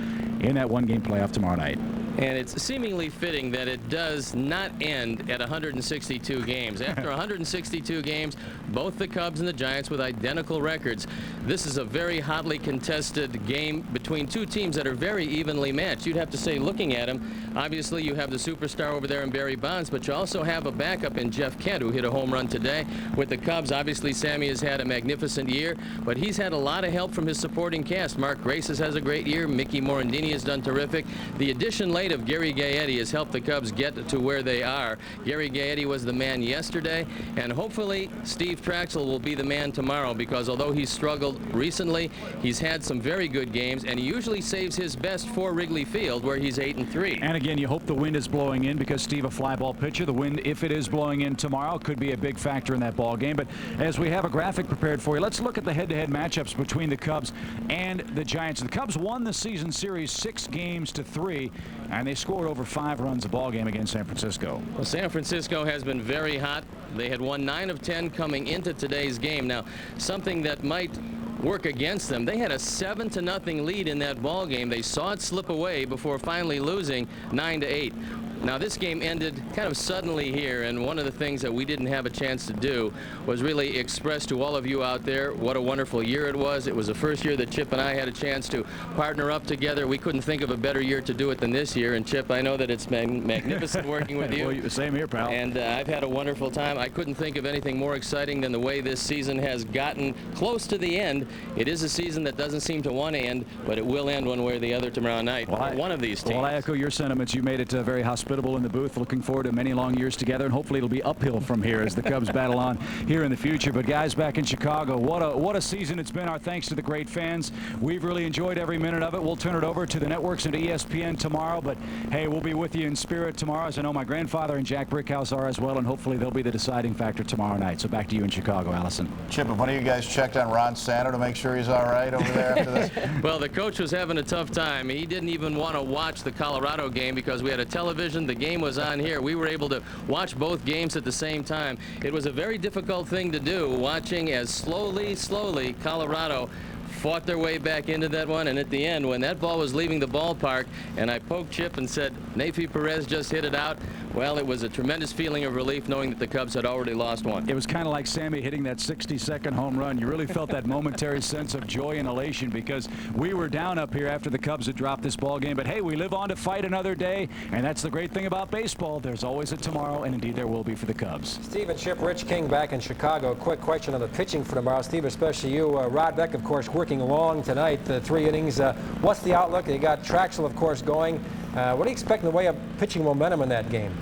Speaker 2: in that 1-game playoff tomorrow night.
Speaker 1: And it's seemingly fitting that it does not end at 162 games. After 162 games, both the Cubs and the Giants with identical records. This is a very hotly contested game between 2 teams that are very evenly matched. You'd have to say, looking at them, obviously you have the superstar over there in Barry Bonds, but you also have a backup in Jeff Kent, who hit a home run today. With the Cubs, obviously Sammy has had a magnificent year, but he's had a lot of help from his supporting cast. Mark Grace has a great year. Mickey Morandini has done terrific. The addition late of Gary Gaetti has helped the Cubs get to where they are. Gary Gaetti was the man yesterday, and hopefully Steve Traxel will be the man tomorrow, because although he's struggled recently, he's had some very good games, and he usually saves his best for Wrigley Field, where he's 8-3.
Speaker 2: And again, you hope the wind is blowing in, because Steve, a fly ball pitcher, the wind, if it is blowing in tomorrow, could be a big factor in that ball game. But as we have a graphic prepared for you, let's look at the head-to-head matchups between the Cubs and the Giants. The Cubs won the season series 6-3, and they scored over 5 runs a ball game against San Francisco.
Speaker 1: Well, San Francisco has been very hot. They had won 9 of 10 coming into today's game. Now, something that might work against them, they had a 7-0 lead in that ball game. They saw it slip away before finally losing 9-8. Now, this game ended kind of suddenly here, and one of the things that we didn't have a chance to do was really express to all of you out there what a wonderful year it was. It was the first year that Chip and I had a chance to partner up together. We couldn't think of a better year to do it than this year, and Chip, I know that it's been magnificent working with you.
Speaker 2: Well, same here, pal.
Speaker 1: And I've had a wonderful time. I couldn't think of anything more exciting than the way this season has gotten close to the end, it is a season that doesn't seem to want to end, but it will end one way or the other tomorrow night. One of these teams.
Speaker 2: Well, I echo your sentiments. You made it very hospitable in the booth. Looking forward to many long years together, and hopefully it'll be uphill from here as the Cubs battle on here in the future. But guys, back in Chicago, what a season it's been. Our thanks to the great fans. We've really enjoyed every minute of it. We'll turn it over to the networks and to ESPN tomorrow, but hey, we'll be with you in spirit tomorrow, as I know my grandfather and Jack Brickhouse are as well, and hopefully they'll be the deciding factor tomorrow night. So back to you in Chicago, Allison.
Speaker 8: Chip, have one of you guys checked on Ron Santo to make sure he's all right over there after this?
Speaker 1: Well, the coach was having a tough time. He didn't even want to watch the Colorado game because we had a television. The game was on here. We were able to watch both games at the same time. It was a very difficult thing to do, watching as slowly Colorado fought their way back into that one, and at the end, when that ball was leaving the ballpark and I poked Chip and said, Neifi Perez just hit it out, well, it was a tremendous feeling of relief knowing that the Cubs had already lost one.
Speaker 2: It was kind of like Sammy hitting that 60-second home run. You really felt that momentary sense of joy and elation because we were down up here after the Cubs had dropped this ball game. But hey, we live on to fight another day, and that's the great thing about baseball. There's always a tomorrow, and indeed there will be for the Cubs.
Speaker 21: Steve and Chip, Rich King back in Chicago. Quick question on the pitching for tomorrow. Steve, especially you. Rod Beck, of course, working long tonight, 3 innings. What's the outlook? You got Traxel, of course, going. What do you expect in the way of pitching momentum in that game?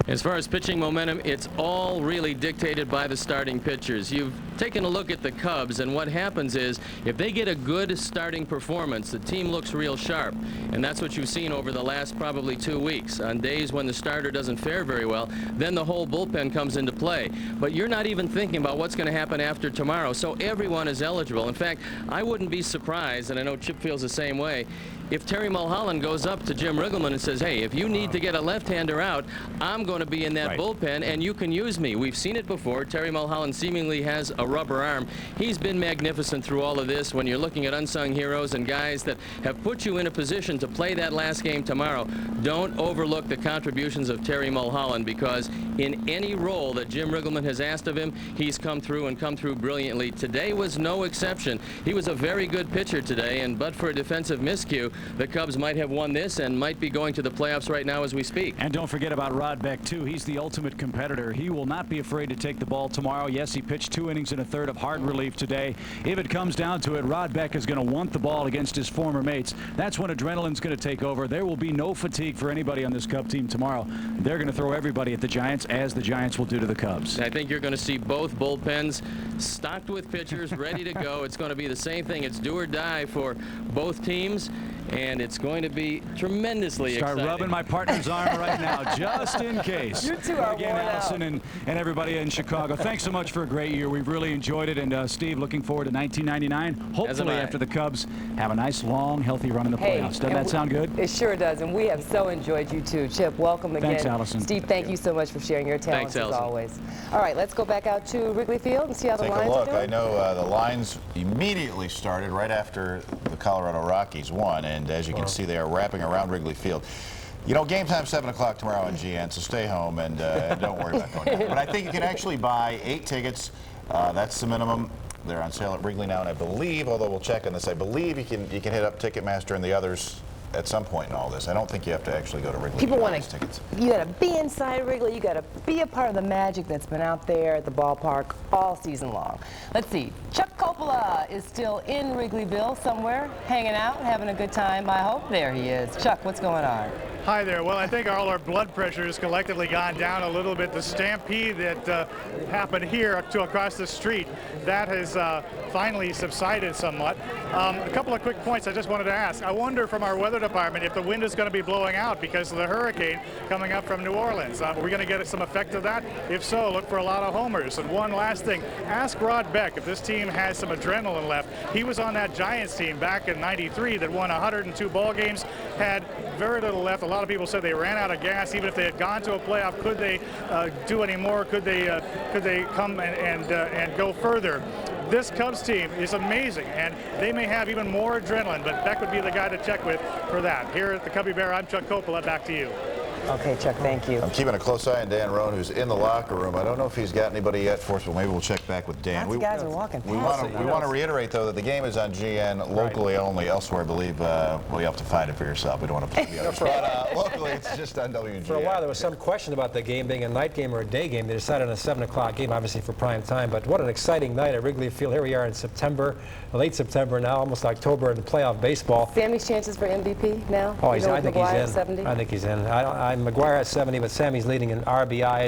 Speaker 1: As far as pitching momentum, it's all really dictated by the starting pitchers. You've taken a look at the Cubs, and what happens is if they get a good starting performance, the team looks real sharp. And that's what you've seen over the last probably 2 weeks. On days when the starter doesn't fare very well, then the whole bullpen comes into play. But you're not even thinking about what's going to happen after tomorrow, so everyone is eligible. In fact, I wouldn't be surprised, and I know Chip feels the same way, if Terry Mulholland goes up to Jim Riggleman and says, hey, if you need to get a left-hander out, I'm going to be in that bullpen, and you can use me. We've seen it before. Terry Mulholland seemingly has a rubber arm. He's been magnificent through all of this. When you're looking at unsung heroes and guys that have put you in a position to play that last game tomorrow, don't overlook the contributions of Terry Mulholland, because in any role that Jim Riggleman has asked of him, he's come through and come through brilliantly. Today was no exception. He was a very good pitcher today, and but for a defensive miscue, the Cubs might have won this and might be going to the playoffs right now as we speak.
Speaker 2: And don't forget about Rod Beck, too. He's the ultimate competitor. He will not be afraid to take the ball tomorrow. Yes, he pitched 2 innings and a third of hard relief today. If it comes down to it, Rod Beck is going to want the ball against his former mates. That's when adrenaline's going to take over. There will be no fatigue for anybody on this Cub team tomorrow. They're going to throw everybody at the Giants, as the Giants will do to the Cubs.
Speaker 1: I think you're going to see both bullpens stocked with pitchers ready to go. It's going to be the same thing. It's do or die for both teams, and it's going to be tremendously exciting.
Speaker 2: Start rubbing my partner's arm right now, just in case.
Speaker 11: You two are
Speaker 2: again,
Speaker 11: worn
Speaker 2: Allison
Speaker 11: out.
Speaker 2: and everybody in Chicago. Thanks so much for a great year. We've really enjoyed it. And Steve, looking forward to 1999. Hopefully after the Cubs have a nice, long, healthy run in the playoffs. Doesn't that sound good?
Speaker 11: It sure does. And we have so enjoyed you too. Chip, welcome again.
Speaker 2: Thanks, Allison.
Speaker 11: Steve, thank you so much for sharing your talents as always. All right, let's go back out to Wrigley Field and see how the
Speaker 8: Take
Speaker 11: lines
Speaker 8: a look.
Speaker 11: are doing.
Speaker 8: I know the lines immediately started right after the Colorado Rockies won, and as you can see, they are wrapping around Wrigley Field. You know, game time 7 o'clock tomorrow on GN, so stay home and don't worry about going down. But I think you can actually buy 8 tickets. That's the minimum. They're on sale at Wrigley now, and I believe, although we'll check on this, I believe you can hit up Ticketmaster and the others at some point in all this. I don't think you have to actually go to Wrigley.
Speaker 11: People want
Speaker 8: to tickets.
Speaker 11: You got to be inside Wrigley. You got to be a part of the magic that's been out there at the ballpark all season long. Let's see. Chuck Coppola is still in Wrigleyville somewhere, hanging out, having a good time, I hope. There he is. Chuck, what's going on?
Speaker 9: Hi there. Well, I think all our blood pressure has collectively gone down a little bit. The stampede that happened here to across the street, that has finally subsided somewhat. A couple of quick points I just wanted to ask. I wonder from our weather department if the wind is going to be blowing out because of the hurricane coming up from New Orleans. Are we going to get some effect of that? If so, look for a lot of homers. And one last thing, ask Rod Beck if this team has some adrenaline left. He was on that Giants team back in '93 that won 102 ball games, had very little left. A lot of people said they ran out of gas. Even if they had gone to a playoff, could they do any more? Could they come and go further? This Cubs team is amazing, and they may have even more adrenaline, but Beck would be the guy to check with for that. Here at the Cubby Bear, I'm Chuck Coppola. Back to you.
Speaker 11: Okay, Chuck, thank you.
Speaker 8: I'm keeping a close eye on Dan Roan, who's in the locker room. I don't know if he's got anybody yet for us, but maybe we'll check back with Dan.
Speaker 11: Lots of guys are walking
Speaker 8: We
Speaker 11: past.
Speaker 8: want to reiterate, though, that the game is on GN locally only. Elsewhere, I believe, well, you have to find it for yourself. We don't want to play the others. But locally, it's just on WGN.
Speaker 21: For a while, there was some question about the game being a night game or a day game. They decided on a 7 o'clock game, obviously for prime time. But what an exciting night at Wrigley Field. Here we are in September, late September now, almost October in playoff baseball.
Speaker 11: Sammy's chances for MVP now?
Speaker 21: Oh,
Speaker 11: I
Speaker 21: think he's in.
Speaker 11: 70?
Speaker 21: I think he's in. McGwire has 70, but Sammy's leading in RBIs.